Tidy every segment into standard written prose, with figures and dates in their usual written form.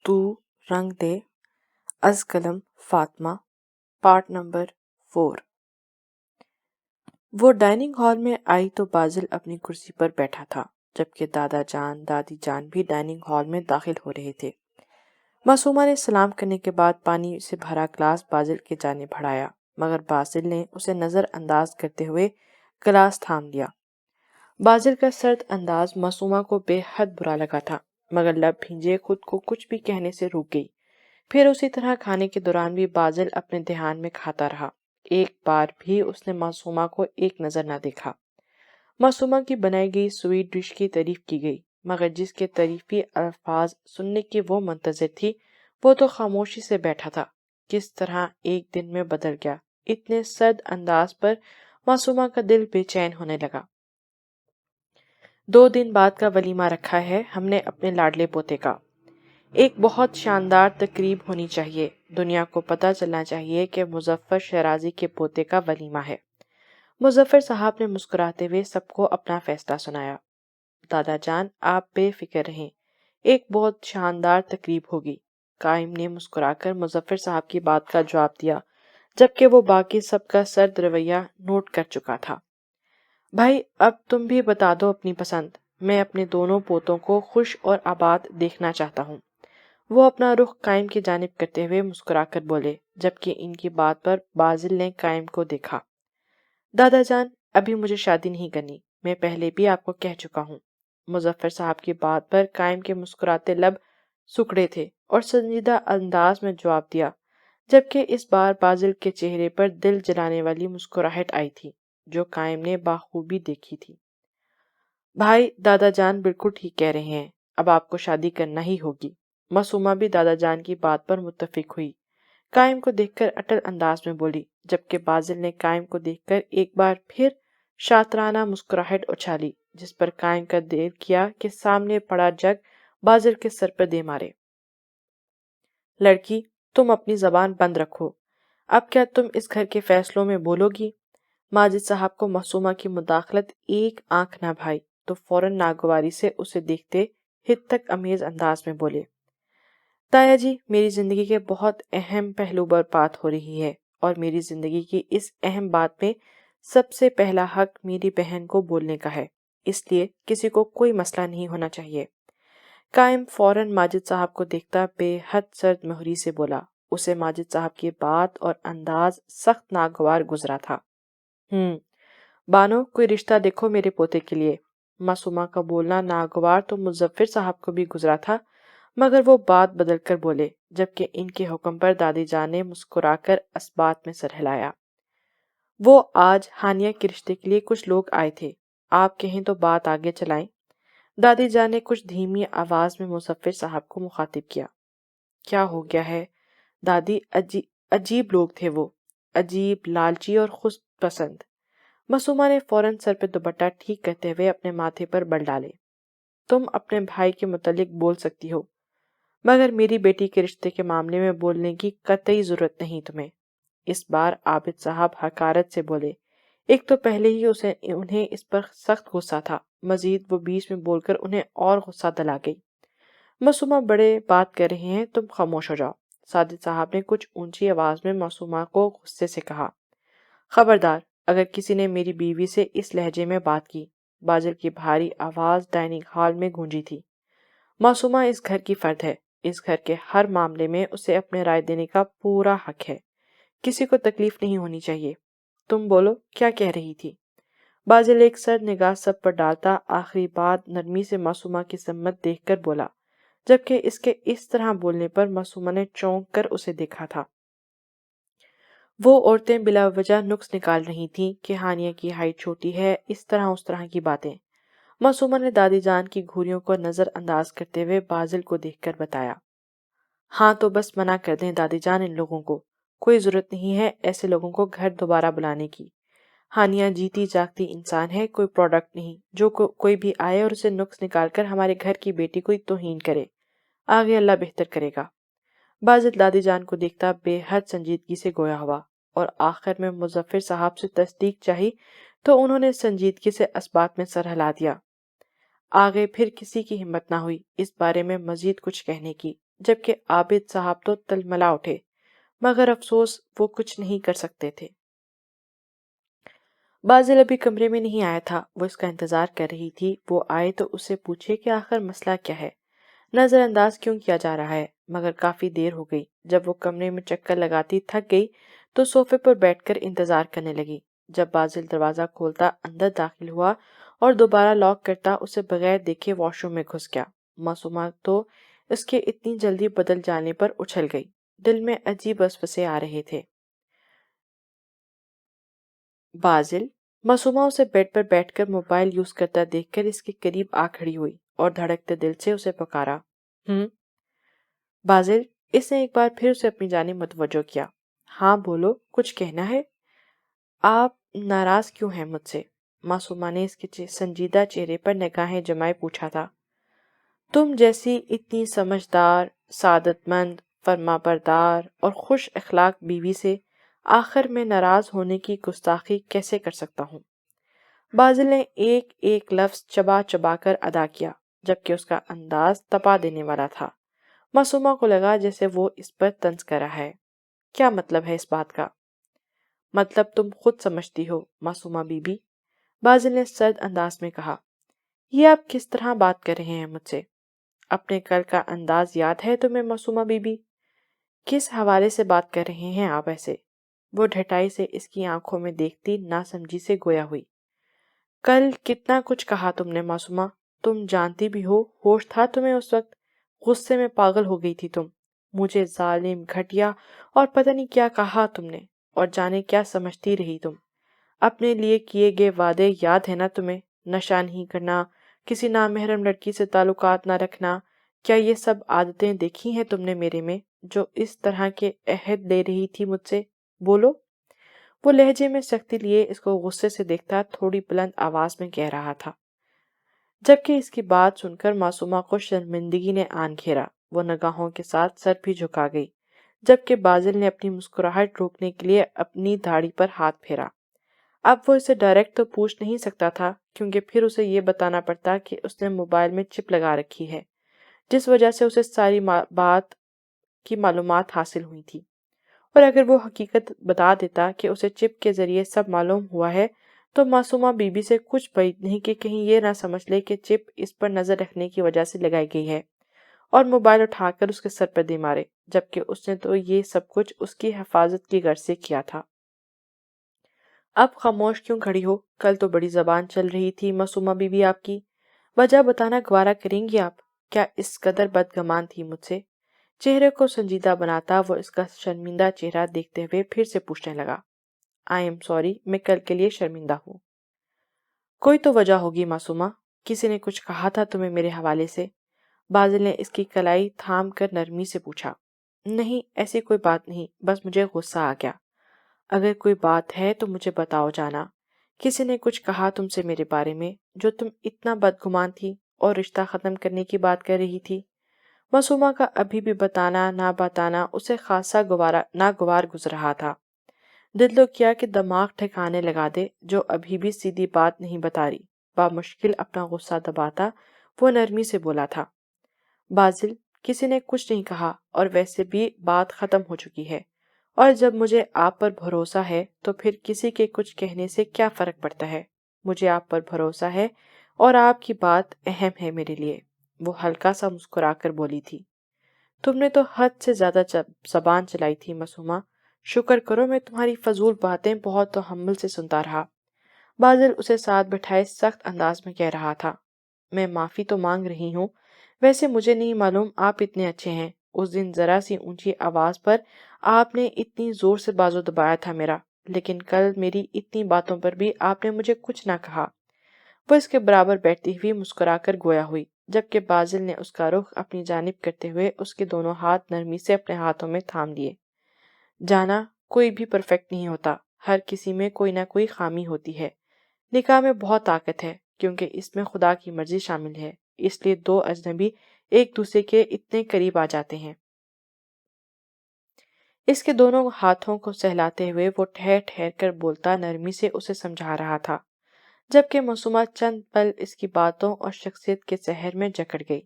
تو رنگ دے از قلم فاطمہ پارٹ نمبر 4۔ وہ ڈائننگ ہال میں آئی تو بازل اپنی کرسی پر بیٹھا تھا، جبکہ دادا جان دادی جان بھی ڈائننگ ہال میں داخل ہو رہے تھے۔ معصومہ نے سلام کرنے کے بعد پانی سے بھرا گلاس بازل کے جانب بڑھایا، مگر بازل نے اسے نظر انداز کرتے ہوئے گلاس تھام لیا۔ بازل کا سرد انداز معصومہ کو بے حد برا لگا تھا، مگر لب بھینجے خود کو کچھ بھی کہنے سے روک گئی۔ پھر اسی طرح کھانے کے دوران بھی بازل اپنے دھیان میں کھاتا رہا۔ ایک بار بھی اس نے معصومہ کو ایک نظر نہ دیکھا۔ معصومہ کی بنائی گئی سویٹ ڈش کی تعریف کی گئی، مگر جس کے تعریفی الفاظ سننے کی وہ منتظر تھی وہ تو خاموشی سے بیٹھا تھا۔ کس طرح ایک دن میں بدل گیا، اتنے سرد انداز پر معصومہ کا دل بے چین ہونے لگا۔ 2 دن بعد کا ولیمہ رکھا ہے ہم نے اپنے لاڈلے پوتے کا۔ ایک بہت شاندار تقریب ہونی چاہیے، دنیا کو پتہ چلنا چاہیے کہ مظفر شیرازی کے پوتے کا ولیمہ ہے۔ مظفر صاحب نے مسکراتے ہوئے سب کو اپنا فیصلہ سنایا۔ دادا جان آپ بے فکر رہیں، ایک بہت شاندار تقریب ہوگی۔ قائم نے مسکرا کر مظفر صاحب کی بات کا جواب دیا، جبکہ وہ باقی سب کا سرد رویہ نوٹ کر چکا تھا۔ بھائی اب تم بھی بتا دو اپنی پسند، میں اپنے دونوں پوتوں کو خوش اور آباد دیکھنا چاہتا ہوں۔ وہ اپنا رخ قائم کی جانب کرتے ہوئے مسکرا کر بولے، جبکہ ان کی بات پر بازل نے قائم کو دیکھا۔ دادا جان ابھی مجھے شادی نہیں کرنی، میں پہلے بھی آپ کو کہہ چکا ہوں۔ مظفر صاحب کی بات پر قائم کے مسکراتے لب سکڑے تھے اور سنجیدہ انداز میں جواب دیا، جبکہ اس بار بازل کے چہرے پر دل جلانے والی مسکراہٹ آئی تھی جو قائم نے بخوبی دیکھی تھی۔ بھائی دادا جان بالکل ٹھیک کہہ رہے ہیں، اب آپ کو شادی کرنا ہی ہوگی۔ معصومہ بھی دادا جان کی بات پر متفق ہوئی، قائم کو دیکھ کر اٹل انداز میں بولی، جبکہ بازل نے قائم کو دیکھ کر ایک بار پھر شاطرانہ مسکراہٹ اچھالی، جس پر قائم کا دل کیا کہ سامنے پڑا جگ بازل کے سر پر دے مارے۔ لڑکی تم اپنی زبان بند رکھو، اب کیا تم اس گھر کے فیصلوں میں بولو گی؟ ماجد صاحب کو معصومہ کی مداخلت ایک آنکھ نہ بھائی تو فوراً ناگواری سے اسے دیکھتے حدت امیز انداز میں بولے، تایا جی میری زندگی کے بہت اہم پہلو پر بات ہو رہی ہے، اور میری زندگی کی اس اہم بات میں سب سے پہلا حق میری بہن کو بولنے کا ہے، اس لیے کسی کو کوئی مسئلہ نہیں ہونا چاہیے۔ قائم فوراً ماجد صاحب کو دیکھتا بے حد سرد مہری سے بولا، اسے ماجد صاحب کی بات اور انداز سخت ناگوار گزرا تھا۔ بانو کوئی رشتہ دیکھو میرے پوتے کے لیے۔ معصومہ کا بولنا ناگوار تو مظفر صاحب کو بھی گزرا تھا، مگر وہ بات بدل کر بولے، جبکہ ان کے حکم پر دادی جان نے مسکرا کر اسبات میں سر ہلایا۔ وہ آج ہانیہ کے رشتے کے لیے کچھ لوگ آئے تھے، آپ کہیں تو بات آگے چلائیں۔ دادی جان نے کچھ دھیمی آواز میں مظفر صاحب کو مخاطب کیا۔ کیا ہو گیا ہے دادی؟ عجیب لوگ تھے وہ، عجیب، لالچی اور خود پسند۔ معصومہ نے فوراً سر پہ دوپٹہ ٹھیک کرتے ہوئے اپنے ماتھے پر بل ڈالے۔ تم اپنے بھائی کے متعلق بول سکتی ہو، مگر میری بیٹی کے رشتے کے معاملے میں بولنے کی قطعی ضرورت نہیں تمہیں۔ اس بار عابد صاحب حقارت سے بولے، ایک تو پہلے ہی انہیں اس پر سخت غصہ تھا، مزید وہ بیچ میں بول کر انہیں اور غصہ دلا گئی۔ معصومہ بڑے بات کر رہے ہیں، تم خاموش ہو جاؤ۔ ساجد صاحب نے کچھ اونچی آواز میں معصومہ کو غصے سے کہا، خبردار اگر کسی نے میری بیوی سے اس لہجے میں بات کی۔ بازل کی بھاری آواز ڈائننگ ہال میں گونجی تھی۔ معصومہ اس گھر کی فرد ہے، اس گھر کے ہر معاملے میں اسے اپنے رائے دینے کا پورا حق ہے، کسی کو تکلیف نہیں ہونی چاہیے۔ تم بولو کیا کہہ رہی تھی؟ بازل ایک سرد نگاہ سب پر ڈالتا آخری بات نرمی سے معصومہ کی سمت دیکھ کر بولا، جبکہ اس کے اس طرح بولنے پر معصومہ نے چونک کر اسے دیکھا تھا۔ وہ عورتیں بلا وجہ نقص نکال رہی تھیں کہ ہانیہ کی ہائٹ چھوٹی ہے، اس طرح کی باتیں۔ معصومہ نے دادی جان کی گھوریوں کو نظر انداز کرتے ہوئے بازل کو دیکھ کر بتایا، ہاں تو بس منع کر دیں دادی جان ان لوگوں کو، کوئی ضرورت نہیں ہے ایسے لوگوں کو گھر دوبارہ بلانے کی۔ ہانیہ جیتی جاگتی انسان ہے، کوئی پروڈکٹ نہیں جو کوئی بھی آئے اور اسے نقص نکال کر ہمارے گھر کی بیٹی کو توہین کرے۔ آگے اللہ بہتر کرے گا۔ بازل دادی جان کو دیکھتا بے حد سنجیدگی سے گویا ہوا، اور آخر میں مظفر صاحب سے تصدیق چاہی تو انہوں نے سنجیدگی سے اسبات میں سر ہلا دیا۔ آگے پھر کسی کی ہمت نہ ہوئی اس بارے میں مزید کچھ کہنے کی، جبکہ عابد صاحب تو تلملا اٹھے، مگر افسوس وہ کچھ نہیں کر سکتے تھے۔ بازل ابھی کمرے میں نہیں آیا تھا، وہ اس کا انتظار کر رہی تھی وہ آئے تو اس سے پوچھے کہ آخر مسئلہ کیا ہے، نظر انداز کیوں کیا جا رہا ہے۔ مگر کافی دیر ہو گئی، جب وہ کمرے میں چکر لگاتی تھک گئی تو صوفے پر بیٹھ کر انتظار کرنے لگی۔ جب بازل دروازہ کھولتا اندر داخل ہوا اور دوبارہ لاک کرتا اسے بغیر دیکھے واش روم میں گھس گیا۔ معصومہ تو اس کے اتنی جلدی بدل جانے پر اچھل گئی، دل میں عجیب وسوسے آ رہے تھے۔ بازل، معصومہ اسے بیڈ پر بیٹھ کر موبائل یوز کرتا دیکھ کر اس کے قریب آ کھڑی ہوئی اور دھڑکتے دل سے اسے پکارا، بازل۔ اس نے ایک بار پھر اسے اپنی جانب متوجہ کیا۔ ہاں بولو، کچھ کہنا ہے؟ آپ ناراض کیوں ہیں مجھ سے؟ معصومہ نے اس کے سنجیدہ چہرے پر نگاہیں جمائے پوچھا تھا۔ تم جیسی اتنی سمجھدار، سعادت مند، فرما بردار اور خوش اخلاق بیوی سے آخر میں ناراض ہونے کی گستاخی کیسے کر سکتا ہوں؟ بازل نے ایک ایک لفظ چبا چبا کر ادا کیا، جبکہ اس کا انداز تپا دینے والا تھا۔ معصومہ کو لگا جیسے وہ اس پر طنز کر رہا ہے۔ کیا مطلب ہے اس بات کا؟ مطلب تم خود سمجھتی ہو معصومہ بی بی، بازل نے سرد انداز میں کہا۔ یہ آپ کس طرح بات کر رہے ہیں مجھ سے؟ اپنے کل کا انداز یاد ہے تمہیں معصومہ بی بی؟ کس حوالے سے بات کر رہے ہیں آپ ایسے؟ وہ ڈھٹائی سے اس کی آنکھوں میں دیکھتی ناسمجھی سے گویا ہوئی۔ کل کتنا کچھ کہا تم نے معصومہ، تم جانتی بھی ہو ہوش تھا تمہیں اس وقت؟ غصے میں پاگل ہو گئی تھی تم، مجھے ظالم، گھٹیا اور پتہ نہیں کیا کہا تم نے، اور جانے کیا سمجھتی رہی تم۔ اپنے لیے کیے گئے وعدے یاد ہے نا تمہیں؟ نشہ نہیں کرنا، کسی نامحرم لڑکی سے تعلقات نہ رکھنا، کیا یہ سب عادتیں دیکھی ہیں تم نے میرے میں، جو اس طرح کے عہد لے رہی تھی مجھ سے؟ بولو۔ وہ لہجے میں سختی لیے اس کو غصے سے دیکھتا تھوڑی بلند آواز میں کہہ رہا تھا، جبکہ اس کی بات سن کر معصومہ کو شرمندگی نے آن گھیرا۔ وہ نگاہوں کے ساتھ سر بھی جھکا گئی، جبکہ بازل نے اپنی مسکراہٹ روکنے کے لیے اپنی داڑھی پر ہاتھ پھیرا۔ اب وہ اسے ڈائریکٹ تو پوچھ نہیں سکتا تھا، کیونکہ پھر اسے یہ بتانا پڑتا کہ اس نے موبائل میں چپ لگا رکھی ہے، جس وجہ سے اسے ساری بات کی معلومات حاصل ہوئی تھی۔ اور اگر وہ حقیقت بتا دیتا کہ اسے چپ کے ذریعے سب معلوم ہوا ہے تو معصومہ بی بی سے کچھ بعید نہیں کہ کہیں یہ نہ سمجھ لے کہ چپ اس پر نظر رکھنے کی وجہ سے لگائی گئی ہے اور موبائل اٹھا کر اس کے سر پر دے مارے، جبکہ اس نے تو یہ سب کچھ اس کی حفاظت کی غرض سے کیا تھا۔ اب خاموش کیوں کھڑی ہو؟ کل تو بڑی زبان چل رہی تھی معصومہ بی بی آپ کی، وجہ بتانا گوارا کریں گی آپ؟ کیا اس قدر بدگمان تھی مجھ سے؟ چہرے کو سنجیدہ بناتا وہ اس کا شرمندہ چہرہ دیکھتے ہوئے پھر سے پوچھنے لگا، آئی ایم سوری، میں کل کے لیے شرمندہ ہوں۔ کوئی تو وجہ ہوگی معصومہ، کسی نے کچھ کہا تھا تمہیں میرے حوالے سے؟ بازل نے اس کی کلائی تھام کر نرمی سے پوچھا۔ نہیں، ایسی کوئی بات نہیں، بس مجھے غصہ آ گیا۔ اگر کوئی بات ہے تو مجھے بتاؤ جانا، کسی نے کچھ کہا تم سے میرے بارے میں جو تم اتنا بدگمان تھی اور رشتہ ختم کرنے کی بات کر رہی تھی؟ معصومہ کا ابھی بھی بتانا نہ بتانا اسے خاصا ناگوار گزر رہا تھا۔ دل تو کیا کہ دماغ ٹھکانے لگا دے، جو ابھی بھی سیدھی بات نہیں بتا رہی۔ بامشکل اپنا غصہ دباتا وہ نرمی سے بولا تھا، بازل، کسی نے کچھ نہیں کہا اور ویسے بھی بات ختم ہو چکی ہے، اور جب مجھے آپ پر بھروسہ ہے تو پھر کسی کے کچھ کہنے سے کیا فرق پڑتا ہے؟ مجھے آپ پر بھروسہ ہے اور آپ کی بات اہم ہے میرے لیے، وہ ہلکا سا مسکرا کر بولی تھی۔ تم نے تو حد سے زیادہ زبان چلائی تھی معصومہ، شکر کرو میں تمہاری فضول باتیں بہت تحمل سے سنتا رہا۔ بازل اسے ساتھ بٹھائے سخت انداز میں کہہ رہا تھا، میں معافی تو مانگ رہی ہوں، ویسے مجھے نہیں معلوم آپ اتنے اچھے ہیں، اس دن ذرا سی اونچی آواز پر آپ نے اتنی زور سے بازو دبایا تھا میرا، لیکن کل میری اتنی باتوں پر بھی آپ نے مجھے کچھ نہ کہا۔ وہ اس کے برابر بیٹھتی ہوئی مسکرا کر گویا ہوئی، جبکہ بازل نے اس کا رخ اپنی جانب کرتے ہوئے اس کے دونوں ہاتھ نرمی سے اپنے ہاتھوں میں تھام لیے۔ جانا، کوئی بھی پرفیکٹ نہیں ہوتا، ہر کسی میں کوئی نہ کوئی خامی ہوتی ہے۔ نکاح میں بہت طاقت ہے کیونکہ اس میں خدا کی مرضی شامل ہے، اس لیے دو اجنبی ایک دوسرے کے اتنے قریب آ جاتے ہیں۔ اس کے دونوں ہاتھوں کو سہلاتے ہوئے وہ ٹھہر ٹھہر کر بولتا نرمی سے اسے سمجھا رہا تھا، جبکہ معصومہ چند پل اس کی باتوں اور شخصیت کے سحر میں جکڑ گئی۔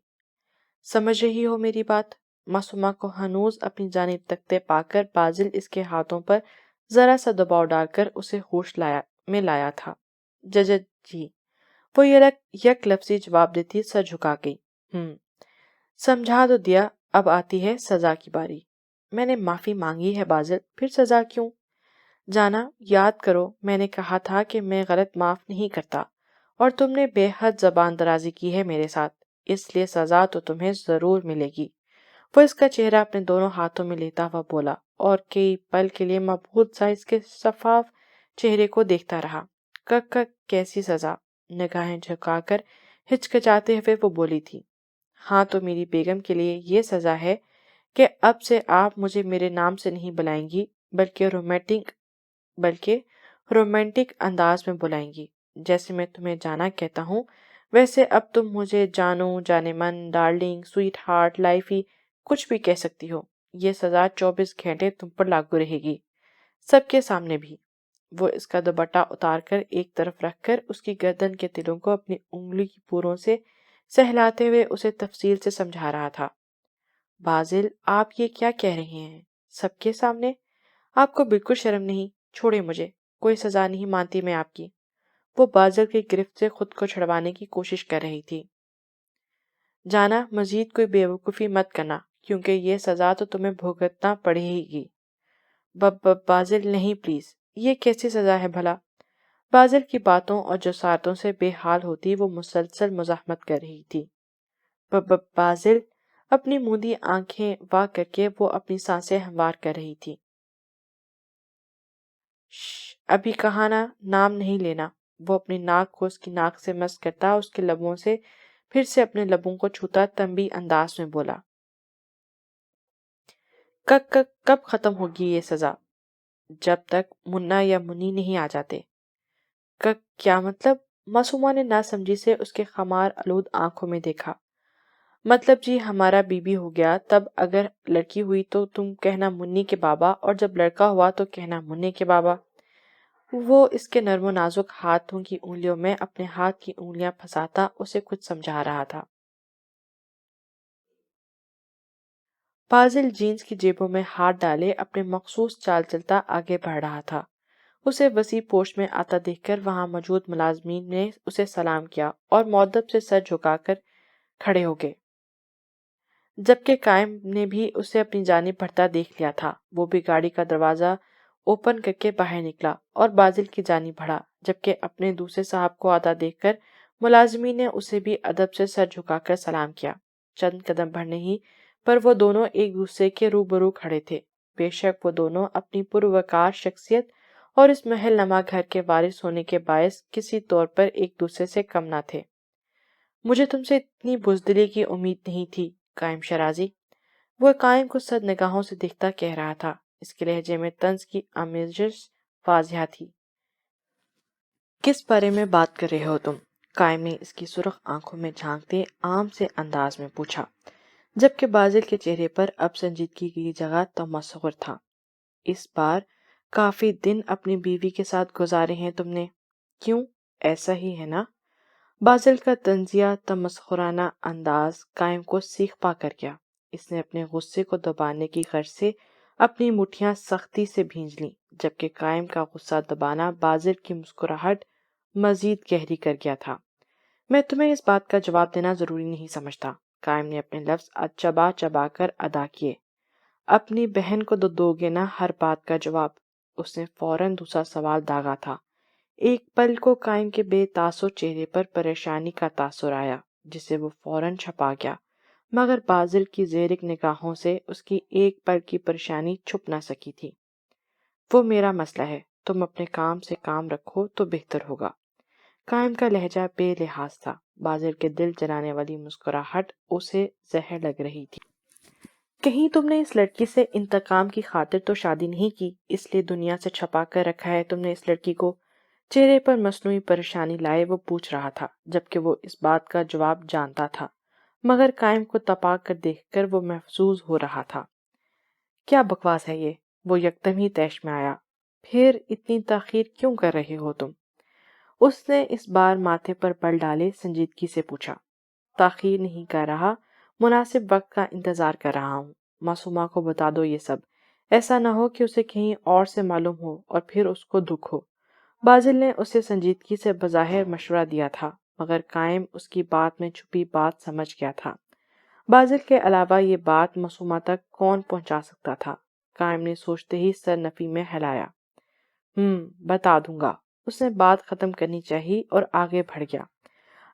سمجھ رہی ہو میری بات؟ معصومہ کو ہنوز اپنی جانب تکتے پا کر بازل اس کے ہاتھوں پر ذرا سا دباؤ ڈال کر اسے ہوش لایا تھا۔ ججت جی، وہ یک لفظی جواب دیتی سر جھکا گئی۔ سمجھا تو دیا، اب آتی ہے سزا کی باری۔ میں نے معافی مانگی ہے بازل، پھر سزا کیوں؟ جانا، یاد کرو میں نے کہا تھا کہ میں غلط معاف نہیں کرتا، اور تم نے بے حد زبان درازی کی ہے میرے ساتھ، اس لیے سزا تو تمہیں ضرور ملے گی۔ وہ اس کا چہرہ اپنے دونوں ہاتھوں میں لیتا ہوا بولا، اور کئی پل کے لیے مبہوت سا اس کے شفاف چہرے کو دیکھتا رہا۔ کیسی سزا؟ نگاہیں جھکا کر ہچکچاتے ہوئے وہ بولی تھی۔ ہاں تو میری بیگم کے لیے یہ سزا ہے کہ اب سے آپ مجھے میرے نام سے نہیں بلائیں گی، بلکہ رومانٹک انداز میں بلائیں گی۔ جیسے میں تمہیں جانا کہتا ہوں، ویسے اب تم مجھے جانو، جانے من، ڈارلنگ، سویٹ ہارٹ، لائفی، کچھ بھی کہہ سکتی ہو۔ یہ سزا 24 گھنٹے تم پر لاگو رہے گی، سب کے سامنے بھی۔ وہ اس کا دوپٹہ اتار کر ایک طرف رکھ کر اس کی گردن کے تلوں کو اپنی انگلی کی پوروں سے سہلاتے ہوئے اسے تفصیل سے سمجھا رہا تھا۔ بازل، آپ یہ کیا کہہ رہے ہیں؟ سب کے سامنے؟ آپ کو بالکل شرم نہیں؟ چھوڑے مجھے، کوئی سزا نہیں مانتی میں آپ کی۔ وہ بازل کی گرفت سے خود کو چھڑوانے کی کوشش کر رہی تھی۔ جانا، مزید کوئی بیوقوفی مت کرنا، کیونکہ یہ سزا تو تمہیں بھگتنا پڑے گی۔ بازل نہیں، پلیز، یہ کیسی سزا ہے بھلا؟ بازل کی باتوں اور جسارتوں سے بے حال ہوتی وہ مسلسل مزاحمت کر رہی تھی۔ بازل، اپنی موندی آنکھیں وا کر کے وہ اپنی سانسیں ہموار کر رہی تھی۔ ابھی کہا نا، نام نہیں لینا۔ وہ اپنی ناک کو اس کی ناک سے مس کرتا اس کے لبوں سے پھر سے اپنے لبوں کو چھوتا تنبیہ انداز میں بولا۔ کب ختم ہوگی یہ سزا؟ جب تک منا یا منی نہیں آ جاتے۔ کیا مطلب؟ معصومہ نے ناسمجھی سے اس کے خمار آلود آنکھوں میں دیکھا۔ مطلب جی، ہمارا بیوی ہو گیا، تب اگر لڑکی ہوئی تو تم کہنا منی کے بابا، اور جب لڑکا ہوا تو کہنا منی کے بابا۔ وہ اس کے نرم و نازک ہاتھوں کی انگلیوں میں اپنے ہاتھ کی انگلیاں پھنساتا اسے کچھ سمجھا رہا تھا۔ فاضل جینس کی جیبوں میں ہاتھ ڈالے اپنے مخصوص چال چلتا آگے بڑھ رہا تھا۔ اسے وسیع پوش میں آتا دیکھ کر وہاں موجود ملازمین نے اسے سلام کیا اور مؤدب سے سر جھکا کر کھڑے ہو گئے، جبکہ قائم نے بھی اسے اپنی جانب بڑھتا دیکھ لیا تھا۔ وہ بھی گاڑی کا دروازہ اوپن کر کے باہر نکلا اور بازل کی جانب بڑھا، جبکہ اپنے دوسرے صاحب کو آتا دیکھ کر ملازمین نے اسے بھی ادب سے سر جھکا کر سلام کیا۔ چند قدم بڑھنے ہی پر وہ دونوں ایک دوسرے کے روبرو کھڑے تھے۔ بے شک وہ دونوں اپنی پروقار شخصیت اور اس محل نما گھر کے وارث ہونے کے باعث کسی طور پر ایک دوسرے سے کم نہ تھے۔ مجھے تم سے اتنی بزدلی کی امید نہیں تھی قائم شرازی، وہ قائم کو صد نگاہوں سے دیکھتا کہہ رہا تھا۔ اس کے لہجے میں طنز کی آمیزش واضح تھی۔ کس بارے میں بات کر رہے ہو تم؟ قائم نے اس کی سرخ آنکھوں میں جھانکتے عام سے انداز میں پوچھا، جبکہ بازل کے چہرے پر اب سنجیدگی کی جگہ تمسخر تھا۔ اس بار کافی دن اپنی بیوی کے ساتھ گزارے ہیں تم نے، کیوں؟ ایسا ہی ہے نا؟ بازل کا طنزیہ تمسخرانہ انداز قائم کو سیخ پا کر گیا۔ اس نے اپنے غصے کو دبانے کی غرض سے اپنی مٹھیاں سختی سے بھینج لیں، جبکہ قائم کا غصہ دبانا بازل کی مسکراہٹ مزید گہری کر گیا تھا۔ میں تمہیں اس بات کا جواب دینا ضروری نہیں سمجھتا، قائم نے اپنے لفظ چبا چبا کر ادا کیے۔ اپنی بہن کو دو گے نا ہر بات کا جواب؟ اس نے فوراً دوسرا سوال داغا تھا۔ ایک پل کو قائم کے بے تاثر چہرے پر پریشانی کا تاثر آیا، جسے وہ فوراً چھپا گیا، مگر بازل کی زیرک نگاہوں سے اس کی ایک پل کی پریشانی چھپ نہ سکی تھی۔ وہ میرا مسئلہ ہے، تم اپنے کام سے کام رکھو تو بہتر ہوگا۔ قائم کا لہجہ بے لحاظ تھا۔ بازل کے دل جلانے والی مسکراہٹ اسے زہر لگ رہی تھی۔ کہیں تم نے اس لڑکی سے انتقام کی خاطر تو شادی نہیں کی، اس لیے دنیا سے چھپا کر رکھا ہے تم نے اس لڑکی کو؟ چہرے پر مصنوعی پریشانی لائے وہ پوچھ رہا تھا، جبکہ وہ اس بات کا جواب جانتا تھا، مگر قائم کو تپا کر دیکھ کر وہ محظوظ ہو رہا تھا۔ کیا بکواس ہے یہ؟ وہ یکدم ہی طیش میں آیا۔ پھر اتنی تاخیر کیوں کر رہے ہو تم؟ اس نے اس بار ماتھے پر بل ڈالے سنجیدگی سے پوچھا۔ تاخیر نہیں کر رہا، مناسب وقت کا انتظار کر رہا ہوں۔ معصومہ کو بتا دو یہ سب، ایسا نہ ہو کہ اسے کہیں اور سے معلوم ہو اور پھر اس کو دکھ ہو۔ بازل نے اسے سنجیدگی سے بظاہر مشورہ دیا تھا، مگر قائم اس کی بات میں چھپی بات سمجھ گیا تھا۔ بازل کے علاوہ یہ بات معصومہ تک کون پہنچا سکتا تھا؟ قائم نے سوچتے ہی سر نفی میں ہلایا۔ بتا دوں گا۔ اس نے بات ختم کرنی چاہی اور آگے بڑھ گیا۔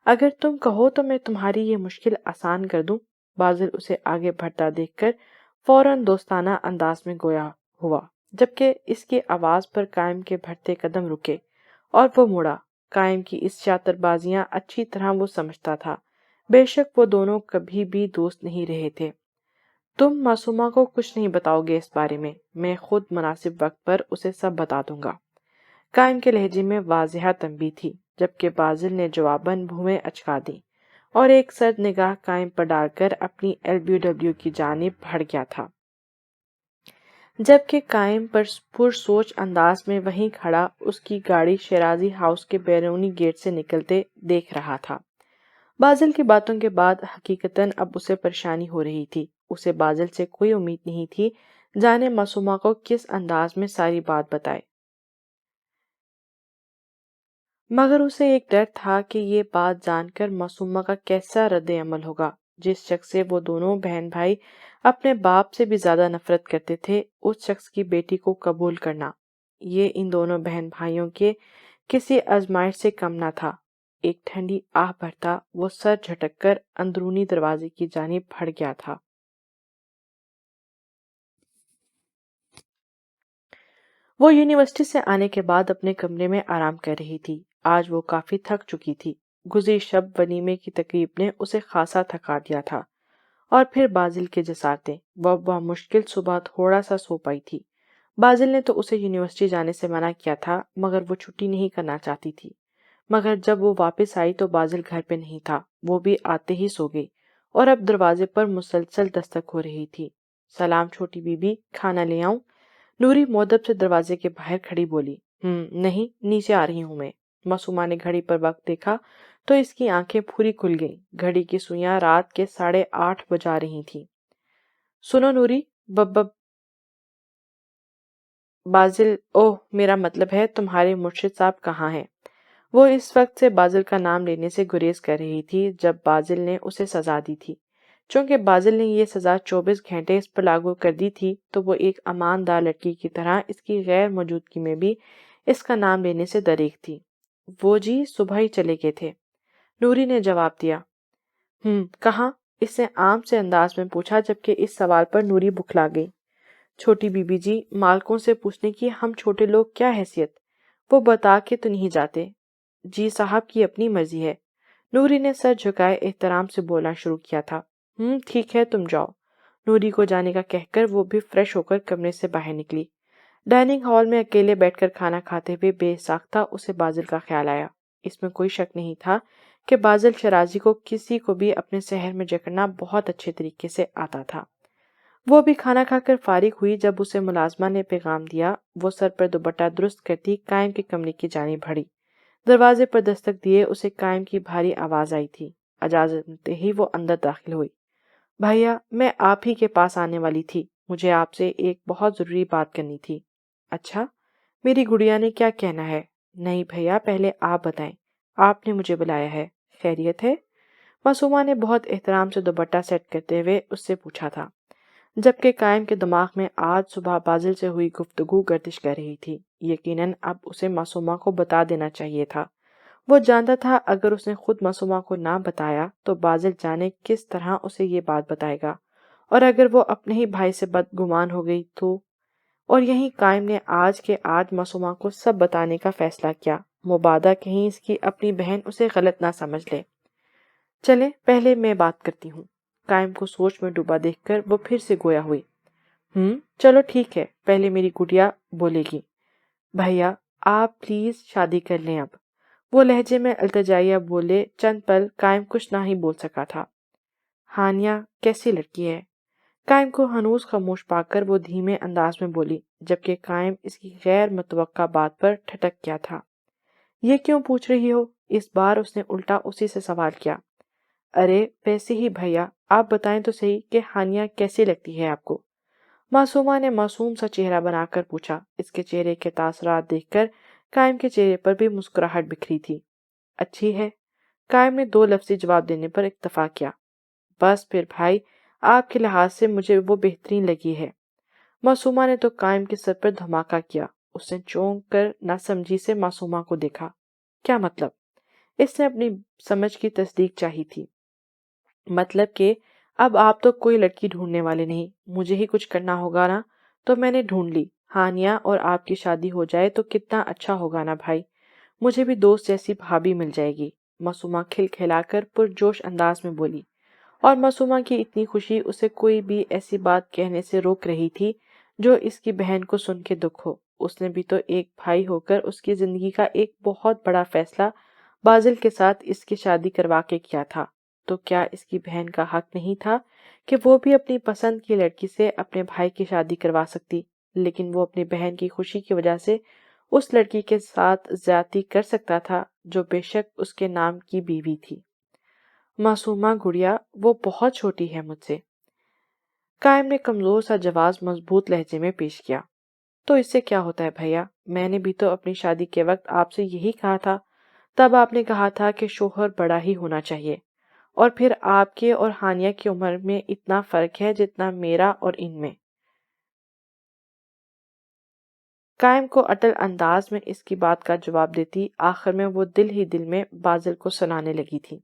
اگر تم کہو تو میں تمہاری یہ مشکل آسان کر دوں۔ بازل اسے آگے بڑھتا دیکھ کر فوراً دوستانہ انداز میں گویا ہوا، جبکہ اس کی آواز پر قائم کے بڑھتے قدم رکے اور وہ مڑا۔ قائم کی اس شاطر بازیاں اچھی طرح وہ سمجھتا تھا، بے شک وہ دونوں کبھی بھی دوست نہیں رہے تھے۔ تم معصومہ کو کچھ نہیں بتاؤ گے اس بارے میں خود مناسب وقت پر اسے سب بتا دوں گا۔ قائم کے لہجے میں واضح تنبیہ تھی، جبکہ بازل نے جواباً بھویں اچکا دی اور ایک سرد نگاہ قائم پر ڈال کر اپنی LBW کی جانب بڑھ گیا تھا، جبکہ قائم پر سوچ انداز میں وہیں کھڑا اس کی گاڑی شیرازی ہاؤس کے بیرونی گیٹ سے نکلتے دیکھ رہا تھا۔ بازل کی باتوں کے بعد حقیقتاً اب اسے پریشانی ہو رہی تھی۔ اسے بازل سے کوئی امید نہیں تھی، جانے معصومہ کو کس انداز میں ساری بات بتائے، مگر اسے ایک ڈر تھا کہ یہ بات جان کر معصومہ کا کیسا رد عمل ہوگا۔ جس شخص سے وہ دونوں بہن بھائی اپنے باپ سے بھی زیادہ نفرت کرتے تھے، اس شخص کی بیٹی کو قبول کرنا، یہ ان دونوں بہن بھائیوں کے کسی آزمائش سے کم نہ تھا۔ ایک ٹھنڈی آہ بھرتا وہ سر جھٹک کر اندرونی دروازے کی جانب بڑھ گیا تھا۔ وہ یونیورسٹی سے آنے کے بعد اپنے کمرے میں آرام کر رہی تھی۔ آج وہ کافی تھک چکی تھی۔ گزری شب ولیمے کی تقریب نے اسے خاصا تھکا دیا تھا، اور پھر بازل کے جسارتیں۔ وہ بمشکل صبح تھوڑا سا سو پائی تھی۔ بازل نے تو اسے یونیورسٹی جانے سے منع کیا تھا، مگر وہ چھٹی نہیں کرنا چاہتی تھی۔ مگر جب وہ واپس آئی تو بازل گھر پہ نہیں تھا۔ وہ بھی آتے ہی سو گئی اور اب دروازے پر مسلسل دستک ہو رہی تھی۔ سلام چھوٹی بی بی، کھانا لے آؤں؟ نوری مودب سے دروازے کے باہر کھڑی بولی۔ نہیں، نیچے آ رہی ہوں میں۔ معصومہ نے گھڑی پر وقت دیکھا تو اس کی آنکھیں پھوری کھل گئیں۔ گھڑی کی سوئیاں رات کے 8:30 بجا رہی تھیں۔ سنو نوری، بازل، اوہ میرا مطلب ہے تمہارے مرشد صاحب کہاں ہیں؟ وہ اس وقت سے بازل کا نام لینے سے گریز کر رہی تھی جب بازل نے اسے سزا دی تھی۔ چونکہ بازل نے یہ سزا 24 گھنٹے اس پر لاگو کر دی تھی تو وہ ایک اماندار لڑکی کی طرح اس کی غیر موجودگی میں بھی اس کا نام لینے سے دریغ تھی۔ وہ جی صبح ہی چلے گئے تھے، نوری نے جواب دیا۔ کہاں؟ اس نے عام سے انداز میں پوچھا، جبکہ اس سوال پر نوری بکھلا گئی۔ چھوٹی بی بی جی، مالکوں سے پوچھنے کی ہم چھوٹے لوگ کیا حیثیت؟ وہ بتا کے تو نہیں جاتے۔ جی صاحب کی اپنی مرضی ہے۔ نوری نے سر جھکائے احترام سے بولنا شروع کیا تھا۔ ٹھیک ہے تم جاؤ۔ نوری کو جانے کا کہہ کر وہ بھی فریش ہو کر کمرے سے باہر نکلی۔ ڈائننگ ہال میں اکیلے بیٹھ کر کھانا کھاتے ہوئے بے ساختہ اسے بازل کا خیال آیا۔ اس میں کوئی شک نہیں تھا کہ بازل شرازی کو کسی کو بھی اپنے سحر میں جکڑنا بہت اچھے طریقے سے آتا تھا۔ وہ بھی کھانا کھا کر فارغ ہوئی جب اسے ملازمہ نے پیغام دیا۔ وہ سر پر دوپٹہ درست کرتی قائم کے کمرے کی جانب بڑھی۔ دروازے پر دستک دیے اسے قائم کی بھاری آواز آئی تھی۔ اجازت ملتے ہی وہ اندر داخل ہوئی۔ بھیا، میں آپ ہی کے پاس آنے والی تھی، مجھے آپ سے ایک بہت ضروری بات کرنی تھی۔ اچھا، میری گڑیا نے کیا کہنا ہے؟ نہیں بھیا، پہلے آپ بتائیں، آپ نے مجھے بلایا ہے، خیریت ہے؟ معصومہ نے بہت احترام سے دوپٹہ سیٹ کرتے ہوئے اس سے پوچھا تھا، جبکہ قائم کے دماغ میں آج صبح بازل سے ہوئی گفتگو گردش کر رہی تھی۔ یقیناً اب اسے معصومہ کو بتا دینا چاہیے تھا۔ وہ جانتا تھا اگر اس نے خود معصومہ کو نہ بتایا تو بازل جانے کس طرح اسے یہ بات بتائے گا، اور اگر وہ اپنے ہی بھائی سے بدگمان ہو گئی تو۔ اور یہیں قائم نے آج کے آج معصومہ کو سب بتانے کا فیصلہ کیا، مبادا کہیں اس کی اپنی بہن اسے غلط نہ سمجھ لے۔ چلے پہلے میں بات کرتی ہوں۔ قائم کو سوچ میں ڈوبا دیکھ کر وہ پھر سے گویا ہوئی۔ چلو ٹھیک ہے، پہلے میری گڑیا بولے گی۔ بھیا، آپ پلیز شادی کر لیں اب۔ وہ لہجے میں التجائیہ بولے۔ چند پل قائم کچھ نہ ہی بول سکا تھا۔ ہانیہ کیسی لڑکی ہے؟ قائم کو ہنوز خاموش پا کر وہ دھیمے انداز میں بولی، جبکہ قائم اس کی غیر متوقع بات پر ٹھٹک گیا تھا۔ یہ کیوں پوچھ رہی ہو؟ اس بار اس نے الٹا اسی سے سوال کیا۔ ارے ویسے ہی بھیا، آپ بتائیں تو صحیح کہ ہانیہ کیسی لگتی ہے آپ کو؟ معصومہ نے معصوم سا چہرہ بنا کر پوچھا۔ اس کے چہرے کے تاثرات دیکھ کر قائم کے چہرے پر بھی مسکراہٹ بکھری تھی۔ اچھی ہے، قائم نے دو لفظی جواب دینے پر اکتفا کیا۔ بس پھر بھائی، آپ کے لحاظ سے مجھے وہ بہترین لگی ہے۔ معصومہ نے تو قائم کے سر پر دھماکہ کیا۔ اس نے چونک کر نہ سمجھی سے معصومہ کو دیکھا۔ کیا مطلب؟ اس نے اپنی سمجھ کی تصدیق چاہی تھی۔ مطلب کہ اب آپ تو کوئی لڑکی ڈھونڈنے والے نہیں، مجھے ہی کچھ کرنا ہوگا نا؟ تو میں نے ڈھونڈ لی۔ ہانیہ اور آپ کی شادی ہو جائے تو کتنا اچھا ہوگا نا بھائی، مجھے بھی دوست جیسی بھابھی مل جائے گی۔ معصومہ کھلکھلا کر پرجوش انداز میں بولی، اور معصومہ کی اتنی خوشی اسے کوئی بھی ایسی بات کہنے سے روک رہی تھی جو اس کی بہن کو سن کے دکھ ہو۔ اس نے بھی تو ایک بھائی ہو کر اس کی زندگی کا ایک بہت بڑا فیصلہ بازل کے ساتھ اس کی شادی کروا کے کیا تھا، تو کیا اس کی بہن کا حق نہیں تھا کہ وہ بھی اپنی پسند کی لڑکی سے اپنے بھائی کی شادی کروا سکتی؟ لیکن وہ اپنی بہن کی خوشی کی وجہ سے اس لڑکی کے ساتھ زیادتی کر سکتا تھا جو بے شک اس کے نام کی بیوی تھی۔ معصومہ گڑیا، وہ بہت چھوٹی ہے مجھ سے، قائم نے کمزور سا جواز مضبوط لہجے میں پیش کیا۔ تو اس سے کیا ہوتا ہے بھیا، میں نے بھی تو اپنی شادی کے وقت آپ سے یہی کہا تھا۔ تب آپ نے کہا تھا کہ شوہر بڑا ہی ہونا چاہیے، اور پھر آپ کے اور ہانیہ کی عمر میں اتنا فرق ہے جتنا میرا اور ان میں۔ قائم کو اٹل انداز میں اس کی بات کا جواب دیتی آخر میں وہ دل ہی دل میں بازل کو سنانے لگی تھی۔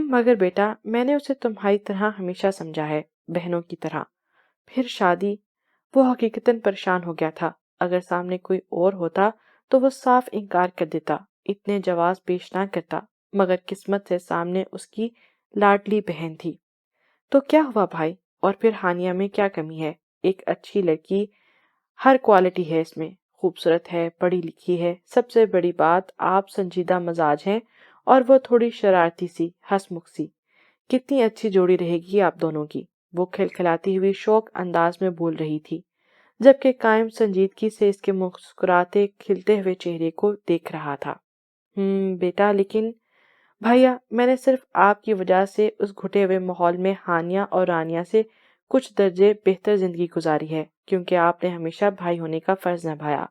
مگر بیٹا، میں نے اسے تمہاری طرح ہمیشہ سمجھا ہے، بہنوں کی طرح۔ پھر شادی؟ وہ حقیقتاً پریشان ہو گیا تھا۔ اگر سامنے کوئی اور ہوتا تو وہ صاف انکار کر دیتا، اتنے جواز پیش نہ کرتا، مگر قسمت سے سامنے اس کی لاڈلی بہن تھی۔ تو کیا ہوا بھائی؟ اور پھر ہانیہ میں کیا کمی ہے؟ ایک اچھی لڑکی، ہر کوالٹی ہے اس میں، خوبصورت ہے، پڑھی لکھی ہے، سب سے بڑی بات آپ سنجیدہ مزاج ہیں، اور وہ تھوڑی شرارتی سی، ہنس مکھ سی۔ کتنی اچھی جوڑی رہے گی آپ دونوں کی، وہ کھلکھلاتی ہوئی شوق انداز میں بول رہی تھی، جبکہ قائم سنجیدگی سے اس کے مسکراتے کھلتے ہوئے چہرے کو دیکھ رہا تھا۔ بیٹا، لیکن بھیا، میں نے صرف آپ کی وجہ سے اس گھٹے ہوئے ماحول میں ہانیہ اور رانیہ سے کچھ درجے بہتر زندگی گزاری ہے، کیونکہ آپ نے ہمیشہ بھائی ہونے کا فرض نبھایا۔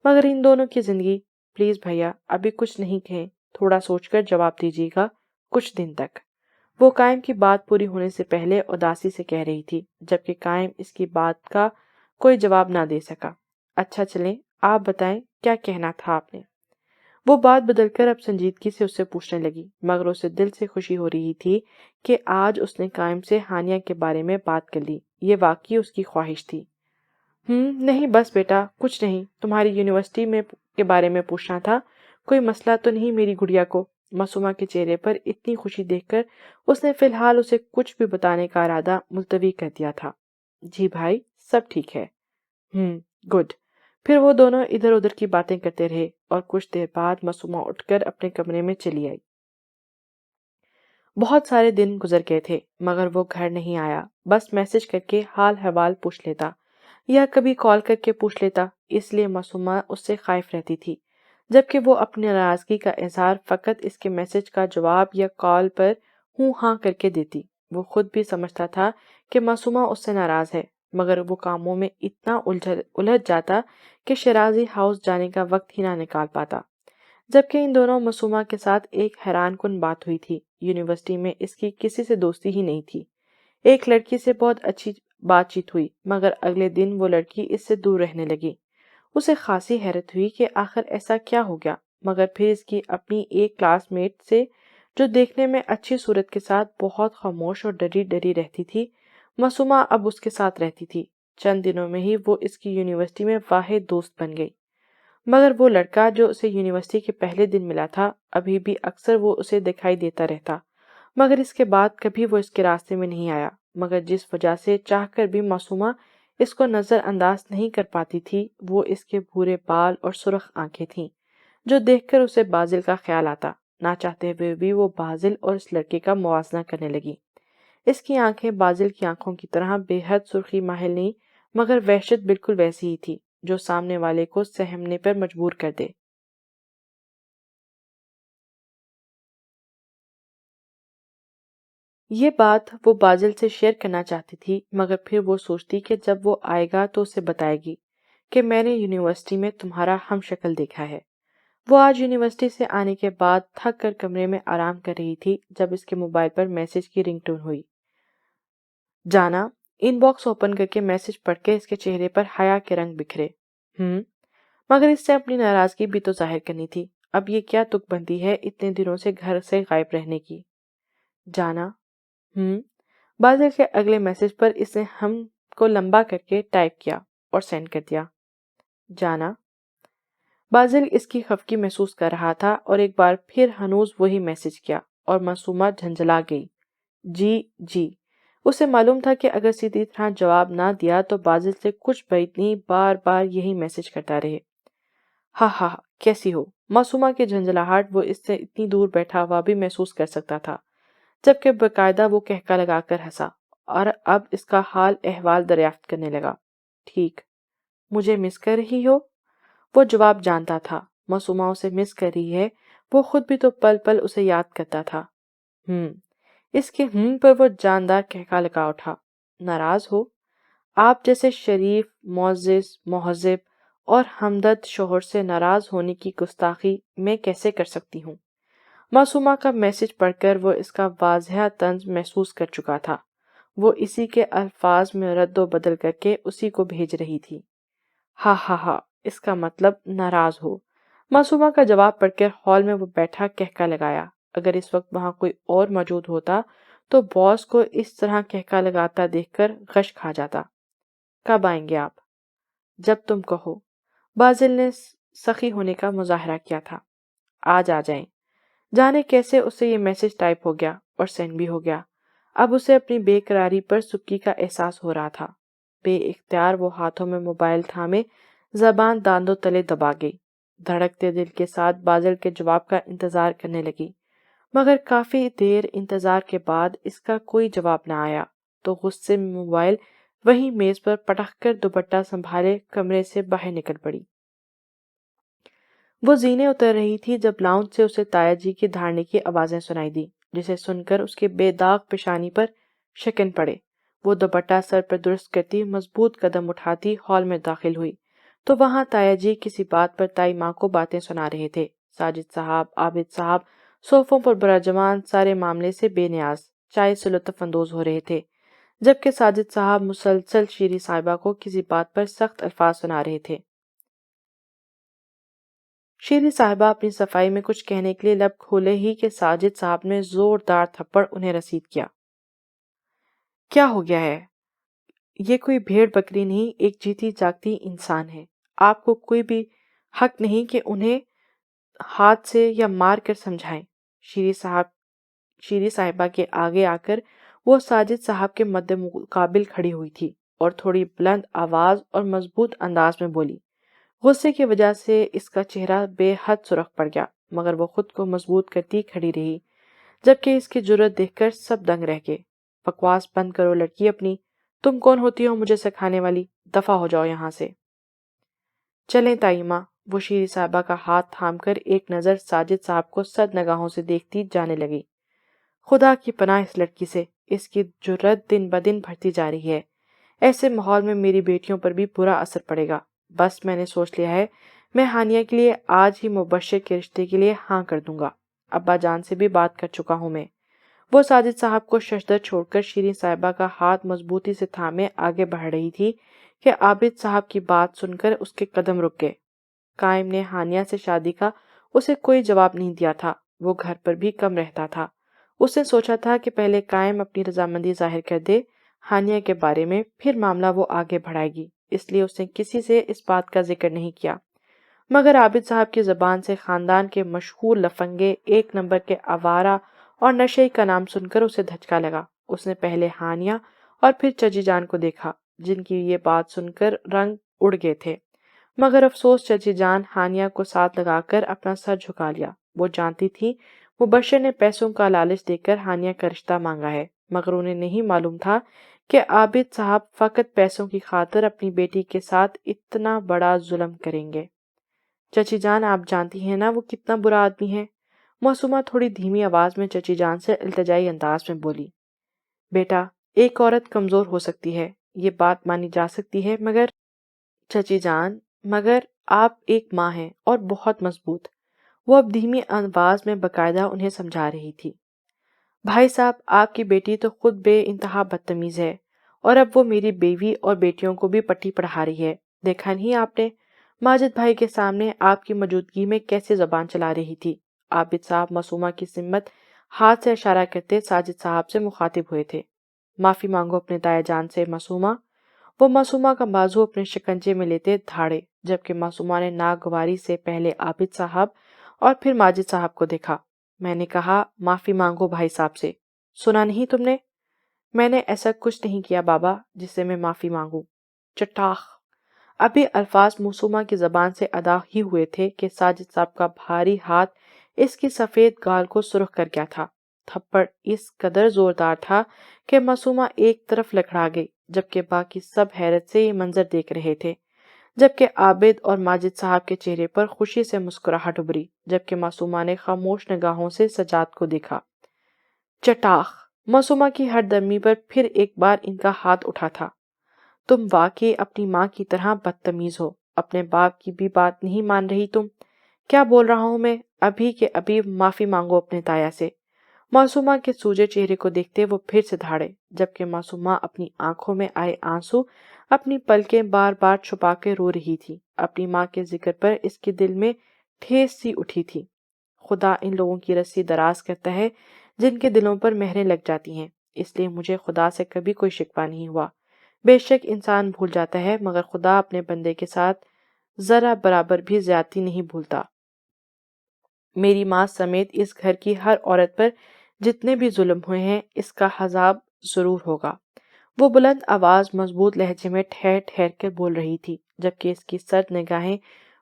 مگر ان دونوں کی زندگی، پلیز بھیا ابھی کچھ نہیں کہیں، تھوڑا سوچ کر جواب دیجیے گا، کچھ دن تک۔ وہ قائم کی بات پوری ہونے سے پہلے اداسی سے کہہ رہی تھی، جبکہ قائم اس کی بات کا کوئی جواب نہ دے سکا۔ اچھا چلیں، آپ بتائیں کیا کہنا تھا آپ نے؟ وہ بات بدل کر اب سنجیدگی سے اس سے پوچھنے لگی، مگر اسے دل سے خوشی ہو رہی تھی کہ آج اس نے قائم سے ہانیہ کے بارے میں بات کر لی، یہ واقعی اس کی خواہش تھی۔ نہیں بس بیٹا، کچھ نہیں، تمہاری یونیورسٹی میں کے بارے میں پوچھنا تھا، کوئی مسئلہ تو نہیں میری گڑیا کو؟ معصومہ کے چہرے پر اتنی خوشی دیکھ کر اس نے فی الحال اسے کچھ بھی بتانے کا ارادہ ملتوی کر دیا تھا۔ جی بھائی، سب ٹھیک ہے۔ گڈ۔ پھر وہ دونوں ادھر ادھر کی باتیں کرتے رہے، اور کچھ دیر بعد معصومہ اٹھ کر اپنے کمرے میں چلی آئی۔ بہت سارے دن گزر گئے تھے مگر وہ گھر نہیں آیا، بس میسج کر کے حال حوال پوچھ لیتا یا کبھی کال کر کے پوچھ لیتا، اس لیے معصومہ اس سے خائف رہتی تھی، جبکہ وہ اپنی ناراضگی کا اظہار فقط اس کے میسج کا جواب یا کال پر ہوں ہاں کر کے دیتی۔ وہ خود بھی سمجھتا تھا کہ معصومہ اس سے ناراض ہے، مگر وہ کاموں میں اتنا الجھ جاتا کہ شیرازی ہاؤس جانے کا وقت ہی نہ نکال پاتا۔ جبکہ ان دونوں معصومہ کے ساتھ ایک حیران کن بات ہوئی تھی، یونیورسٹی میں اس کی کسی سے دوستی ہی نہیں تھی۔ ایک لڑکی سے بہت اچھی بات چیت ہوئی، مگر اگلے دن وہ لڑکی اس سے دور رہنے لگی۔ اسے خاصی حیرت ہوئی کہ آخر ایسا کیا ہو گیا، مگر پھر اس کی اپنی ایک کلاس میٹ سے جو دیکھنے میں اچھی صورت کے ساتھ بہت خاموش اور ڈری ڈری رہتی تھی، معصومہ اب اس کے ساتھ رہتی تھی۔ چند دنوں میں ہی وہ اس کی یونیورسٹی میں واحد دوست بن گئی۔ مگر وہ لڑکا جو اسے یونیورسٹی کے پہلے دن ملا تھا، ابھی بھی اکثر وہ اسے دکھائی دیتا رہتا، مگر اس کے بعد کبھی وہ اس کے راستے میں نہیں آیا۔ مگر جس وجہ سے چاہ کر بھی معصومہ اس کو نظر انداز نہیں کر پاتی تھی، وہ اس کے بھورے بال اور سرخ آنکھیں تھیں، جو دیکھ کر اسے بازل کا خیال آتا۔ نہ چاہتے ہوئے بھی وہ بازل اور اس لڑکے کا موازنہ کرنے لگی۔ اس کی آنکھیں بازل کی آنکھوں کی طرح بے حد سرخی مائل نہیں، مگر وحشت بالکل ویسی ہی تھی جو سامنے والے کو سہمنے پر مجبور کر دے۔ یہ بات وہ بازل سے شیئر کرنا چاہتی تھی، مگر پھر وہ سوچتی کہ جب وہ آئے گا تو اسے بتائے گی کہ میں نے یونیورسٹی میں تمہارا ہم شکل دیکھا ہے۔ وہ آج یونیورسٹی سے آنے کے بعد تھک کر کمرے میں آرام کر رہی تھی جب اس کے موبائل پر میسج کی رنگ ٹون ہوئی۔ جانا ان باکس اوپن کر کے میسج پڑھ کے اس کے چہرے پر حیا کے رنگ بکھرے۔ مگر اس سے اپنی ناراضگی بھی تو ظاہر کرنی تھی۔ اب یہ کیا تک بندی ہے اتنے دنوں سے گھر سے غائب رہنے کی؟ جانا بازل کے اگلے میسج پر اس نے ہم کو لمبا کر کے ٹائپ کیا اور سینڈ کر دیا۔ جانا بازل اس کی خفگی محسوس کر رہا تھا اور ایک بار پھر ہنوز وہی میسج کیا اور معصومہ جھنجھلا گئی۔ جی اسے معلوم تھا کہ اگر سیدھی طرح جواب نہ دیا تو بازل سے کچھ بعید نہیں بار بار یہی میسج کرتا رہے۔ ہاں کیسی ہو؟ معصومہ کی جھنجھلاہٹ وہ اس سے اتنی دور بیٹھا ہوا بھی محسوس کر سکتا تھا، جبکہ باقاعدہ وہ کہکا لگا کر ہنسا اور اب اس کا حال احوال دریافت کرنے لگا۔ ٹھیک، مجھے مس کر رہی ہو؟ وہ جواب جانتا تھا، معصومہ اسے مس کر رہی ہے، وہ خود بھی تو پل پل اسے یاد کرتا تھا۔ اس کے پر وہ جاندار کہکا لگا اٹھا۔ ناراض ہو؟ آپ جیسے شریف، معزز، مہذب اور ہمدرد شوہر سے ناراض ہونے کی گستاخی میں کیسے کر سکتی ہوں؟ معصومہ کا میسج پڑھ کر وہ اس کا واضح طنز محسوس کر چکا تھا۔ وہ اسی کے الفاظ میں رد و بدل کر کے اسی کو بھیج رہی تھی۔ ہاں اس کا مطلب ناراض ہو۔ معصومہ کا جواب پڑھ کر ہال میں وہ بیٹھا کہکا لگایا۔ اگر اس وقت وہاں کوئی اور موجود ہوتا تو باس کو اس طرح کہکا لگاتا دیکھ کر غش کھا جاتا۔ کب آئیں گے آپ؟ جب تم کہو۔ بازل نے سخی ہونے کا مظاہرہ کیا تھا۔ آج آ جائیں۔ جانے کیسے اس سے یہ میسج ٹائپ ہو گیا اور سینڈ بھی ہو گیا۔ اب اسے اپنی بے قراری پر سکی کا احساس ہو رہا تھا۔ بے اختیار وہ ہاتھوں میں موبائل تھامے زبان داندوں تلے دبا گئی۔ دھڑکتے دل کے ساتھ بازل کے جواب کا انتظار کرنے لگی، مگر کافی دیر انتظار کے بعد اس کا کوئی جواب نہ آیا تو غصے میں موبائل وہی میز پر پٹک کر دوپٹہ سنبھالے کمرے سے باہر نکل پڑی۔ وہ زینے اتر رہی تھی جب لاؤنج سے اسے تایا جی کی دھاڑنے کی آوازیں سنائی دی، جسے سن کر اس کے بے داغ پیشانی پر شکن پڑے۔ وہ دوپٹہ سر پر درست کرتی مضبوط قدم اٹھاتی ہال میں داخل ہوئی تو وہاں تایا جی کسی بات پر تائی ماں کو باتیں سنا رہے تھے۔ ساجد صاحب، عابد صاحب صوفوں پر براجمان سارے معاملے سے بے نیاز چائے سے لطف اندوز ہو رہے تھے، جبکہ ساجد صاحب مسلسل شیری صاحبہ کو کسی بات پر سخت الفاظ سنا رہے تھے۔ شیری صاحبہ اپنی صفائی میں کچھ کہنے کے لیے لب کھولے ہی کہ ساجد صاحب نے زوردار تھپڑ انہیں رسید کیا۔ کیا ہو گیا ہے؟ یہ کوئی بھیڑ بکری نہیں، ایک جیتی جاگتی انسان ہے۔ آپ کو کوئی بھی حق نہیں کہ انہیں ہاتھ سے یا مار کر سمجھائیں۔ شیری صاحبہ کے آگے آ کر وہ ساجد صاحب کے مد مقابل کھڑی ہوئی تھی اور تھوڑی بلند آواز اور مضبوط انداز میں بولی۔ غصے کی وجہ سے اس کا چہرہ بے حد سرخ پڑ گیا، مگر وہ خود کو مضبوط کرتی کھڑی رہی، جبکہ اس کی جرأت دیکھ کر سب دنگ رہ گئے۔ بکواس بند کرو لڑکی اپنی، تم کون ہوتی ہو مجھے سکھانے والی؟ دفع ہو جاؤ یہاں سے۔ چلیں تائی ماں۔ وہ شیری صاحبہ کا ہاتھ تھام کر ایک نظر ساجد صاحب کو صد نگاہوں سے دیکھتی جانے لگی۔ خدا کی پناہ اس لڑکی سے، اس کی جرأت دن بدن بڑھتی جا رہی ہے۔ ایسے ماحول میں میری بیٹیوں پر بھی برا اثر پڑے گا۔ بس میں نے سوچ لیا ہے، میں ہانیہ کے لیے آج ہی مبشر کے رشتے کے لیے ہاں کر دوں گا۔ ابا جان سے بھی بات کر چکا ہوں میں۔ وہ ساجد صاحب کو ششدر چھوڑ کر شیریں صاحبہ کا ہاتھ مضبوطی سے تھامے آگے بڑھ رہی تھی کہ عابد صاحب کی بات سن کر اس کے قدم رک گئے۔ قائم نے ہانیہ سے شادی کا اسے کوئی جواب نہیں دیا تھا، وہ گھر پر بھی کم رہتا تھا۔ اس نے سوچا تھا کہ پہلے قائم اپنی رضامندی ظاہر کر دے ہانیہ کے بارے میں، پھر معاملہ وہ آگے بڑھائے گی، اس لیے اس نے کسی سے اس بات کا ذکر نہیں کیا۔ مگر عابد صاحب کی زبان سے خاندان کے مشہور لفنگے ایک نمبر کے آوارہ اور نشئی کا نام سن کر اسے دھچکا لگا۔ اس نے پہلے ہانیہ اور پھر چچی جان کو دیکھا، جن کی یہ بات سن کر رنگ اڑ گئے تھے، مگر افسوس چچی جان ہانیہ کو ساتھ لگا کر اپنا سر جھکا لیا۔ وہ جانتی تھی مبشر نے پیسوں کا لالچ دے کر ہانیہ کا رشتہ مانگا ہے، مگر انہیں نہیں معلوم تھا کہ عابد صاحب فقط پیسوں کی خاطر اپنی بیٹی کے ساتھ اتنا بڑا ظلم کریں گے۔ چچی جان، آپ جانتی ہیں نا وہ کتنا برا آدمی ہے؟ معصومہ تھوڑی دھیمی آواز میں چچی جان سے التجائی انداز میں بولی۔ بیٹا، ایک عورت کمزور ہو سکتی ہے، یہ بات مانی جا سکتی ہے، مگر چچی جان، مگر آپ ایک ماں ہیں اور بہت مضبوط۔ وہ اب دھیمی آواز میں باقاعدہ انہیں سمجھا رہی تھی۔ بھائی صاحب، آپ کی بیٹی تو خود بے انتہا بدتمیز ہے، اور اب وہ میری بیوی اور بیٹیوں کو بھی پٹی پڑھا رہی ہے۔ دیکھا نہیں آپ نے ماجد بھائی کے سامنے آپ کی موجودگی میں کیسے زبان چلا رہی تھی؟ عابد صاحب معصومہ کی سمت ہاتھ سے اشارہ کرتے ساجد صاحب سے مخاطب ہوئے تھے۔ معافی مانگو اپنے تایا جان سے معصومہ۔ وہ معصومہ کا بازو اپنے شکنجے میں لیتے دھاڑے، جبکہ معصومہ نے ناگواری سے پہلے عابد صاحب اور پھر ماجد صاحب کو دیکھا۔ میں نے کہا معافی مانگو بھائی صاحب سے، سنا نہیں تم نے؟ میں نے ایسا کچھ نہیں کیا بابا جس سے میں معافی مانگوں۔ چٹاخ! ابھی الفاظ معصومہ کی زبان سے ادا ہی ہوئے تھے کہ ساجد صاحب کا بھاری ہاتھ اس کی سفید گال کو سرخ کر گیا تھا۔ تھپڑ اس قدر زوردار تھا کہ معصومہ ایک طرف لکھڑا گئی، جبکہ باقی سب حیرت سے یہ منظر دیکھ رہے تھے، جبکہ عابد اور ماجد صاحب کے چہرے پر خوشی سے مسکراہٹ ابھری، جبکہ معصومہ نے خاموش نگاہوں سے سجاد کو دیکھا۔ چٹاخ! معصومہ کی ہر دمی پر پھر ایک بار ان کا ہاتھ اٹھا تھا۔ تم واقعی اپنی ماں کی طرح بدتمیز ہو، اپنے باپ کی بھی بات نہیں مان رہی تم۔ کیا بول رہا ہوں میں؟ ابھی کے ابھی معافی مانگو اپنے تایا سے۔ معصومہ کے سوجے چہرے کو دیکھتے وہ پھر سے دھاڑے، جبکہ معصومہ اپنی آنکھوں میں آئے آنسو اپنی پلکیں بار بار چھپا کے رو رہی تھی۔ اپنی ماں کے ذکر پر اس کے دل میں ٹھیس سی اٹھی تھی۔ خدا ان لوگوں کی رسی دراز کرتا ہے جن کے دلوں پر مہریں لگ جاتی ہیں، اس لیے مجھے خدا سے کبھی کوئی شکوہ نہیں ہوا۔ بے شک انسان بھول جاتا ہے، مگر خدا اپنے بندے کے ساتھ ذرا برابر بھی زیادتی نہیں بھولتا۔ میری ماں سمیت اس گھر کی ہر عورت پر جتنے بھی ظلم ہوئے ہیں، اس کا حساب ضرور ہوگا۔ وہ بلند آواز مضبوط لہجے میں ٹھہر ٹھہر کر بول رہی تھی، جبکہ اس کی سرد نگاہیں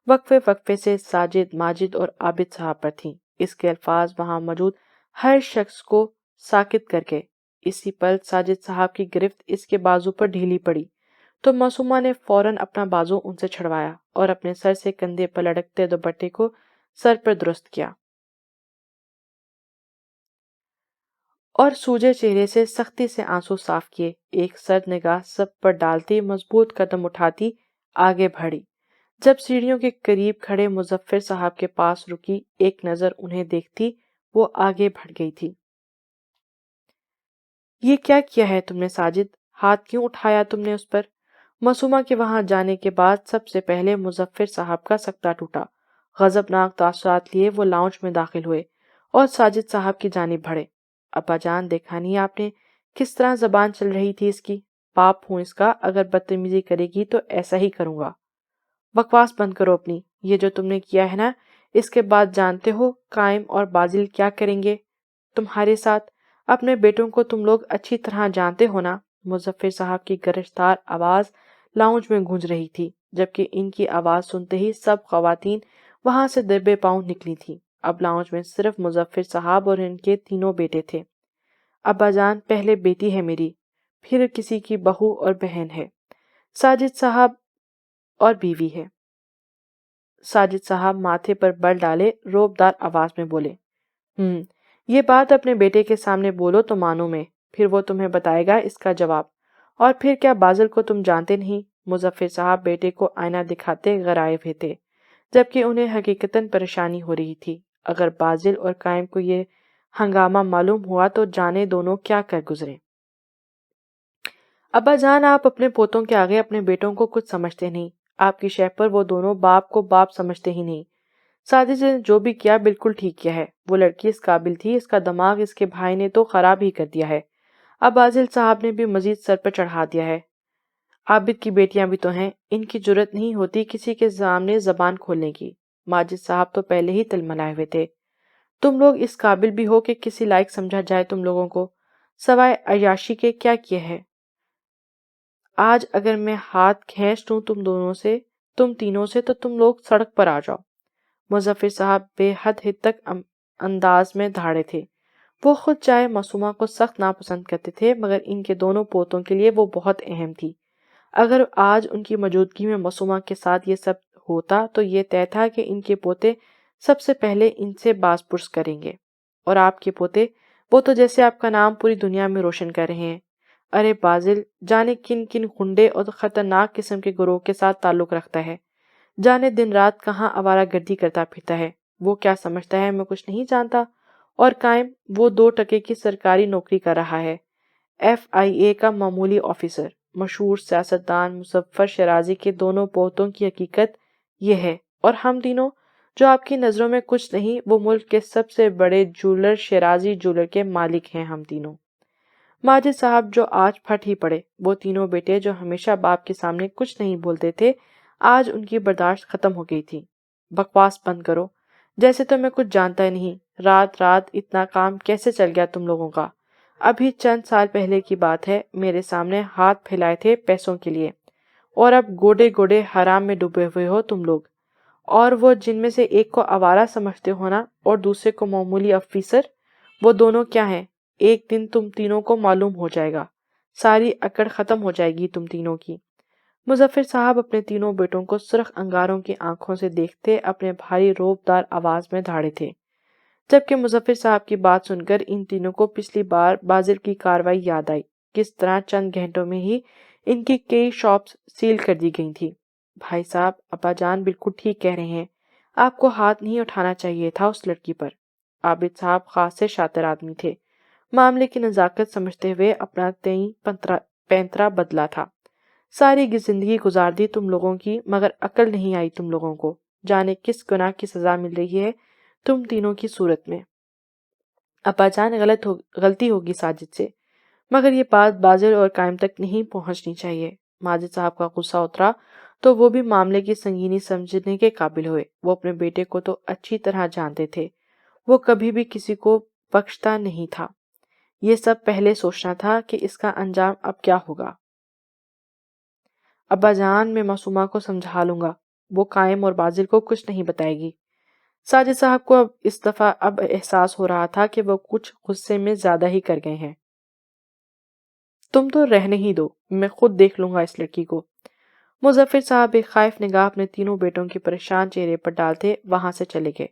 وقفے وقفے سے ساجد، ماجد اور عابد صاحب پر تھیں۔ اس کے الفاظ وہاں موجود ہر شخص کو ساکت کر کے۔ اسی پل ساجد صاحب کی گرفت اس کے بازو پر ڈھیلی پڑی تو معصومہ نے فوراً اپنا بازو ان سے چھڑوایا اور اپنے سر سے کندھے پر لٹکتے دوپٹے کو سر پر درست کیا اور سوجے چہرے سے سختی سے آنسو صاف کیے۔ ایک سرد نگاہ سب پر ڈالتی مضبوط قدم اٹھاتی آگے بڑھی۔ جب سیڑھیوں کے قریب کھڑے مظفر صاحب کے پاس رکی، ایک نظر انہیں دیکھتی وہ آگے بڑھ گئی تھی۔ یہ کیا کیا ہے تم نے ساجد؟ ہاتھ کیوں اٹھایا تم نے اس پر؟ معصومہ کے وہاں جانے کے بعد سب سے پہلے مظفر صاحب کا سکتہ ٹوٹا۔ غضبناک تاثرات لیے وہ لاؤنج میں داخل ہوئے اور ساجد صاحب کی جانب بڑھے۔ ابا جان، دیکھا نہیں آپ نے کس طرح زبان چل رہی تھی اس کی؟ باپ ہوں اس کا، اگر بدتمیزی کرے گی تو ایسا ہی کروں گا۔ بکواس بند کرو اپنی۔ یہ جو تم نے کیا ہے نا، اس کے بعد جانتے ہو قائم اور بازل کیا کریں گے تمہارے ساتھ؟ اپنے بیٹوں کو تم لوگ اچھی طرح جانتے ہو نا؟ مظفر صاحب کی گرجدار آواز لاؤنج میں گونج رہی تھی، جبکہ ان کی آواز سنتے ہی سب خواتین وہاں سے دبے پاؤں نکلی تھیں۔ اب لاؤنج میں صرف مظفر صاحب اور ان کے تینوں بیٹے تھے۔ ابا جان، پہلے بیٹی ہے میری، پھر کسی کی بہو اور بہن ہے، ساجد صاحب اور بیوی ہے۔ ساجد صاحب ماتھے پر بل ڈالے روبدار آواز میں بولے، یہ بات اپنے بیٹے کے سامنے بولو تو مانو میں، پھر وہ تمہیں بتائے گا اس کا جواب۔ اور پھر کیا بازل کو تم جانتے نہیں؟ مظفر صاحب بیٹے کو آئینہ دکھاتے غرائے ہوئے تھے، جبکہ انہیں حقیقتاً پریشانی ہو رہی تھی۔ اگر بازل اور قائم کو یہ ہنگامہ معلوم ہوا تو جانے دونوں کیا کر گزرے۔ ابا جان، آپ اپنے پوتوں کے آگے اپنے بیٹوں کو کچھ سمجھتے نہیں۔ آپ کی شہ پر وہ دونوں باپ کو باپ سمجھتے ہی نہیں۔ ساجد نے جو بھی کیا بالکل ٹھیک کیا ہے۔ وہ لڑکی اس قابل تھی، اس کا دماغ اس کے بھائی نے تو خراب ہی کر دیا ہے۔ اب عازل صاحب نے بھی مزید سر پر چڑھا دیا ہے۔ عابد کی بیٹیاں بھی تو ہیں، ان کی جرت نہیں ہوتی کسی کے سامنے زبان کھولنے کی۔ ماجد صاحب تو پہلے ہی تلملائے ہوئے تھے۔ تم لوگ اس قابل بھی ہو کہ کسی لائق سمجھا جائے تم لوگوں کو؟ سوائے عیاشی کے کیا کیا ہے؟ آج اگر میں ہاتھ کھینچ لوں تم تینوں سے تو تم لوگ سڑک پر آ جاؤ۔ مظفر صاحب بے حد تک انداز میں دھاڑے تھے۔ وہ خود چاہے معصومہ کو سخت ناپسند کرتے تھے، مگر ان کے دونوں پوتوں کے لیے وہ بہت اہم تھی۔ اگر آج ان کی موجودگی میں معصومہ کے ساتھ یہ سب ہوتا تو یہ طے تھا کہ ان کے پوتے سب سے پہلے ان سے باز پرس کریں گے، اور آپ کے پوتے وہ تو جیسے آپ کا نام پوری دنیا میں روشن کر رہے ہیں۔ ارے بازل جانے کن کن گنڈے اور خطرناک قسم کے گروہ کے ساتھ تعلق رکھتا ہے، جانے دن رات کہاں آوارہ گردی کرتا پھرتا ہے۔ وہ کیا سمجھتا ہے میں کچھ نہیں جانتا؟ اور قائم وہ 2 ٹکے کی سرکاری نوکری کر رہا ہے، FIA کا معمولی آفیسر۔ مشہور سیاستدان مظفر شیرازی کے دونوں پوتوں کی حقیقت یہ ہے، اور ہم تینوں جو آپ کی نظروں میں کچھ نہیں، وہ ملک کے سب سے بڑے جولر شیرازی جولر کے مالک ہیں ہم تینوں۔ ماجد صاحب جو آج پھٹ ہی پڑے، وہ تینوں بیٹے جو ہمیشہ باپ کے سامنے کچھ نہیں بولتے تھے، آج ان کی برداشت ختم ہو گئی تھی۔ بکواس بند کرو، جیسے تو میں کچھ جانتا ہی نہیں۔ رات رات اتنا کام کیسے چل گیا تم لوگوں کا؟ ابھی چند سال پہلے کی بات ہے، میرے سامنے ہاتھ پھیلائے تھے پیسوں کے لیے، اور اب گوڑے گوڑے حرام میں ڈوبے ہوئے ہو تم لوگ۔ اور وہ جن میں سے ایک کو آوارہ سمجھتے ہو نا، اور دوسرے کو معمولی افیسر، وہ دونوں کیا ہیں؟ ایک دن تم تینوں کو معلوم ہو جائے گا، ساری اکڑ ختم ہو جائے گی تم تینوں کی۔ مظفر صاحب اپنے تینوں بیٹوں کو سرخ انگاروں کی آنکھوں سے دیکھتے اپنے بھاری روب دار آواز میں دھاڑے تھے، جبکہ مظفر صاحب کی بات سن کر ان تینوں کو پچھلی بار بازل کی کارروائی یاد آئی، کس طرح چند گھنٹوں میں ہی ان کی کئی شاپس سیل کر دی گئی تھی۔ بھائی صاحب، ابا جان بالکل ٹھیک کہہ رہے ہیں، آپ کو ہاتھ نہیں اٹھانا چاہیے تھا اس لڑکی پر۔ عابد صاحب خاص سے شاطر آدمی تھے، معاملے کی نزاکت سمجھتے ہوئے اپنا پینترا بدلا تھا۔ ساری زندگی گزار دی تم لوگوں کی، مگر عقل نہیں آئی تم لوگوں کو، جانے کس گناہ کی سزا مل رہی ہے تم تینوں کی صورت میں۔ ابا جان غلطی ہوگی ساجد سے، مگر یہ بات بازل اور قائم تک نہیں پہنچنی چاہیے۔ ماجد صاحب کا غصہ اترا تو وہ بھی معاملے کی سنگینی سمجھنے کے قابل ہوئے۔ وہ اپنے بیٹے کو تو اچھی طرح جانتے تھے، وہ کبھی بھی کسی کو بخشتا نہیں تھا۔ یہ سب پہلے سوچنا تھا کہ اس کا انجام اب کیا ہوگا۔ ابا جان، میں معصومہ کو سمجھا لوں گا، وہ قائم اور بازل کو کچھ نہیں بتائے گی۔ ساجد صاحب کو اس دفعہ احساس ہو رہا تھا کہ وہ کچھ غصے میں زیادہ ہی کر گئے ہیں۔ تم تو رہنے ہی دو، میں خود دیکھ لوں گا اس لڑکی کو۔ مظفر صاحب ایک خائف نگاہ اپنے تینوں بیٹوں کے پریشان چہرے پر ڈالتے وہاں سے چلے گئے۔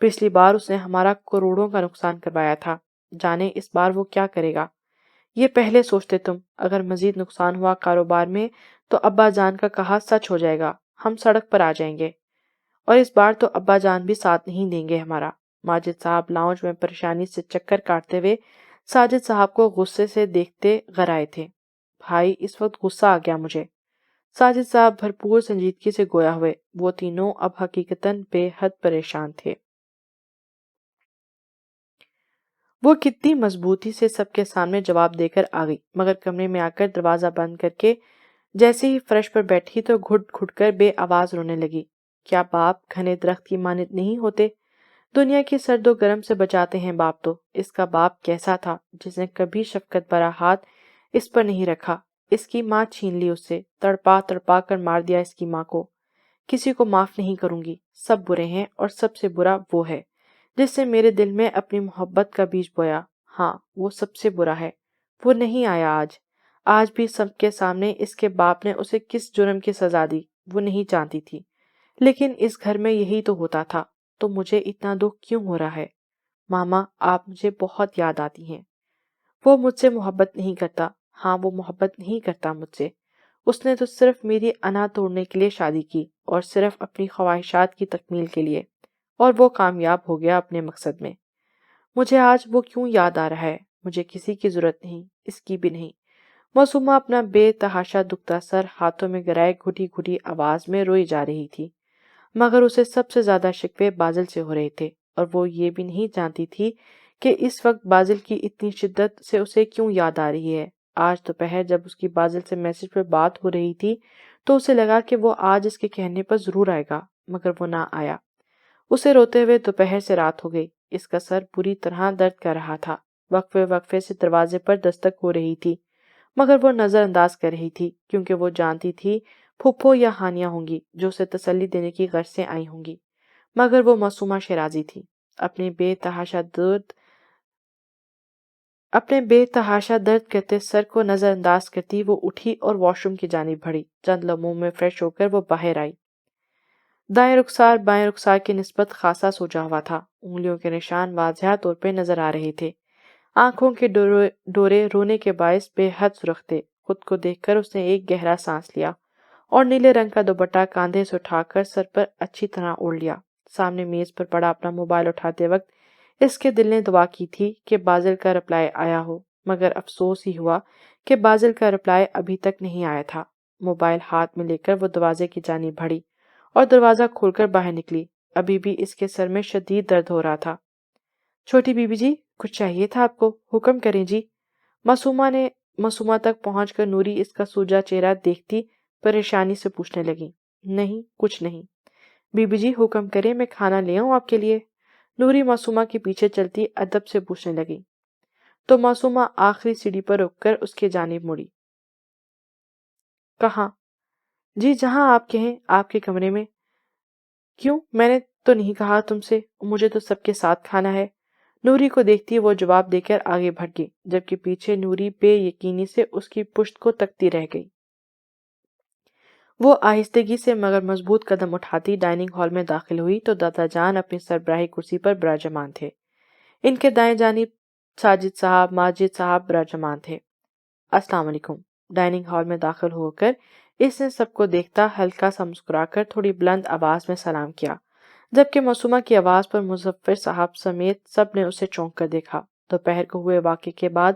پچھلی بار اس نے ہمارا کروڑوں کا نقصان کروایا تھا، جانے اس بار وہ کیا کرے گا۔ یہ پہلے سوچتے تم، اگر مزید نقصان ہوا کاروبار میں تو ابا جان کا کہا سچ ہو جائے گا، ہم سڑک پر آ جائیں گے، اور اس بار تو ابا جان بھی ساتھ نہیں دیں گے ہمارا۔ ماجد صاحب لاؤنج میں پریشانی سے چکر کاٹتے ہوئے ساجد صاحب کو غصے سے دیکھتے غرائے تھے۔ بھائی، اس وقت غصہ آ گیا مجھے۔ ساجد صاحب بھرپور سنجیدگی سے گویا ہوئے، وہ تینوں اب حقیقتاً بے حد پریشان تھے۔ وہ کتنی مضبوطی سے سب کے سامنے جواب دے کر آ گئی، مگر کمرے میں آ کر دروازہ بند کر کے جیسے ہی فرش پر بیٹھی تو گھٹ گھٹ کر بے آواز رونے لگی۔ کیا باپ گھنے درخت کی مانند نہیں ہوتے؟ دنیا کی سرد و گرم سے بچاتے ہیں باپ تو۔ اس کا باپ کیسا تھا جس نے کبھی شفقت بھرا ہاتھ اس پر نہیں رکھا؟ اس کی ماں چھین لی اس سے، تڑپا تڑپا کر مار دیا اس کی ماں کو۔ کسی کو معاف نہیں کروں گی، سب برے ہیں، اور سب سے برا وہ ہے جس سے میرے دل میں اپنی محبت کا بیج بویا۔ ہاں، وہ سب سے برا ہے۔ وہ نہیں آیا آج بھی سب کے سامنے اس کے باپ نے اسے کس جرم کی سزا دی وہ نہیں جانتی تھی، لیکن اس گھر میں یہی تو ہوتا تھا۔ تو مجھے اتنا دکھ کیوں ہو رہا ہے؟ ماما، آپ مجھے بہت یاد آتی ہیں۔ وہ مجھ سے محبت نہیں کرتا۔ ہاں، وہ محبت نہیں کرتا مجھ سے۔ اس نے تو صرف میری انا توڑنے کے لیے شادی کی، اور صرف اپنی خواہشات کی تکمیل کے لیے، اور وہ کامیاب ہو گیا اپنے مقصد میں۔ مجھے آج وہ کیوں یاد آ رہا ہے؟ مجھے کسی کی ضرورت نہیں، اس کی بھی نہیں۔ معصومہ اپنا بے تحاشا دکھتا سر ہاتھوں میں گرائے گھٹی گھٹی آواز میں روئی جا رہی تھی، مگر اسے سب سے زیادہ شکوے بازل سے ہو رہے تھے، اور وہ یہ بھی نہیں جانتی تھی کہ اس وقت بازل کی اتنی شدت سے اسے کیوں یاد آ رہی ہے۔ آج دوپہر جب اس کی بازل سے میسج پر بات ہو رہی تھی تو اسے لگا کہ وہ آج اس کے کہنے پر ضرور آئے گا، مگر وہ نہ آیا۔ اسے روتے ہوئے دوپہر سے رات ہو گئی۔ اس کا سر بری طرح درد کر رہا تھا۔ وقفے وقفے سے دروازے پر دستک ہو رہی تھی، مگر وہ نظر انداز کر رہی تھی، کیونکہ وہ جانتی تھی پھپھو یا ہانیاں ہوں گی جو اسے تسلی دینے کی غرض سے آئی ہوں گی، مگر وہ معصومہ شیرازی تھی۔ اپنے بے تحاشا درد کرتے سر کو نظر انداز کرتی وہ اٹھی اور واش روم کی جانب بڑھی۔ چند لمحوں میں فریش ہو کر وہ باہر آئی۔ دائیں رخسار بائیں رخسار کی نسبت خاصا سوجا ہوا تھا، انگلیوں کے نشان واضح طور پہ نظر آ رہے تھے۔ آنکھوں کے ڈورے رونے کے باعث بے حد سرخ تھے۔ خود کو دیکھ کر اس نے ایک گہرا سانس لیا اور نیلے رنگ کا دوپٹہ کاندھے سے اٹھا کر سر پر اچھی طرح اوڑھ لیا۔ سامنے میز پر پڑا اپنا موبائل اٹھاتے وقت اس کے دل نے دعا کی تھی کہ بازل کا رپلائی آیا ہو، مگر افسوس ہی ہوا کہ بازل کا رپلائی ابھی تک نہیں آیا تھا۔ موبائل ہاتھ میں لے کر وہ دروازے کی جانب بڑھی اور دروازہ کھول کر باہر نکلی۔ ابھی بھی اس کے سر میں شدید درد ہو رہا تھا۔ چھوٹی بی بی جی، کچھ چاہیے تھا آپ کو؟ حکم کریں جی۔ معصومہ تک پہنچ کر نوری اس کا سوجا چہرہ دیکھتی پریشانی سے پوچھنے لگی۔ نہیں، کچھ نہیں۔ بی بی جی حکم کریں، میں کھانا لے آؤں آپ کے لیے؟ نوری معصومہ کے پیچھے چلتی ادب سے پوچھنے لگی تو معصومہ آخری سیڑھی پر رک کر اس کے جانب مڑی۔ کہاں؟ جی جہاں آپ کہیں، آپ کے کمرے میں۔ کیوں؟ میں نے تو نہیں کہا تم سے، مجھے تو سب کے ساتھ کھانا ہے۔ نوری کو دیکھتی وہ جواب دے کر آگے بڑھ گئی، جبکہ پیچھے نوری بے یقینی سے اس کی پشت کو تکتی رہ گئی۔ وہ آہستگی سے مگر مضبوط قدم اٹھاتی ڈائننگ ہال میں داخل ہوئی تو دادا جان اپنی سربراہی کرسی پر براجمان تھے۔ ان کے دائیں جانب ساجد صاحب، ماجد صاحب براجمان تھے۔ السلام علیکم۔ ڈائننگ ہال میں داخل ہو کر اس نے سب کو دیکھتا ہلکا سا مسکرا کر تھوڑی بلند آواز میں سلام کیا، جبکہ معصومہ کی آواز پر مظفر صاحب سمیت سب نے اسے چونک کر دیکھا۔ دوپہر کو ہوئے واقعے کے بعد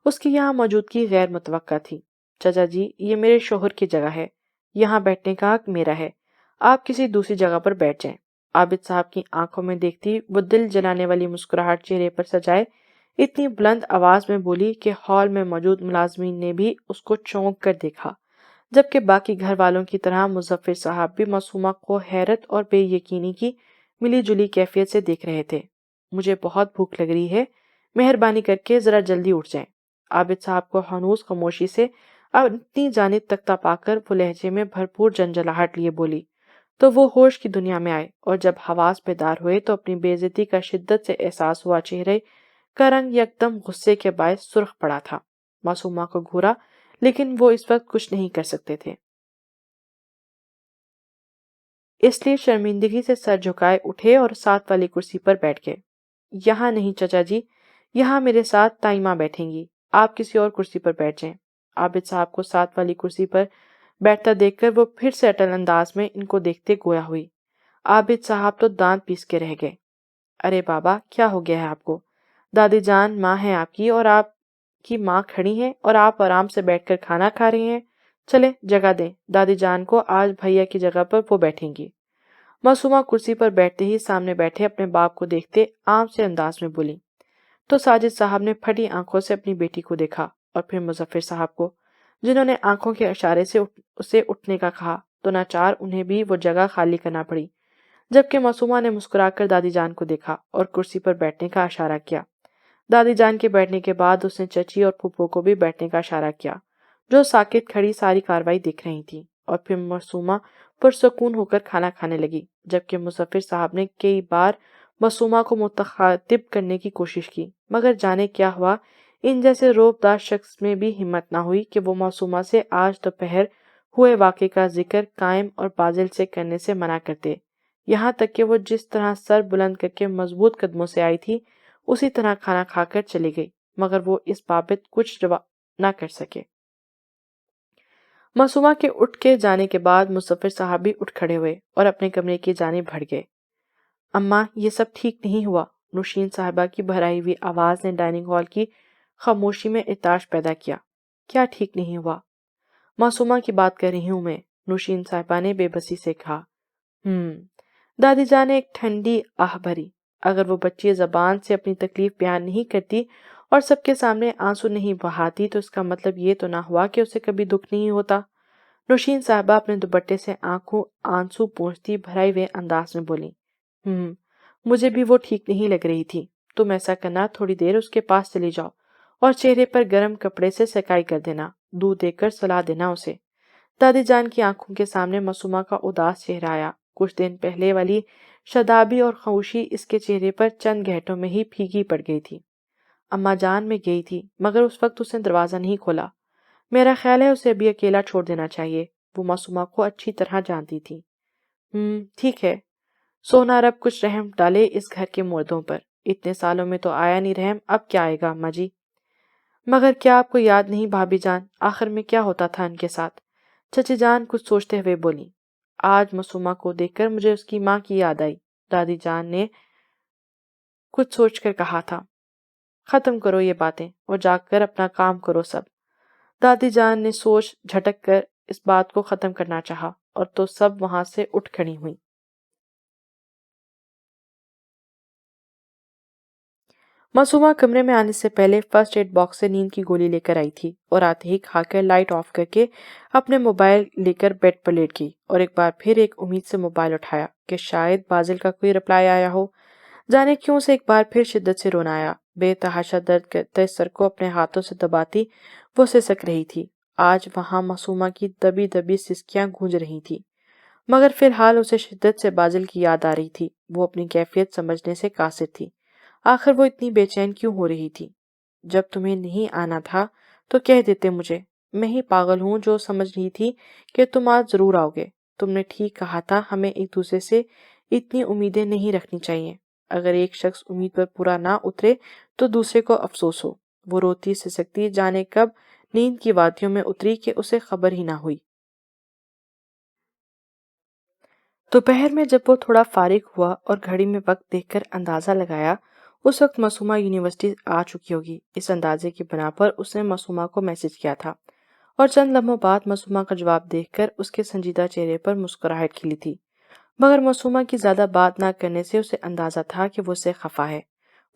اس کی یہاں موجودگی غیر متوقع تھی۔ چچا جی، یہ میرے شوہر کی جگہ ہے، یہاں بیٹھنے کا حق میرا ہے، آپ کسی دوسری جگہ پر بیٹھ جائیں۔ عابد صاحب کی آنکھوں میں دیکھتی وہ دل جلانے والی مسکراہٹ چہرے پر سجائے اتنی بلند آواز میں بولی کہ ہال میں موجود ملازمین نے بھی اس کو چونک کر دیکھا، جبکہ باقی گھر والوں کی طرح مظفر صاحب بھی معصومہ کو حیرت اور بے یقینی کی ملی جلی کیفیت سے دیکھ رہے تھے۔ مجھے بہت بھوک لگ رہی ہے، مہربانی کر کے ذرا جلدی اٹھ جائیں۔ عابد صاحب کو ہنوز خاموشی سے اپنی جانب تکتا پا کر وہ لہجے میں بھرپور جنجلاہٹ لیے بولی تو وہ ہوش کی دنیا میں آئے، اور جب حواس بیدار ہوئے تو اپنی بے عزتی کا شدت سے احساس ہوا۔ چہرے کا رنگ یکدم غصے کے باعث سرخ پڑا تھا۔ معصومہ کو گھورا، لیکن وہ اس وقت کچھ نہیں کر سکتے تھے، اس لیے شرمندگی سے سر جھکائے اٹھے اور ساتھ والی کرسی پر بیٹھ گئے۔ یہاں نہیں چچا جی، یہاں میرے ساتھ تائمہ بیٹھیں گی، آپ کسی اور کرسی پر بیٹھ جائیں۔ عابد صاحب کو ساتھ والی کرسی پر بیٹھتا دیکھ کر وہ پھر سے اٹل انداز میں ان کو دیکھتے گویا ہوئی۔ عابد صاحب تو دانت پیس کے رہ گئے۔ ارے بابا، کیا ہو گیا ہے آپ کو؟ دادی جان ماں ہے آپ کی، اور آپ کی ماں کھڑی ہیں اور آپ آرام سے بیٹھ کر کھانا کھا رہے ہیں۔ چلے جگہ دیں دادی جان کو، آج بھیا کی جگہ پر وہ بیٹھیں گی۔ معصومہ کرسی پر بیٹھتے ہی سامنے بیٹھے اپنے باپ کو دیکھتے عام سے انداز میں بولی تو ساجد صاحب نے پھٹی آنکھوں سے اپنی بیٹی کو دیکھا اور پھر مظفر صاحب کو، جنہوں نے آنکھوں کے اشارے سے اسے اٹھنے کا کہا تو ناچار انہیں بھی وہ جگہ خالی کرنا پڑی، جبکہ معصومہ نے مسکرا کر دادی جان کو دیکھا اور کرسی پر بیٹھنے کا اشارہ کیا۔ دادی جان کے بیٹھنے کے بعد اس نے چچی اور پھپھو کو بھی بیٹھنے کا اشارہ کیا، جو ساکت کھڑی ساری کاروائی دیکھ رہی تھی، اور پھر معصومہ پرسکون ہو کر کھانا کھانے لگی، جبکہ مظفر صاحب نے کئی بار معصومہ کو متخاطب کرنے کی کوشش کی، مگر جانے کیا ہوا، ان جیسے روبدار شخص میں بھی ہمت نہ ہوئی کہ وہ معصومہ سے آج دوپہر ہوئے واقعے کا ذکر قائم اور بازل سے کرنے سے منع کرتے، یہاں تک کہ وہ جس طرح سر بلند کر کے مضبوط قدموں سے آئی تھی اسی طرح کھانا کھا کر چلی گئی، مگر وہ اس بابت کچھ جواب نہ کر سکے۔ معصومہ کے اٹھ کے جانے کے بعد مظفر صاحب بھی اٹھ کھڑے ہوئے اور اپنے کمرے کی جانب بڑھ گئے۔ اماں، یہ سب ٹھیک نہیں ہوا، نوشین صاحبہ کی بھرائی ہوئی آواز نے ڈائننگ ہال کی خاموشی میں ارتعاش پیدا کیا۔ کیا ٹھیک نہیں ہوا؟ معصومہ کی بات کر رہی ہوں میں، نوشین صاحبہ نے بے بسی سے کہا۔ دادی جان نے ایک ٹھنڈی آہ بھری۔ اگر وہ بچی زبان سے اپنی تکلیف بیان نہیں کرتی اور سب کے سامنے آنسو نہیں بہاتی تو اس کا مطلب یہ تو نہ ہوا کہ اسے کبھی دکھ نہیں ہوتا۔ نوشین صاحبہ اپنے دوپٹے سے آنسو پونچھتی بھرائی ہوئے انداز میں بولی، مجھے بھی وہ ٹھیک نہیں لگ رہی تھی، تم ایسا کرنا، تھوڑی دیر اس کے پاس چلی جاؤ اور چہرے پر گرم کپڑے سے سکائی کر دینا، دودھ دے کر سلا دینا اسے۔ دادی جان کی آنکھوں کے سامنے معصومہ کا اداس چہرہ آیا۔ کچھ دن پہلے والی شادابی اور خاموشی اس کے چہرے پر چند گھنٹوں میں ہی پھیکی پڑ گئی تھی۔ اماں جان میں گئی تھی، مگر اس وقت اس نے دروازہ نہیں کھولا، میرا خیال ہے اسے ابھی اکیلا چھوڑ دینا چاہیے، وہ معصومہ کو اچھی طرح جانتی تھی۔ ٹھیک ہے، سونا رب کچھ رحم ڈالے اس گھر کے مردوں پر، اتنے سالوں میں تو آیا نہیں رحم، اب کیا آئے گا اماں جی؟ مگر کیا آپ کو یاد نہیں بھابھی جان، آخر میں کیا ہوتا تھا ان کے ساتھ؟ چچی جان کچھ سوچتے ہوئے بولی۔ آج معصومہ کو دیکھ کر مجھے اس کی ماں کی یاد آئی، دادی جان نے کچھ سوچ کر کہا تھا۔ ختم کرو یہ باتیں اور جا کر اپنا کام کرو سب۔ دادی جان نے سوچ جھٹک کر اس بات کو ختم کرنا چاہا اور تو سب وہاں سے اٹھ کھڑی ہوئیں۔ معصومہ کمرے میں آنے سے پہلے فرسٹ ایڈ باکس سے نیند کی گولی لے کر آئی تھی اور آتے ہی کھا کر لائٹ آف کر کے اپنے موبائل لے کر بیڈ پر لیٹ گئی اور ایک بار پھر ایک امید سے موبائل اٹھایا کہ شاید بازل کا کوئی رپلائی آیا ہو۔ جانے کیوں سے ایک بار پھر شدت سے رونا آیا۔ بے تحاشا درد کرتے سر کو اپنے ہاتھوں سے دباتی وہ سسک رہی تھی۔ آج وہاں معصومہ کی دبی دبی سسکیاں گونج رہی تھی، مگر فی الحال اسے شدت سے بازل کی یاد آ رہی تھی۔ وہ اپنی کیفیت سمجھنے سے قاصر تھی۔ آخر وہ اتنی بے چین کیوں ہو رہی تھی؟ جب تمہیں نہیں آنا تھا تو کہہ دیتے مجھے، میں ہی پاگل ہوں جو سمجھ رہی تھی کہ تم آج ضرور آؤ گے۔ تم نے ٹھیک کہا تھا، ہمیں ایک دوسرے سے اتنی امیدیں نہیں رکھنی چاہیے۔ اگر ایک شخص امید پر پورا نہ اترے تو دوسرے کو افسوس ہو۔ وہ روتی سسکتی جانے کب نیند کی وادیوں میں اتری کہ اسے خبر ہی نہ ہوئی۔ دوپہر میں جب وہ تھوڑا فارغ ہوا اور گھڑی میں وقت دیکھ کر اندازہ لگایا، اس وقت معصومہ یونیورسٹی آ چکی ہوگی۔ اس اندازے کی بنا پر اس نے معصومہ کو میسج کیا تھا اور چند لمحوں بعد معصومہ کا جواب دیکھ کر اس کے سنجیدہ چہرے پر مسکراہٹ کھلی تھی، مگر معصومہ کی زیادہ بات نہ کرنے سے اسے اندازہ تھا کہ وہ اسے خفا ہے۔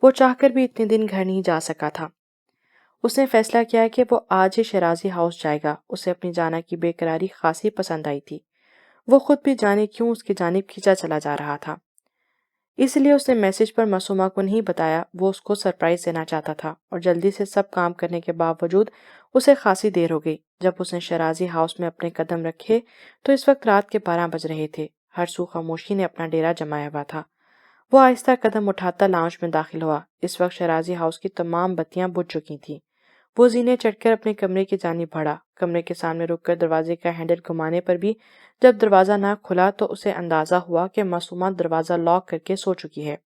وہ چاہ کر بھی اتنے دن گھر نہیں جا سکا تھا۔ اس نے فیصلہ کیا کہ وہ آج ہی شیرازی ہاؤس جائے گا۔ اسے اپنی جانا کی بے قراری خاصی پسند آئی تھی۔ وہ خود بھی جانے کیوں اس کی جانب کھینچا چلا جا رہا تھا، اس لیے اس نے میسج پر معصومہ کو نہیں بتایا۔ وہ اس کو سرپرائز دینا چاہتا تھا اور جلدی سے سب کام کرنے کے باوجود اسے خاصی دیر ہو گئی۔ جب اس نے شیرازی ہاؤس میں اپنے قدم رکھے تو اس وقت رات کے 12 بج رہے تھے۔ ہر سو خاموشی نے اپنا ڈیرا جمایا ہوا تھا۔ وہ آہستہ قدم اٹھاتا لاؤنج میں داخل ہوا۔ اس وقت شیرازی ہاؤس کی تمام بتیاں بجھ چکی تھیں۔ وہ زینے چڑھ کر اپنے کمرے کی جانب بڑھا۔ کمرے کے سامنے رک کر دروازے کا ہینڈل گھمانے پر بھی جب دروازہ نہ کھلا تو اسے اندازہ ہوا کہ معصومہ دروازہ لاک کر کے سو چکی ہے۔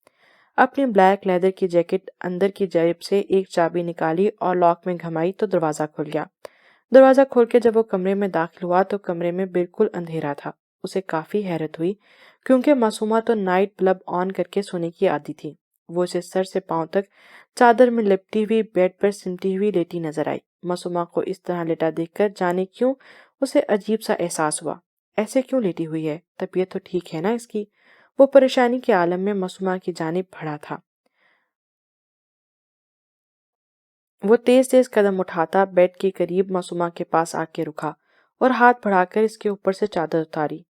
اپنی بلیک لیدر کی جیکٹ اندر کی جیب سے ایک چابی نکالی اور لاک میں گھمائی تو دروازہ کھل گیا۔ دروازہ کھول کے جب وہ کمرے میں داخل ہوا تو کمرے میں بالکل اندھیرا تھا۔ اسے کافی حیرت ہوئی کیونکہ معصومہ تو نائٹ بلب آن کر کے سونے کی عادی تھی۔ وہ اسے سر سے پاؤں تک چادر میں لپٹی ہوئی بیڈ پر سمٹی ہوئی لیٹی نظر آئی۔ معصومہ کو اس طرح لیٹا دیکھ کر جانے کیوں اسے عجیب سا احساس ہوا۔ ایسے کیوں لیٹی ہوئی ہے؟ طبیعت تو ٹھیک ہے نا اس کی؟ وہ پریشانی کے عالم میں معصومہ کی جانب بڑھا تھا۔ وہ تیز تیز قدم اٹھاتا بیڈ کے قریب معصومہ کے پاس آ کے رکا اور ہاتھ بڑھا کر اس کے اوپر سے چادر اتاری۔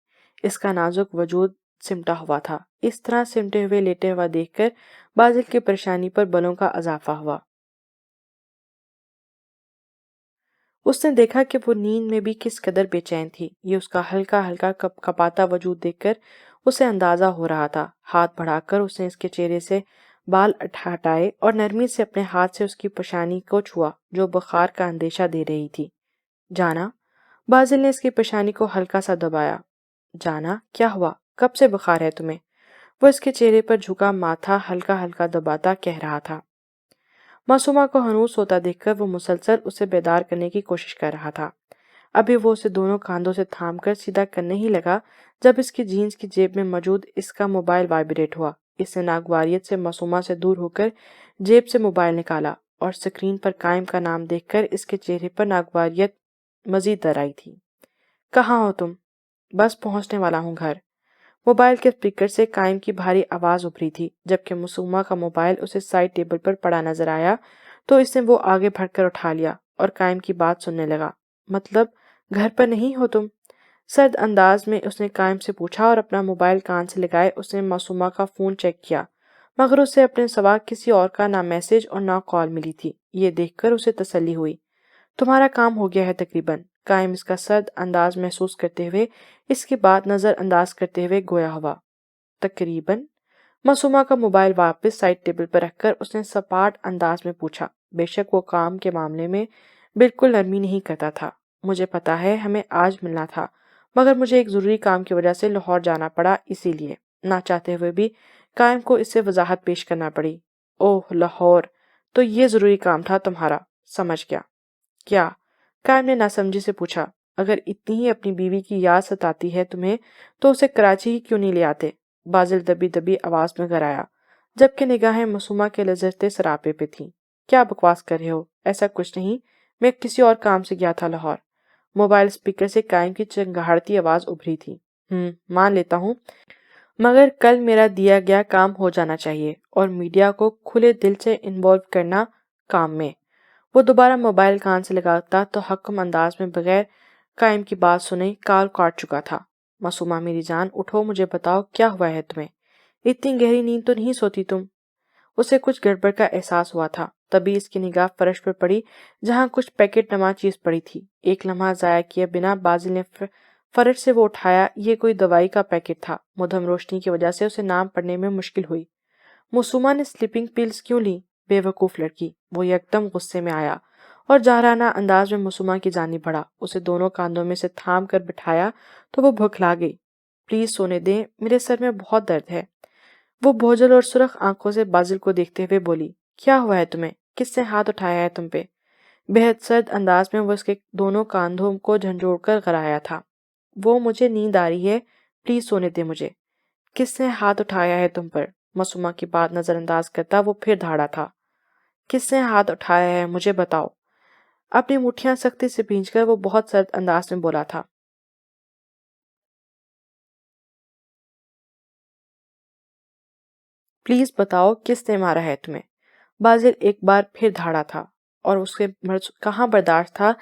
اس کا نازک وجود سمٹا ہوا تھا۔ اس طرح سمٹے ہوئے لیٹے ہوا دیکھ کر بازل کی پریشانی پر بلوں کا اضافہ ہوا۔ اس نے دیکھا کہ وہ نیند میں بھی کس قدر بے چین تھی۔ یہ اس کا ہلکا ہلکا کپاتا وجود دیکھ کر اسے اندازہ ہو رہا تھا۔ ہاتھ بڑھا کر اس نے اس کے چہرے سے بال ہٹائے اور نرمی سے اپنے ہاتھ سے اس کی پیشانی کو چھوا جو بخار کا اندیشہ دے رہی تھی۔ جانا، بازل نے اس کی پیشانی کو ہلکا سا دبایا۔ جانا، کیا ہوا؟ کب سے بخار ہے تمہیں؟ وہ اس کے چہرے پر جھکا ماتھا ہلکا ہلکا دباتا کہہ رہا تھا۔ معصومہ کو ہنوس ہوتا دیکھ کر وہ مسلسل اسے بیدار کرنے کی کوشش کر رہا تھا۔ ابھی وہ اسے دونوں کاندھوں سے تھام کر سیدھا کرنے ہی لگا جب اس کی جینز کی جیب میں موجود اس کا موبائل وائبریٹ ہوا۔ اس نے ناگواریت سے معصومہ سے دور ہو کر جیب سے موبائل نکالا اور سکرین پر قائم کا نام دیکھ کر اس کے چہرے پر ناگواریت مزید در آئی تھی۔ کہاں ہو تم؟ بس پہنچنے والا ہوں گھر۔ موبائل کے اسپیکر سے قائم کی بھاری آواز ابھری تھی۔ جبکہ معصومہ کا موبائل اسے سائڈ ٹیبل پر پڑا نظر آیا تو اس نے وہ آگے بڑھ کر اٹھا لیا اور قائم کی بات سننے لگا۔ مطلب گھر پر نہیں ہو تم؟ سرد انداز میں اس نے قائم سے پوچھا اور اپنا موبائل کان سے لگائے اس نے معصومہ کا فون چیک کیا، مگر اسے اپنے سوا کسی اور کا نہ میسج اور نہ کال ملی تھی۔ یہ دیکھ کر اسے تسلی ہوئی۔ تمہارا کام ہو گیا ہے تقریباً۔ قائم اس کا سرد انداز محسوس کرتے ہوئے اس کی بات نظر انداز کرتے ہوئے گویا ہوا۔ تقریباً؟ معصومہ کا موبائل واپس سائڈ ٹیبل پر رکھ کر اس نے سپاٹ انداز میں پوچھا۔ بے شک وہ کام کے معاملے میں بالکل نرمی نہیں کرتا تھا۔ مجھے پتا ہے ہمیں آج ملنا تھا، مگر مجھے ایک ضروری کام کی وجہ سے لاہور جانا پڑا، اسی لیے نہ چاہتے ہوئے بھی قائم کو اس سے وضاحت پیش کرنا پڑی۔ اوہ لاہور، تو یہ ضروری کام تھا تمہارا، سمجھ گیا۔ کیا؟ قائم نے ناسمجھی سے پوچھا۔ اگر اتنی ہی اپنی بیوی کی یاد ستاتی ہے تمہیں تو اسے کراچی ہی کیوں نہیں لے آتے؟ بازل دبی دبی آواز میں گھر آیا، جبکہ نگاہیں معصومہ کے لذرتے سراپے پہ تھیں۔ کیا بکواس کر رہے ہو؟ ایسا کچھ نہیں، میں کسی اور کام سے گیا تھا لاہور۔ موبائل اسپیکر سے قائم کی چنگاڑتی آواز ابھری تھی۔ مان لیتا ہوں، مگر کل میرا دیا گیا کام ہو جانا چاہیے اور میڈیا کو کھلے دل سے انوالو کرنا کام میں۔ وہ دوبارہ موبائل کان سے لگاتا تو حکم انداز میں بغیر قائم کی بات سنے کال کاٹ چکا تھا۔ معصومہ میری جان، اٹھو، مجھے بتاؤ کیا ہوا ہے تمہیں؟ اتنی گہری نیند تو نہیں سوتی تم؟ اسے کچھ گڑبڑ کا احساس ہوا تھا، تبھی اس کی نگاہ فرش پر پڑی جہاں کچھ پیکٹ نما چیز پڑی تھی۔ ایک لمحہ ضائع کیے بنا بازل نے فرش سے وہ اٹھایا۔ یہ کوئی دوائی کا پیکٹ تھا۔ مدھم روشنی کی وجہ سے اسے نام پڑھنے میں مشکل ہوئی۔ معصومہ نے سلیپنگ پلز کیوں لی؟ بے وقوف لڑکی! وہ یکدم غصے میں آیا اور جارحانہ انداز میں معصومہ کی جانب بڑھا، اسے دونوں کاندھوں میں سے تھام کر بٹھایا تو وہ بھکلا گئی۔ پلیز سونے دیں، میرے سر میں بہت درد ہے۔ وہ بوجھل اور سرخ آنکھوں سے بازل کو دیکھتے ہوئے بولی۔ کیا ہوا ہے تمہیں؟ کس نے ہاتھ اٹھایا ہے تم پہ؟ بہت سرد انداز میں وہ اس کے دونوں کاندھوں کو جھنجھوڑ کر غرایا تھا۔ وہ مجھے نیند آ رہی ہے، پلیز سونے دے مجھے۔ کس نے ہاتھ اٹھایا ہے تم پر؟ معصومہ کی بات نظر انداز کرتا وہ پھر دھاڑا تھا۔ کس نے ہاتھ اٹھایا ہے مجھے بتاؤ۔ اپنی مٹھیاں سختی سے بھینچ کر وہ بہت سرد انداز میں بولا تھا۔ پلیز بتاؤ کس نے مارا ہے تمہیں؟ بازل ایک بار پھر دھاڑا تھا اور اس کے کہاں برداشت تھا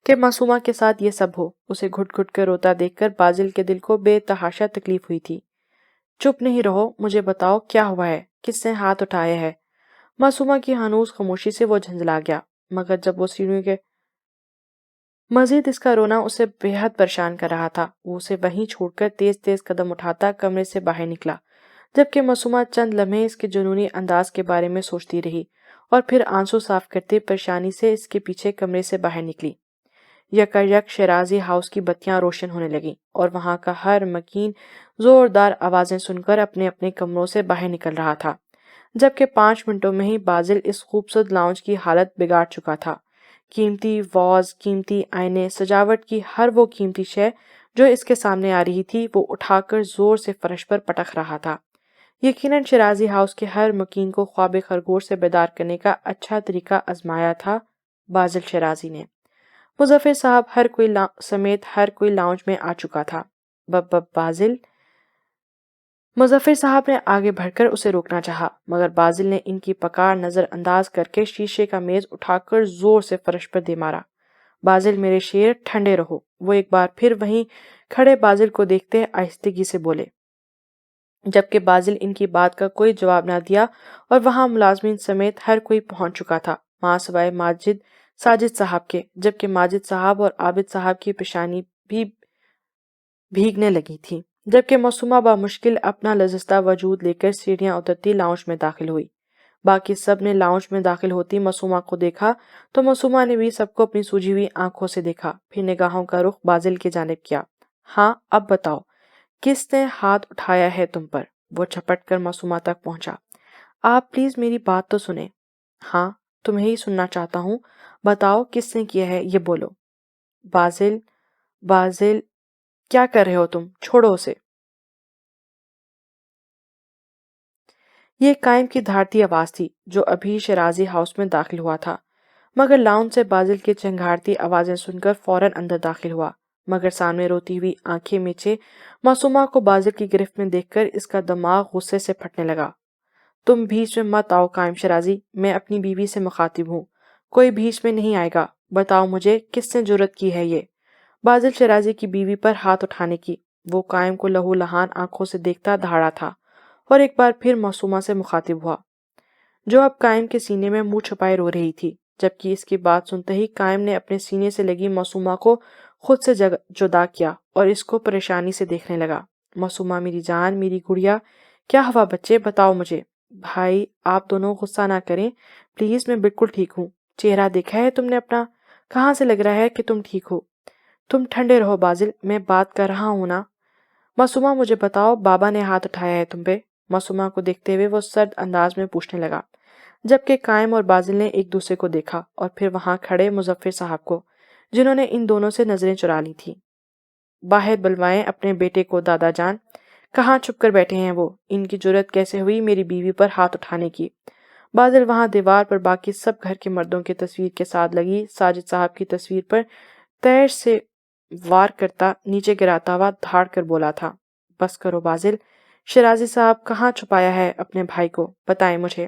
کہ معصومہ کے ساتھ یہ سب ہو۔ اسے گھٹ گھٹ کر روتا دیکھ کر بازل کے دل کو بے تحاشا تکلیف ہوئی تھی۔ چپ نہیں رہو، مجھے بتاؤ کیا ہوا ہے، کس نے ہاتھ اٹھایا ہے؟ معصومہ کی ہنوز خاموشی سے وہ جھنجھلا گیا، مگر جب وہ سیڑھیوں کے مزید اس کا رونا اسے بے حد پریشان کر رہا تھا۔ وہ اسے وہیں چھوڑ کر تیز تیز قدم اٹھاتا کمرے سے باہر نکلا، جبکہ معصومہ چند لمحے اس کے جنونی انداز کے بارے میں سوچتی رہی اور پھر آنسو صاف کرتے پریشانی سے اس کے پیچھے کمرے سے باہر نکلی۔ یکایک شیرازی ہاؤس کی بتیاں روشن ہونے لگیں اور وہاں کا ہر مکین زوردار آوازیں سن کر اپنے اپنے کمروں سے باہر نکل رہا تھا، جبکہ 5 منٹوں میں ہی بازل اس خوبصورت لاؤنج کی حالت بگاڑ چکا تھا۔ قیمتی واز، قیمتی آئینے، سجاوٹ کی ہر وہ قیمتی شے جو اس کے سامنے آ رہی تھی وہ اٹھا کر زور سے فرش پر پٹک رہا تھا۔ یقیناً شیرازی ہاؤس کے ہر مکین کو خواب خرگوش سے بیدار کرنے کا اچھا طریقہ آزمایا تھا بازل شیرازی نے۔ مظفر صاحب سمیت ہر کوئی لاؤنج میں آ چکا تھا۔ بازل! مظفر صاحب نے آگے بڑھ کر اسے روکنا چاہا، مگر بازل نے ان کی پکار نظر انداز کر کے شیشے کا میز اٹھا کر زور سے فرش پر دے مارا۔ بازل میرے شیر، ٹھنڈے رہو۔ وہ ایک بار پھر وہیں کھڑے بازل کو دیکھتے آہستگی سے بولے، جبکہ بازل ان کی بات کا کوئی جواب نہ دیا اور وہاں ملازمین سمیت ہر کوئی پہنچ چکا تھا، ماں سوائے ساجد صاحب کے، جبکہ ماجد صاحب اور عابد صاحب کی پیشانی بھی بھیگنے لگی تھی، جبکہ معصومہ بامشکل اپنا لرزتا وجود لے کر سیڑھیاں اترتی لاؤنج میں داخل ہوئی۔ باقی سب نے لاؤنج میں داخل ہوتی معصومہ کو دیکھا تو معصومہ نے بھی سب کو اپنی سوجی ہوئی آنکھوں سے دیکھا، پھر نگاہوں کا رخ بازل کی جانب کیا۔ ہاں اب بتاؤ، کس نے ہاتھ اٹھایا ہے تم پر؟ وہ جھپٹ کر معصومہ تک پہنچا۔ آپ پلیز میری بات تو سنیں۔ ہاں، تمہیں ہی سننا چاہتا ہوں، بتاؤ کس نے کیا ہے، یہ بولو۔ بازل، کیا کر رہے ہو تم؟ چھوڑو اسے۔ یہ قائم کی دھاڑتی آواز تھی جو ابھی شیرازی ہاؤس میں داخل ہوا تھا، مگر لاؤنج سے بازل کی چنگھاڑتی آوازیں سن کر فوراً اندر داخل ہوا، مگر سامنے روتی ہوئی آنکھیں میچے معصومہ کو بازل کی گرفت میں دیکھ کر اس کا دماغ غصے سے پھٹنے لگا۔ تم بیچ میں مت آؤ قائم شیرازی، میں اپنی بیوی سے مخاطب ہوں، کوئی بیچ میں نہیں آئے گا۔ بتاؤ مجھے کس نے جرأت کی ہے یہ بازل شیرازی کی بیوی پر ہاتھ اٹھانے کی؟ وہ قائم کو لہو لہان آنکھوں سے دیکھتا دھاڑا تھا اور ایک بار پھر معصومہ سے مخاطب ہوا، جو اب قائم کے سینے میں منہ چھپائے رو رہی تھی، جبکہ اس کی بات سنتے ہی قائم نے اپنے سینے سے لگی معصومہ کو خود سے جدا کیا اور اس کو پریشانی سے دیکھنے لگا۔ معصومہ میری جان، میری گڑیا، کیا ہوا بچے، بتاؤ مجھے۔ بھائی آپ دونوں غصہ نہ کریں پلیز، میں بالکل ٹھیک ہوں۔ چہرہ دیکھا ہے تم نے اپنا؟ کہاں سے لگ رہا ہے کہ تم ٹھیک ہو؟ تم ٹھنڈے رہو بازل، میں بات کر رہا ہوں نا۔ معصومہ مجھے بتاؤ، بابا نے ہاتھ اٹھایا ہے تم پہ؟ معصومہ کو دیکھتے ہوئے وہ سرد انداز میں پوچھنے لگا۔ جبکہ قائم اور بازل نے ایک دوسرے کو دیکھا اور پھر وہاں کھڑے مظفر صاحب کو، جنہوں نے ان دونوں سے نظریں چرا لی تھیں۔ باہر بلوائیں اپنے بیٹے کو دادا جان، کہاں چھپ کر بیٹھے ہیں وہ؟ ان کی جرت کیسے ہوئی میری بیوی پر ہاتھ اٹھانے کی؟ بازل وہاں دیوار پر باقی سب گھر کے مردوں کی تصویر کے ساتھ لگی ساجد صاحب کی تصویر پر تیر سے وار کرتا نیچے گراتا ہوا دھاڑ کر بولا تھا، بس کرو بازل، شیرازی صاحب کہاں چھپایا ہے اپنے بھائی کو، بتائیں مجھے۔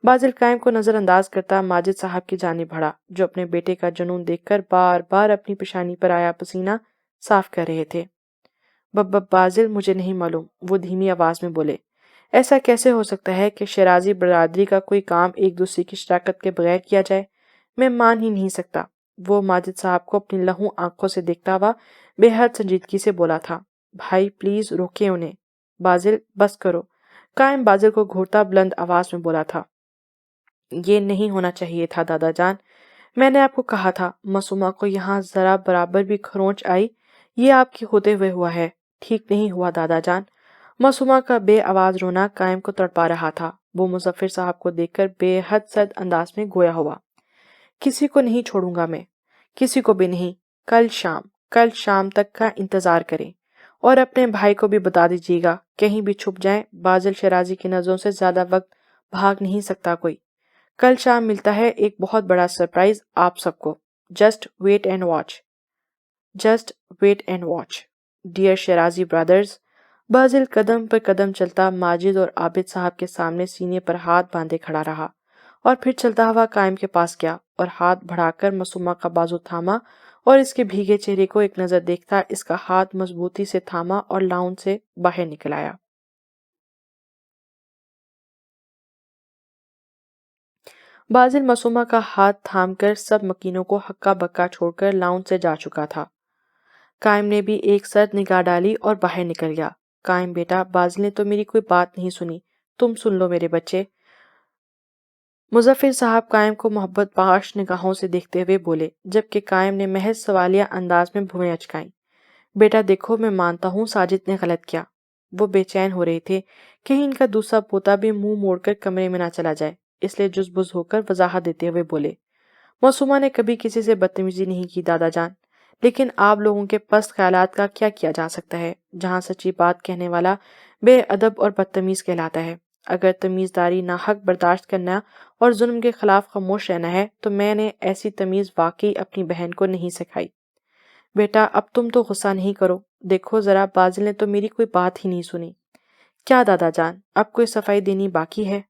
بازل قائم کو نظر انداز کرتا ماجد صاحب کی جانب بڑھا، جو اپنے بیٹے کا جنون دیکھ کر بار بار اپنی پیشانی پر آیا پسینہ صاف کر رہے تھے۔ بازل، مجھے نہیں معلوم، وہ دھیمی آواز میں بولے۔ ایسا کیسے ہو سکتا ہے کہ شیرازی برادری کا کوئی کام ایک دوسرے کی شراکت کے بغیر کیا جائے؟ میں مان ہی نہیں سکتا۔ وہ ماجد صاحب کو اپنی لہو آنکھوں سے دیکھتا ہوا بے حد سنجیدگی سے بولا تھا، بھائی پلیز روکیں انہیں۔ بازل، بس کرو۔ قائم بازل کو گھورتا بلند آواز میں بولا تھا، یہ نہیں ہونا چاہیے تھا دادا جان، میں نے آپ کو کہا تھا معصومہ کو یہاں ذرا برابر بھی کھرونچ آئی، یہ آپ کے ہوتے ہوئے ہوا ہے، ٹھیک نہیں ہوا دادا جان۔ معصومہ کا بے آواز رونا قائم کو تڑپا رہا تھا۔ وہ مظفر صاحب کو دیکھ کر بے حد سرد انداز میں گویا ہوا، کسی کو نہیں چھوڑوں گا میں، کسی کو بھی نہیں۔ کل شام تک کا انتظار کریں اور اپنے بھائی کو بھی بتا دیجیے گا، کہیں بھی چھپ جائیں، بازل شیرازی کی نظروں سے زیادہ وقت بھاگ نہیں سکتا کوئی۔ کل شام ملتا ہے ایک بہت بڑا سرپرائز آپ سب کو، just wait and watch dear Shirazi brothers. بازل قدم پر قدم چلتا ماجد اور عابد صاحب کے سامنے سینے پر ہاتھ باندھے کھڑا رہا اور پھر چلتا ہوا قائم کے پاس گیا اور ہاتھ بڑھا کر معصومہ کا بازو تھاما اور اس کے بھیگے چہرے کو ایک نظر دیکھتا اس کا ہاتھ مضبوطی سے تھاما اور لاؤن سے باہر نکل آیا۔ بازل معصومہ کا ہاتھ تھام کر سب مکینوں کو ہکا بکا چھوڑ کر لاؤن سے جا چکا تھا۔ قائم نے بھی ایک سرد نگاہ ڈالی اور باہر نکل گیا۔ قائم بیٹا، بازل نے تو میری کوئی بات نہیں سنی، تم سن لو میرے بچے۔ مظفر صاحب قائم کو محبت بخش نگاہوں سے دیکھتے ہوئے بولے، جبکہ قائم نے محض سوالیہ انداز میں بھویں اچکائیں۔ بیٹا دیکھو، میں مانتا ہوں ساجد نے غلط کیا۔ وہ بے چین ہو رہے تھے، کہیں ان کا دوسرا پوتا بھی منہ موڑ کر کمرے میں نہ چلا جائے، اس لیے جز بز ہو کر وضاحت دیتے ہوئے بولے، معصومہ نے کبھی کسی سے بدتمیزی نہیں کی دادا جان، لیکن آپ لوگوں کے پست خیالات کا کیا جا سکتا ہے، جہاں سچی بات کہنے والا بے ادب اور بدتمیز کہلاتا ہے۔ اگر تمیزداری ناحق برداشت کرنا اور ظلم کے خلاف خاموش رہنا ہے تو میں نے ایسی تمیز واقعی اپنی بہن کو نہیں سکھائی۔ بیٹا اب تم تو غصہ نہیں کرو، دیکھو ذرا بازل نے تو میری کوئی بات ہی نہیں سنی۔ کیا دادا جان، اب کوئی صفائی دینی باقی ہے؟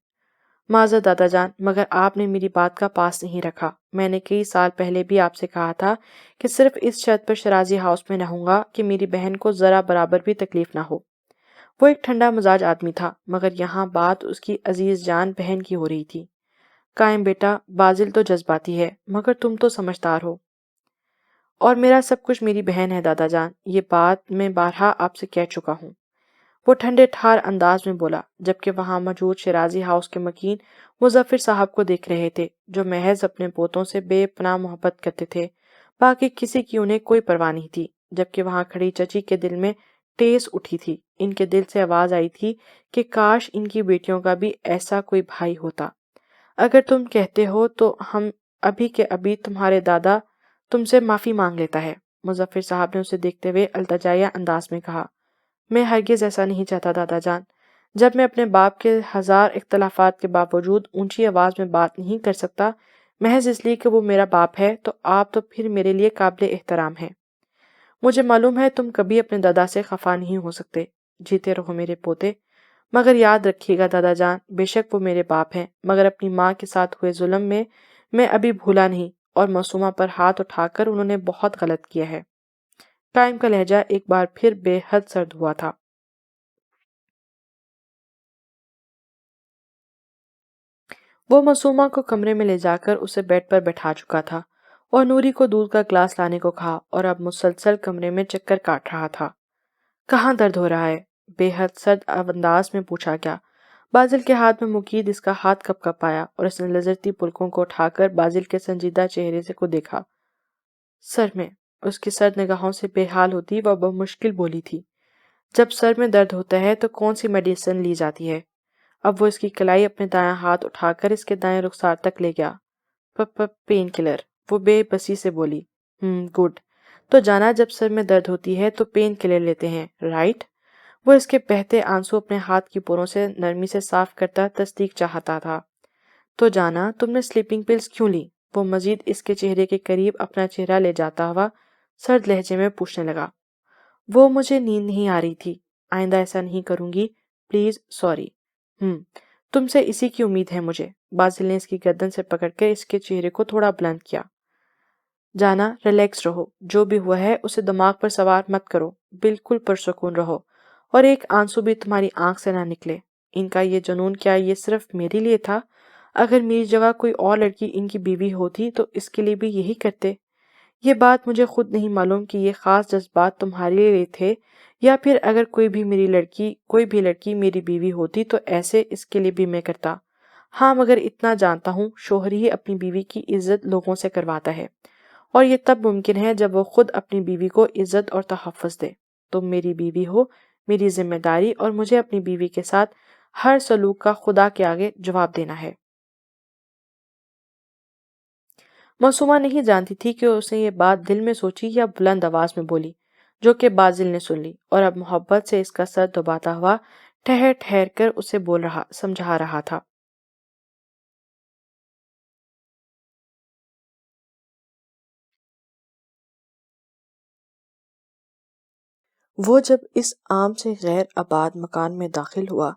معذرت دادا جان، مگر آپ نے میری بات کا پاس نہیں رکھا۔ میں نے کئی سال پہلے بھی آپ سے کہا تھا کہ صرف اس شرط پر شیرازی ہاؤس میں رہوں گا کہ میری بہن کو ذرا برابر بھی تکلیف نہ ہو۔ وہ ایک ٹھنڈا مزاج آدمی تھا، مگر یہاں بات اس کی عزیز جان بہن کی ہو رہی تھی۔ قائم بیٹا، بازل تو جذباتی ہے، مگر تم تو سمجھدار ہو، اور میرا سب کچھ میری بہن ہے دادا جان، یہ بات میں بارہا آپ سے کہہ چکا ہوں۔ وہ ٹھنڈے ٹھار انداز میں بولا، جبکہ وہاں موجود شیرازی ہاؤس کے مکین مظفر صاحب کو دیکھ رہے تھے، جو محض اپنے پوتوں سے بے پناہ محبت کرتے تھے، باقی کسی کی انہیں کوئی پرواہ نہیں تھی۔ جبکہ وہاں کھڑی چچی کے دل میں ٹیس اٹھی تھی، ان کے دل سے آواز آئی تھی کہ کاش ان کی بیٹیوں کا بھی ایسا کوئی بھائی ہوتا۔ اگر تم کہتے ہو تو ہم ابھی کے ابھی تمہارے دادا تم سے معافی مانگ لیتا ہے۔ مظفر صاحب نے اسے دیکھتے ہوئے التجائیہ انداز میں کہا، میں ہرگز ایسا نہیں چاہتا دادا جان۔ جب میں اپنے باپ کے ہزار اختلافات کے باوجود اونچی آواز میں بات نہیں کر سکتا محض اس لیے کہ وہ میرا باپ ہے، تو آپ تو پھر میرے لیے قابل احترام ہیں۔ مجھے معلوم ہے تم کبھی اپنے دادا سے خفا نہیں ہو سکتے، جیتے رہو میرے پوتے، مگر یاد رکھیے گا دادا جان، بے شک وہ میرے باپ ہیں، مگر اپنی ماں کے ساتھ ہوئے ظلم میں ابھی بھولا نہیں، اور معصومہ پر ہاتھ اٹھا کر انہوں نے بہت غلط کیا ہے۔ قائم کا لہجہ ایک بار پھر بے حد سرد ہوا تھا۔ وہ معصومہ کو کمرے میں لے جا کر اسے بیڈ پر بٹھا چکا تھا اور نوری کو دودھ کا گلاس لانے کو کہا، اور اب مسلسل کمرے میں چکر کاٹ رہا تھا۔ کہاں درد ہو رہا ہے؟ بے حد سرد انداز میں پوچھا گیا۔ بازل کے ہاتھ میں مقید اس کا ہاتھ کپ کپ آیا اور اس نے لذرتی پلکوں کو اٹھا کر بازل کے سنجیدہ چہرے سے کو دیکھا۔ سر میں۔ اس کی سرد نگاہوں سے بے حال ہوتی وہ بمشکل بولی تھی، جب سر میں درد ہوتا ہے تو کون سی میڈیسن لی جاتی ہے؟ اب وہ اس کی کلائی اپنے دایاں ہاتھ اٹھا کر اس کے دائیں رخسار تک لے گیا۔ پین کلر، وہ بے بسی سے بولی۔ گڈ، تو جانا جب سر میں درد ہوتی ہے تو پین کلر لیتے ہیں، رائٹ؟ وہ اس کے بہتے آنسو اپنے ہاتھ کی پوروں سے نرمی سے صاف کرتا تصدیق چاہتا تھا۔ تو جانا، تم نے سلیپنگ پلز کیوں لی؟ وہ مزید اس کے چہرے کے قریب اپنا چہرہ لے جاتا ہوا سرد لہجے میں پوچھنے لگا۔ وہ مجھے نیند نہیں آ رہی تھی، آئندہ ایسا نہیں کروں گی، پلیز، سوری۔ تم سے اسی کی امید ہے مجھے۔ بازل نے اس کی گردن سے پکڑ کر اس کے چہرے کو تھوڑا بلند کیا۔ جانا، ریلیکس رہو، جو بھی ہوا ہے اسے دماغ پر سوار مت کرو، بالکل پرسکون رہو، اور ایک آنسو بھی تمہاری آنکھ سے نہ نکلے۔ ان کا یہ جنون کیا یہ صرف میرے لیے تھا؟ اگر میری جگہ کوئی اور لڑکی ان کی بیوی ہوتی تو اس کے لیے بھی یہی کرتے۔ یہ بات مجھے خود نہیں معلوم کہ یہ خاص جذبات تمہارے لیے تھے، یا پھر اگر کوئی بھی لڑکی میری بیوی ہوتی تو ایسے اس کے لیے بھی میں کرتا۔ ہاں، مگر اتنا جانتا ہوں، شوہر ہی اپنی بیوی کی عزت لوگوں سے کرواتا ہے، اور یہ تب ممکن ہے جب وہ خود اپنی بیوی کو عزت اور تحفظ دے۔ تم میری بیوی ہو، میری ذمہ داری اور مجھے اپنی بیوی کے ساتھ ہر سلوک کا خدا کے آگے جواب دینا ہے۔ معصومہ نہیں جانتی تھی کہ اس نے یہ بات دل میں سوچی یا بلند آواز میں بولی، جو کہ بازل نے سن لی، اور اب محبت سے اس کا سر دباتا ہوا ٹھہر ٹھہر کر اسے سمجھا رہا تھا۔ وہ جب اس عام سے غیر آباد مکان میں داخل ہوا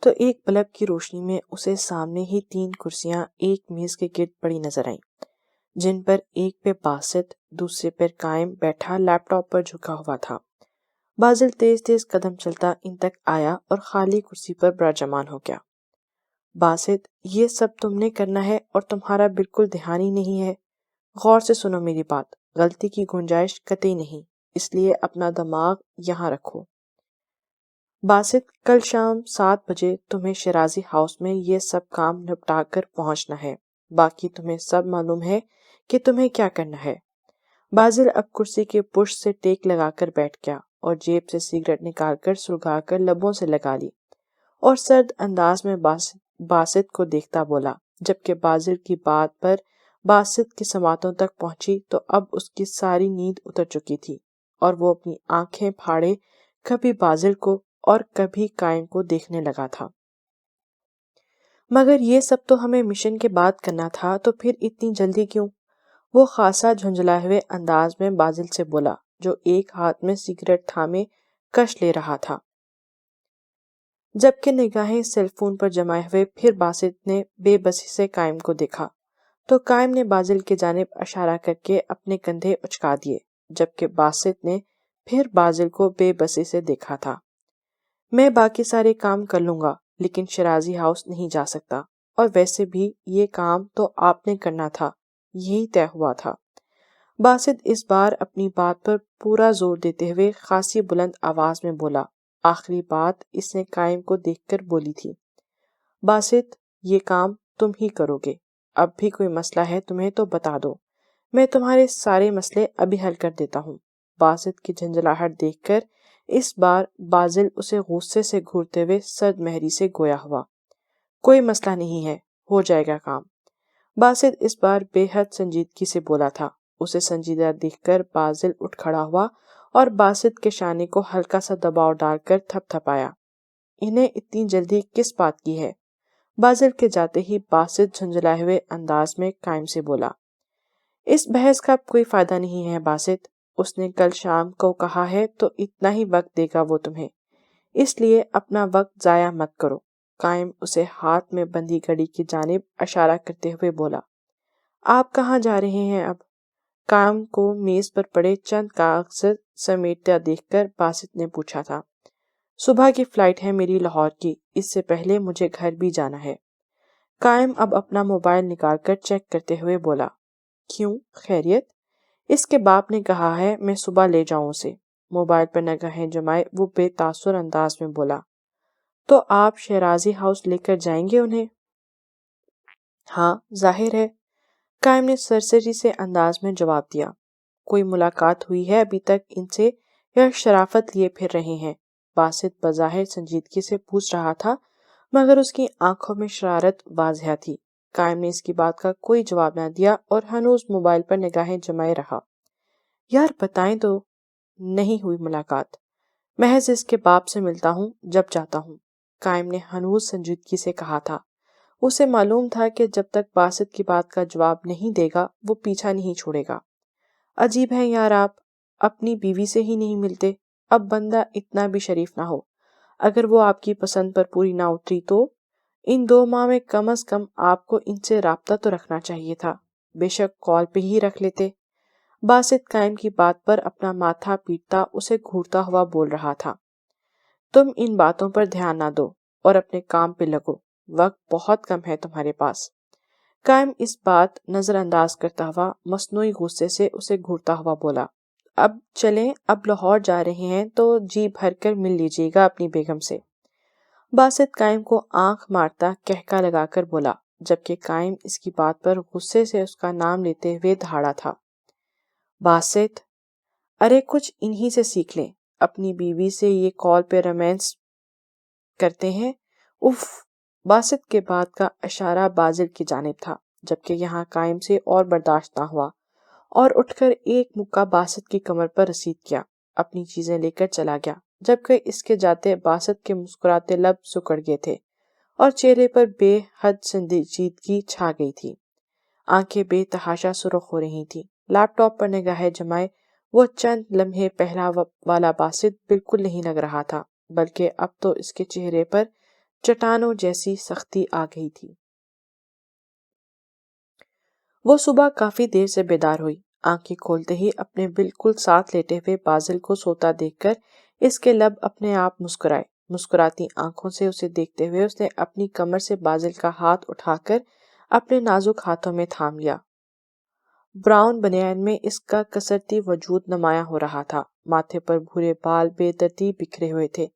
تو ایک بلب کی روشنی میں اسے سامنے ہی 3 کرسیاں ایک میز کے گرد پڑی نظر آئیں، جن پر ایک پہ باسط، دوسرے پر قائم بیٹھا لیپ ٹاپ پر جھکا ہوا تھا۔ بازل تیز تیز قدم چلتا ان تک آیا اور خالی کرسی پر براجمان ہو گیا۔ باسط، یہ سب تم نے کرنا ہے اور تمہارا بالکل دھیان ہی نہیں ہے۔ غور سے سنو میری بات، غلطی کی گنجائش قطعی نہیں، اس لیے اپنا دماغ یہاں رکھو۔ باسط، کل شام 7 بجے تمہیں شیرازی ہاؤس میں یہ سب کام نپٹا کر پہنچنا ہے، باقی تمہیں سب معلوم ہے کہ تمہیں کیا کرنا ہے۔ بازل اب کرسی کے پشت سے ٹیک لگا کر بیٹھ گیا اور جیب سے سگریٹ نکال کر سلگا کر لبوں سے لگا لی، اور سرد انداز میں باسط کو دیکھتا بولا، جبکہ بازل کی بات پر باسط کی سماعتوں تک پہنچی تو اب اس کی ساری نیند اتر چکی تھی، اور وہ اپنی آنکھیں پھاڑے کبھی بازل کو اور کبھی قائم کو دیکھنے لگا تھا۔ مگر یہ سب تو ہمیں مشن کے بعد کرنا تھا، تو پھر اتنی جلدی کیوں؟ وہ خاصا جھنجھلائے ہوئے انداز میں بازل سے بولا، جو ایک ہاتھ میں سگریٹ تھامے کش لے رہا تھا، جبکہ نگاہیں سیل فون پر جمائے ہوئے۔ پھر باسط نے بے بسی سے قائم کو دیکھا تو قائم نے بازل کی جانب اشارہ کر کے اپنے کندھے اچکا دیے، جبکہ باسط نے پھر بازل کو بے بسی سے دیکھا تھا۔ میں باقی سارے کام کر لوں گا، لیکن شیرازی ہاؤس نہیں جا سکتا، اور ویسے بھی یہ کام تو آپ نے کرنا تھا، یہی طے ہوا تھا۔ باسط اس بار اپنی بات پر پورا زور دیتے ہوئے خاصی بلند آواز میں بولا۔ آخری بات اس نے قائم کو دیکھ کر بولی تھی۔ باسط، یہ کام تم ہی کرو گے، اب بھی کوئی مسئلہ ہے تمہیں تو بتا دو، میں تمہارے سارے مسئلے ابھی حل کر دیتا ہوں۔ باسط کی جھنجھلاہٹ دیکھ کر اس بار بازل اسے غصے سے گھورتے ہوئے سرد مہری سے گویا ہوا۔ کوئی مسئلہ نہیں ہے، ہو جائے گا کام۔ باسط اس بار بے حد سنجیدگی سے بولا تھا۔ اسے سنجیدہ دیکھ کر بازل اٹھ کھڑا ہوا اور باسط کے شانے کو ہلکا سا دباؤ ڈال کر تھپ تھپایا۔ انہیں اتنی جلدی کس بات کی ہے؟ بازل کے جاتے ہی باسط جھنجھلائے ہوئے انداز میں قائم سے بولا، اس بحث کا کوئی فائدہ نہیں ہے باسط، اس نے کل شام کو کہا ہے تو اتنا ہی وقت دے گا وہ تمہیں، اس لیے اپنا وقت ضائع مت کرو۔ قائم اسے ہاتھ میں بندھی گھڑی کی جانب اشارہ کرتے ہوئے بولا۔ آپ کہاں جا رہے ہیں اب؟ قائم کو میز پر پڑے چند کاغذ سمیٹتا دیکھ کر باسط نے پوچھا تھا۔ صبح کی فلائٹ ہے میری لاہور کی، اس سے پہلے مجھے گھر بھی جانا ہے۔ قائم اب اپنا موبائل نکال کر چیک کرتے ہوئے بولا، کیوں، خیریت؟ اس کے باپ نے کہا ہے میں صبح لے جاؤں اسے۔ موبائل پر نگاہیں جمائے وہ بے تاثر انداز میں بولا، تو آپ شیرازی ہاؤس لے کر جائیں گے انہیں؟ ہاں، ظاہر ہے، قائم نے سرسری سے انداز میں جواب دیا۔ کوئی ملاقات ہوئی ہے ابھی تک ان سے یا شرافت لیے پھر رہے ہیں؟ باسط بظاہر سنجیدگی سے پوچھ رہا تھا، مگر اس کی آنکھوں میں شرارت واضح تھی۔ قائم نے اس کی بات کا کوئی جواب نہ دیا اور ہنوز موبائل پر نگاہیں جمائے رہا۔ یار بتائیں تو۔ نہیں ہوئی ملاقات، محض اس کے باپ سے ملتا ہوں جب جاتا ہوں، قائم نے ہنوز سنجیدگی سے کہا تھا۔ اسے معلوم تھا کہ جب تک باسط کی بات کا جواب نہیں دے گا وہ پیچھا نہیں چھوڑے گا۔ عجیب ہے یار، آپ اپنی بیوی سے ہی نہیں ملتے۔ اب بندہ اتنا بھی شریف نہ ہو، اگر وہ آپ کی پسند پر پوری نہ اتری تو ان 2 ماہ میں کم از کم آپ کو ان سے رابطہ تو رکھنا چاہیے تھا، بے شک کال پہ ہی رکھ لیتے۔ باسط قائم کی بات پر اپنا ماتھا پیٹتا اسے گھورتا ہوا بول رہا تھا۔ تم ان باتوں پر دھیان نہ دو اور اپنے کام پہ لگو، وقت بہت کم ہے تمہارے پاس۔ قائم اس بات نظر انداز کرتا ہوا مصنوعی غصے سے اسے گھورتا ہوا بولا، اب چلیں، اب لاہور جا رہے ہیں تو جی بھر کر مل لیجیے گا اپنی بیگم سے۔ باسط قائم کو آنکھ مارتا کہکا لگا کر بولا، جبکہ قائم اس کی بات پر غصے سے اس کا نام لیتے ہوئے دہاڑا تھا۔ باسط، ارے کچھ انہی سے سیکھ لیں، اپنی بیوی سے یہ کال پہ رومانس کرتے ہیں، اف۔ باسط کے بعد کا اشارہ بازل کی جانب تھا، جبکہ یہاں قائم سے اور برداشت نہ ہوا اور اٹھ کر ایک مکہ باسط کی کمر پر رسید کیا، اپنی چیزیں لے کر چلا گیا، جبکہ اس کے جاتے باسط کے مسکراتے لب سکڑ گئے تھے اور چہرے پر بے حد سنجیدگی چھا گئی تھی۔ آنکھیں بے تحاشا سرخ ہو رہی تھیں۔ لیپ ٹاپ پر نگاہیں جمائے وہ چند لمحے پہلا والا باسط بالکل نہیں لگ رہا تھا، بلکہ اب تو اس کے چہرے پر چٹانوں جیسی سختی آ گئی تھی۔ وہ صبح کافی دیر سے بیدار ہوئی۔ آنکھیں کھولتے ہی اپنے بالکل ساتھ لیٹے ہوئے بازل کو سوتا دیکھ کر اس کے لب اپنے آپ مسکرائے۔ مسکراتی آنکھوں سے اسے دیکھتے ہوئے اس نے اپنی کمر سے بازل کا ہاتھ اٹھا کر اپنے نازک ہاتھوں میں تھام لیا۔ براؤن بنیان میں اس کا کسرتی وجود نمایاں ہو رہا تھا، ماتھے پر بھورے بال بے ترتیب بکھرے ہوئے تھے،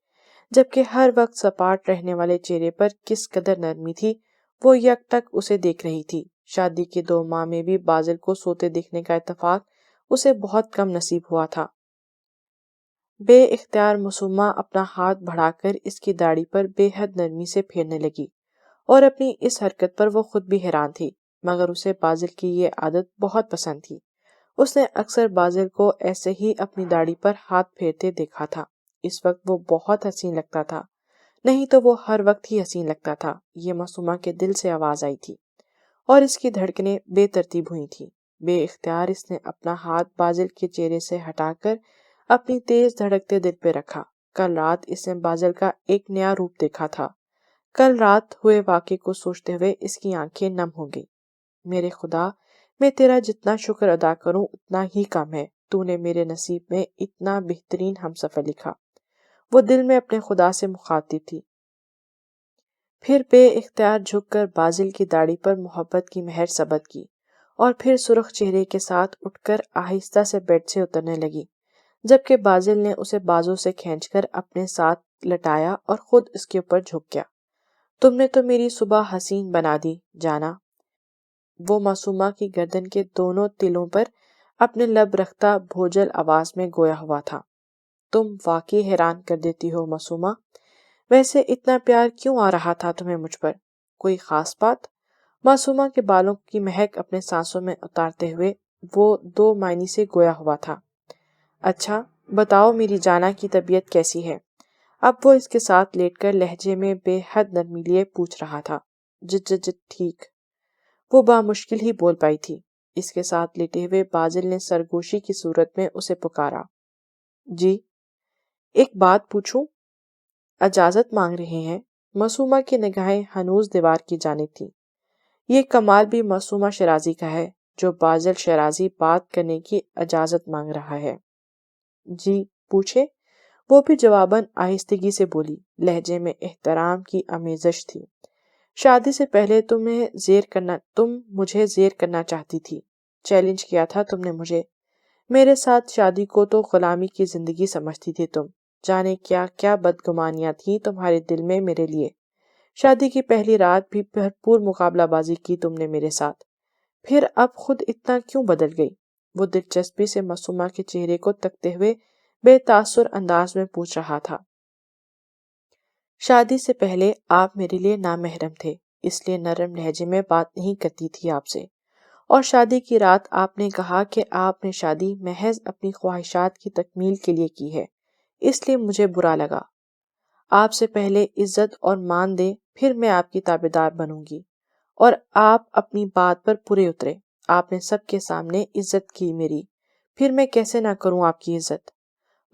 جبکہ ہر وقت سپاٹ رہنے والے چہرے پر کس قدر نرمی تھی، وہ یک ٹک اسے دیکھ رہی تھی۔ شادی کے 2 ماہ میں بھی بازل کو سوتے دیکھنے کا اتفاق اسے بہت کم نصیب ہوا تھا۔ بے اختیار معصومہ اپنا ہاتھ بڑھا کر اس کی داڑھی پر بے حد نرمی سے پھیرنے لگی، اور اپنی اس حرکت پر وہ خود بھی حیران تھی، مگر اسے بازل کی یہ عادت بہت پسند تھی۔ اس نے اکثر بازل کو ایسے ہی اپنی داڑھی پر ہاتھ پھیرتے دیکھا تھا۔ اس وقت وہ بہت حسین لگتا تھا، نہیں تو وہ ہر وقت ہی حسین لگتا تھا۔ یہ معصومہ کے دل سے آواز آئی تھی اور اس کی دھڑکنیں بے ترتیب ہوئی تھیں۔ بے اختیار اس نے اپنا ہاتھ بازل کے چہرے سے ہٹا کر اپنی تیز دھڑکتے دل پہ رکھا۔ کل رات اس نے بازل کا ایک نیا روپ دیکھا تھا۔ کل رات ہوئے واقعے کو سوچتے ہوئے اس کی آنکھیں نم ہو گئی۔ میرے خدا، میں تیرا جتنا شکر ادا کروں اتنا ہی کم ہے، تو نے میرے نصیب میں اتنا بہترین ہمسفر لکھا۔ وہ دل میں اپنے خدا سے مخاطب تھی۔ پھر بے اختیار جھک کر بازل کی داڑھی پر محبت کی مہر ثبت کی، اور پھر سرخ چہرے کے ساتھ اٹھ کر آہستہ سے بیڈ سے اترنے لگی، جبکہ بازل نے اسے بازو سے کھینچ کر اپنے ساتھ لٹایا اور خود اس کے اوپر جھک گیا۔ تم نے تو میری صبح حسین بنا دی جانا۔ وہ معصومہ کی گردن کے دونوں تلوں پر اپنے لب رکھتا بھوجل آواز میں گویا ہوا تھا۔ تم واقعی حیران کر دیتی ہو معصومہ، ویسے اتنا پیار کیوں آ رہا تھا تمہیں مجھ پر؟ کوئی خاص بات؟ معصومہ کے بالوں کی مہک اپنے سانسوں میں اتارتے ہوئے وہ 2 معنی سے گویا ہوا تھا۔ اچھا بتاؤ میری جانا کی طبیعت کیسی ہے؟ اب وہ اس کے ساتھ لیٹ کر لہجے میں بے حد نرمی لیے پوچھ رہا تھا۔ جت ٹھیک، وہ بامشکل ہی بول پائی تھی۔ اس کے ساتھ لیٹے ہوئے بازل نے سرگوشی کی صورت میں اسے پکارا۔ جی، ایک بات پوچھوں؟ اجازت مانگ رہے ہیں؟ معصومہ کی نگاہیں ہنوز دیوار کی جانب تھیں۔ یہ کمال بھی معصومہ شیرازی کا ہے جو بازل شیرازی بات کرنے کی اجازت مانگ رہا ہے۔ جی پوچھے، وہ بھی جواباً آہستگی سے بولی، لہجے میں احترام کی آمیزش تھی۔ شادی سے پہلے تم مجھے زیر کرنا چاہتی تھی، چیلنج کیا تھا تم نے مجھے۔ میرے ساتھ شادی کو تو غلامی کی زندگی سمجھتی تھی تم، جانے کیا کیا بدگمانیاں تھیں تمہارے دل میں میرے لیے۔ شادی کی پہلی رات بھی بھرپور مقابلہ بازی کی تم نے میرے ساتھ، پھر اب خود اتنا کیوں بدل گئی؟ وہ دلچسپی سے معصومہ کے چہرے کو تکتے ہوئے بے تاثر انداز میں پوچھ رہا تھا۔ شادی سے پہلے آپ میرے لیے نامحرم تھے، اس لیے نرم لہجے میں بات نہیں کرتی تھی آپ سے، اور شادی کی رات آپ نے کہا کہ آپ نے شادی محض اپنی خواہشات کی تکمیل کے لیے کی ہے، اس لیے مجھے برا لگا۔ آپ سے پہلے عزت اور مان دے، پھر میں آپ کی تابعدار بنوں گی، اور آپ اپنی بات پر پورے اترے۔ آپ نے سب کے سامنے عزت کی میری، پھر میں کیسے نہ کروں آپ کی عزت۔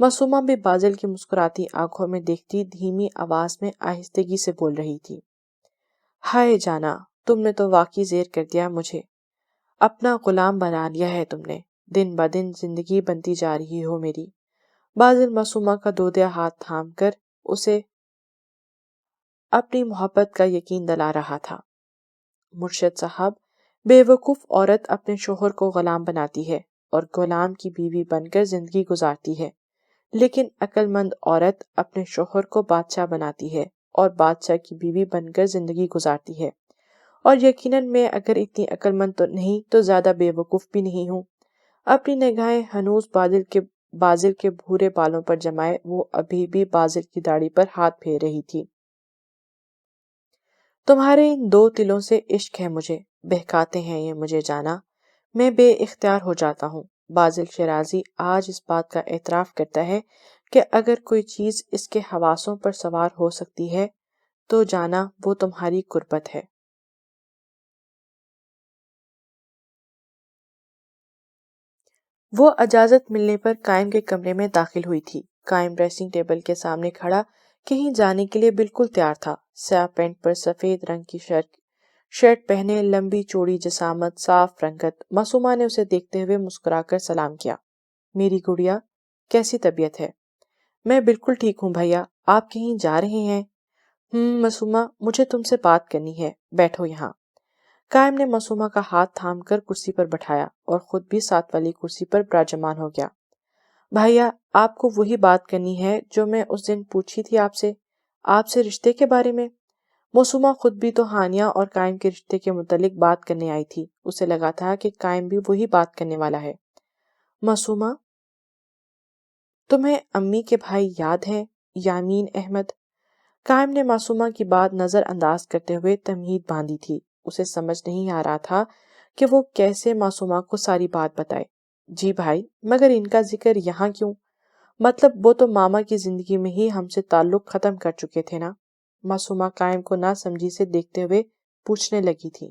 معصومہ بھی بازل کی مسکراتی آنکھوں میں دیکھتی دھیمی آواز میں آہستگی سے بول رہی تھی، ہائے جانا، تم نے تو واقعی زیر کر دیا مجھے، اپنا غلام بنا لیا ہے تم نے، دن بہ دن زندگی بنتی جا رہی ہو میری۔ بازل معصومہ کا دودیا ہاتھ تھام کر اسے اپنی محبت کا یقین دلا رہا تھا۔ مرشد صاحب، بے وقوف عورت اپنے شوہر کو غلام بناتی ہے اور غلام کی بیوی بن کر زندگی گزارتی ہے، لیکن عقل مند عورت اپنے شوہر کو بادشاہ بناتی ہے اور بادشاہ کی بیوی بن کر زندگی گزارتی ہے، اور یقیناً میں اگر اتنی عقل مند تو نہیں تو زیادہ بے وقوف بھی نہیں ہوں۔ اپنی نگاہیں ہنوز بازل کے بھورے بالوں پر جمائے وہ ابھی بھی بازل کی داڑھی پر ہاتھ پھیر رہی تھی۔ تمہارے ان دو دلوں سے عشق ہے مجھے، بہکاتے ہیں یہ مجھے جانا، میں بے اختیار ہو جاتا ہوں۔ بازل شیرازی آج اس بات کا اعتراف کرتا ہے کہ اگر کوئی چیز اس کے حواسوں پر سوار ہو سکتی ہے تو جانا وہ تمہاری قربت ہے۔ وہ اجازت ملنے پر قائم کے کمرے میں داخل ہوئی تھی۔ قائم ڈریسنگ ٹیبل کے سامنے کھڑا کہیں جانے کے لیے بالکل تیار تھا۔ سیاہ پینٹ پر سفید رنگ کی شرٹ پہنے، لمبی چوڑی جسامت، صاف رنگت۔ معصومہ نے اسے دیکھتے ہوئے مسکرا کر سلام کیا۔ میری گڑیا، کیسی طبیعت ہے؟ میں بالکل ٹھیک ہوں بھیا، آپ کہیں جا رہے ہیں؟ معصومہ، مجھے تم سے بات کرنی ہے، بیٹھو یہاں۔ قائم نے معصومہ کا ہاتھ تھام کر کرسی پر بٹھایا اور خود بھی ساتھ والی کرسی پر براجمان ہو گیا۔ بھیا، آپ کو وہی بات کرنی ہے جو میں اس دن پوچھی تھی آپ سے رشتے کے بارے میں۔ معصومہ خود بھی تو ہانیہ اور قائم کے رشتے کے متعلق بات کرنے آئی تھی، اسے لگا تھا کہ قائم بھی وہی بات کرنے والا ہے۔ معصومہ، تمہیں امی کے بھائی یاد ہیں، یامین احمد؟ قائم نے معصومہ کی بات نظر انداز کرتے ہوئے تمہید باندھی تھی۔ اسے سمجھ نہیں آ رہا تھا کہ وہ کیسے معصومہ کو ساری بات بتائے۔ جی بھائی، مگر ان کا ذکر یہاں کیوں؟ مطلب وہ تو ماما کی زندگی میں ہی ہم سے تعلق ختم کر چکے تھے نا؟ معصومہ قائم کو نہ سمجھی سے دیکھتے ہوئے پوچھنے لگی تھی۔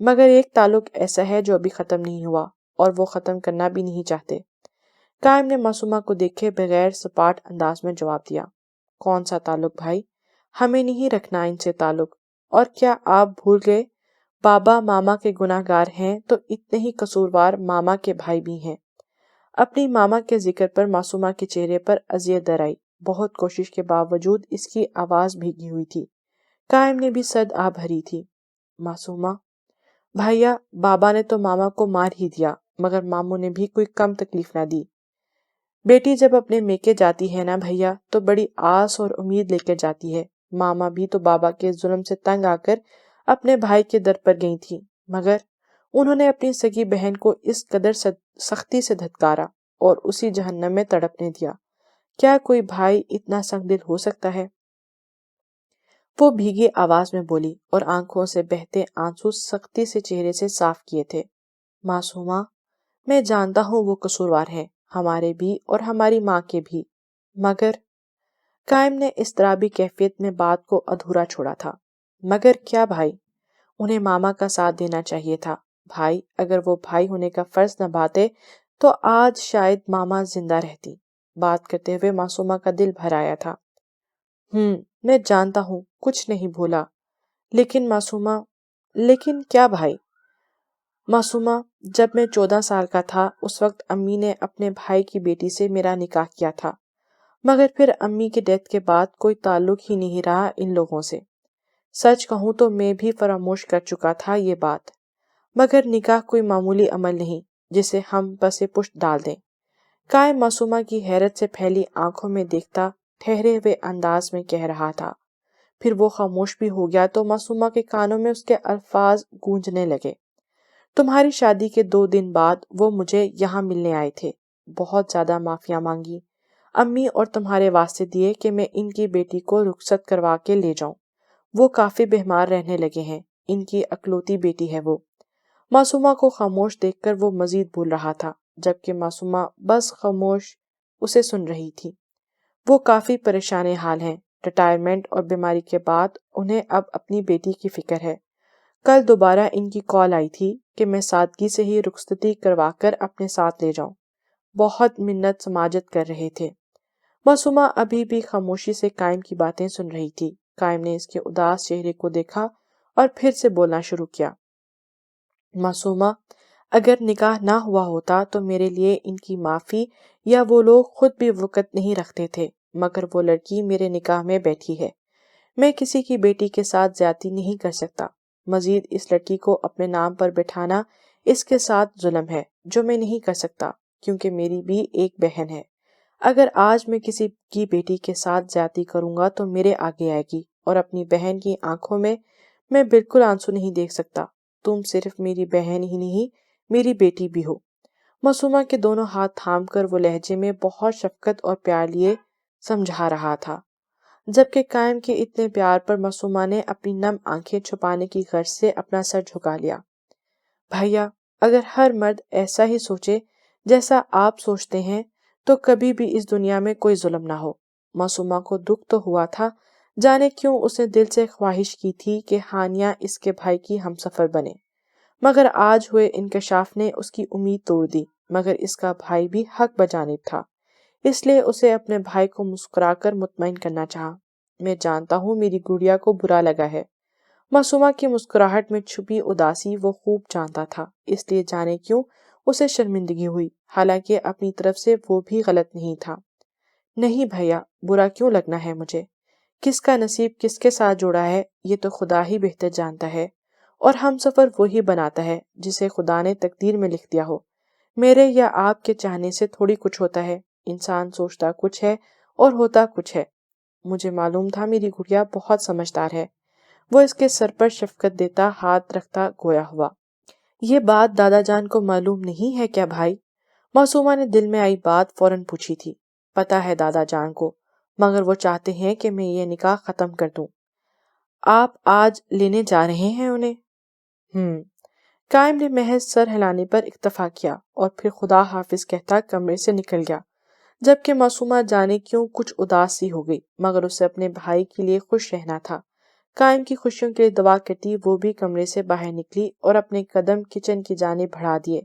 مگر ایک تعلق ایسا ہے جو ابھی ختم نہیں ہوا، اور وہ ختم کرنا بھی نہیں چاہتے۔ قائم نے معصومہ کو دیکھے بغیر سپاٹ انداز میں جواب دیا۔ کون سا تعلق بھائی؟ ہمیں نہیں رکھنا ان سے تعلق، اور کیا آپ بھول گئے بابا ماما کے گناہ گار ہیں تو اتنے ہی قصوروار ماما کے بھائی بھی ہیں۔ اپنی ماما کے ذکر پر معصومہ کے چہرے پر اذیت در آئی۔ بہت کوشش کے باوجود اس کی آواز بھیگی ہوئی تھی۔ قائم نے بھی صد آہ بھری تھی۔ معصومہ، بھائیا، بابا نے تو ماما کو مار ہی دیا، مگر ماموں نے بھی کوئی کم تکلیف نہ دی۔ بیٹی جب اپنے میکے جاتی ہے نا بھیا تو بڑی آس اور امید لے کر جاتی ہے۔ ماما بھی تو بابا کے ظلم سے تنگ آ کر اپنے بھائی کے در پر گئی تھی، مگر انہوں نے اپنی سگی بہن کو اس قدر سختی سے دھتکارا اور اسی جہنم میں تڑپنے دیا۔ کیا کوئی بھائی اتنا سنگ دل ہو سکتا ہے؟ وہ بھیگی آواز میں بولی اور آنکھوں سے بہتے آنسو سختی سے چہرے سے صاف کیے تھے۔ معصومہ، میں جانتا ہوں وہ قصوروار ہیں، ہمارے بھی اور ہماری ماں کے بھی، مگر قائم نے اضطرابی کیفیت میں بات کو ادھورا چھوڑا تھا۔ مگر کیا بھائی؟ انہیں ماما کا ساتھ دینا چاہیے تھا۔ بھائی، اگر وہ بھائی ہونے کا فرض نبھاتے تو آج شاید ماما زندہ رہتی۔ بات کرتے ہوئے معصومہ کا دل بھر آیا تھا۔ میں جانتا ہوں، کچھ نہیں بھولا، لیکن معصومہ، لیکن کیا بھائی؟ معصومہ، جب میں 14 سال کا تھا اس وقت امی نے اپنے بھائی کی بیٹی سے میرا نکاح کیا تھا، مگر پھر امی کے ڈیتھ کے بعد کوئی تعلق ہی نہیں رہا ان لوگوں سے۔ سچ کہوں تو میں بھی فراموش کر چکا تھا یہ بات، مگر نکاح کوئی معمولی عمل نہیں جسے ہم پس پشت ڈال دیں۔ قائم معصومہ کی حیرت سے پھیلی آنکھوں میں دیکھتا ٹھہرے ہوئے انداز میں کہہ رہا تھا، پھر وہ خاموش بھی ہو گیا تو معصومہ کے کانوں میں اس کے الفاظ گونجنے لگے۔ تمہاری شادی کے 2 دن بعد وہ مجھے یہاں ملنے آئے تھے، بہت زیادہ معافیاں مانگی، امی اور تمہارے واسطے دیے کہ میں ان کی بیٹی کو رخصت کروا کے لے جاؤں۔ وہ کافی بیمار رہنے لگے ہیں، ان کی اکلوتی بیٹی ہے وہ۔ معصومہ کو خاموش دیکھ کر وہ مزید بول رہا تھا، جبکہ معصومہ بس خاموش اسے سن رہی تھی۔ وہ کافی پریشان حال ہیں، ریٹائرمنٹ اور بیماری کے بعد انہیں اب اپنی بیٹی کی فکر ہے۔ کل دوبارہ ان کی کال آئی تھی کہ میں سادگی سے ہی رخصتی کروا کر اپنے ساتھ لے جاؤں۔ بہت منت سماجت کر رہے تھے۔ معصومہ ابھی بھی خاموشی سے قائم کی باتیں سن رہی تھی۔ قائم نے اس کے اداس چہرے کو دیکھا اور پھر سے بولنا شروع کیا۔ معصومہ، اگر نکاح نہ ہوا ہوتا تو میرے لیے ان کی معافی یا وہ لوگ خود بھی وقت نہیں رکھتے تھے، مگر وہ لڑکی میرے نکاح میں بیٹھی ہے۔ میں کسی کی بیٹی کے ساتھ زیادتی نہیں کر سکتا۔ مزید اس لڑکی کو اپنے نام پر بٹھانا اس کے ساتھ ظلم ہے، جو میں نہیں کر سکتا، کیونکہ میری بھی ایک بہن ہے۔ اگر آج میں کسی کی بیٹی کے ساتھ زیادتی کروں گا تو میرے آگے آئے گی، اور اپنی بہن کی آنکھوں میں بالکل آنسو نہیں دیکھ سکتا۔ تم صرف میری بہن ہی نہیں، میری بیٹی بھی ہو۔ معصومہ کے دونوں ہاتھ تھام کر وہ لہجے میں بہت شفقت اور پیار لیے سمجھا رہا تھا، جبکہ قائم کے اتنے پیار پر معصومہ نے اپنی نم آنکھیں چھپانے کی غرض سے اپنا سر جھکا لیا۔ بھیا، اگر ہر مرد ایسا ہی سوچے جیسا آپ سوچتے ہیں تو کبھی بھی اس دنیا میں کوئی ظلم نہ ہو۔ معصومہ کو دکھ تو ہوا تھا، جانے کیوں اس نے دل سے خواہش کی تھی کہ ہانیہ اس کے بھائی کی ہمسفر بنے، مگر آج ہوئے انکشاف نے اس کی امید توڑ دی۔ مگر اس کا بھائی بھی حق بجانب تھا، اس لیے اسے اپنے بھائی کو مسکرا کر مطمئن کرنا چاہا۔ میں جانتا ہوں میری گڑیا کو برا لگا ہے۔ معصومہ کی مسکراہٹ میں چھپی اداسی وہ خوب جانتا تھا، اس لیے جانے کیوں اسے شرمندگی ہوئی، حالانکہ اپنی طرف سے وہ بھی غلط نہیں تھا۔ نہیں بھیا، برا کیوں لگنا ہے مجھے؟ کس کا نصیب کس کے ساتھ جوڑا ہے یہ تو خدا ہی بہتر جانتا ہے، اور ہم سفر وہی بناتا ہے جسے خدا نے تقدیر میں لکھ دیا ہو۔ میرے یا آپ کے چاہنے سے تھوڑی کچھ ہوتا ہے، انسان سوچتا کچھ ہے اور ہوتا کچھ ہے۔ مجھے معلوم تھا میری گڑیا بہت سمجھدار ہے۔ وہ اس کے سر پر شفقت دیتا ہاتھ رکھتا گویا ہوا۔ یہ بات دادا جان کو معلوم نہیں ہے کیا بھائی؟ معصومہ نے دل میں آئی بات فوراً پوچھی تھی۔ پتا ہے دادا جان کو، مگر وہ چاہتے ہیں کہ میں یہ نکاح ختم کر دوں۔ آپ آج لینے جا رہے ہیں انہیں؟ قائم نے محض سر ہلانے پر اکتفا کیا اور پھر خدا حافظ کہتا کمرے سے نکل گیا، جبکہ معصومہ جانے کیوں کچھ اداس سی ہو گئی، مگر اسے اپنے بھائی کے لیے خوش رہنا تھا۔ قائم کی خوشیوں کے لیے دعا کرتی وہ بھی کمرے سے باہر نکلی اور اپنے قدم کچن کی جانب بڑھا دیے،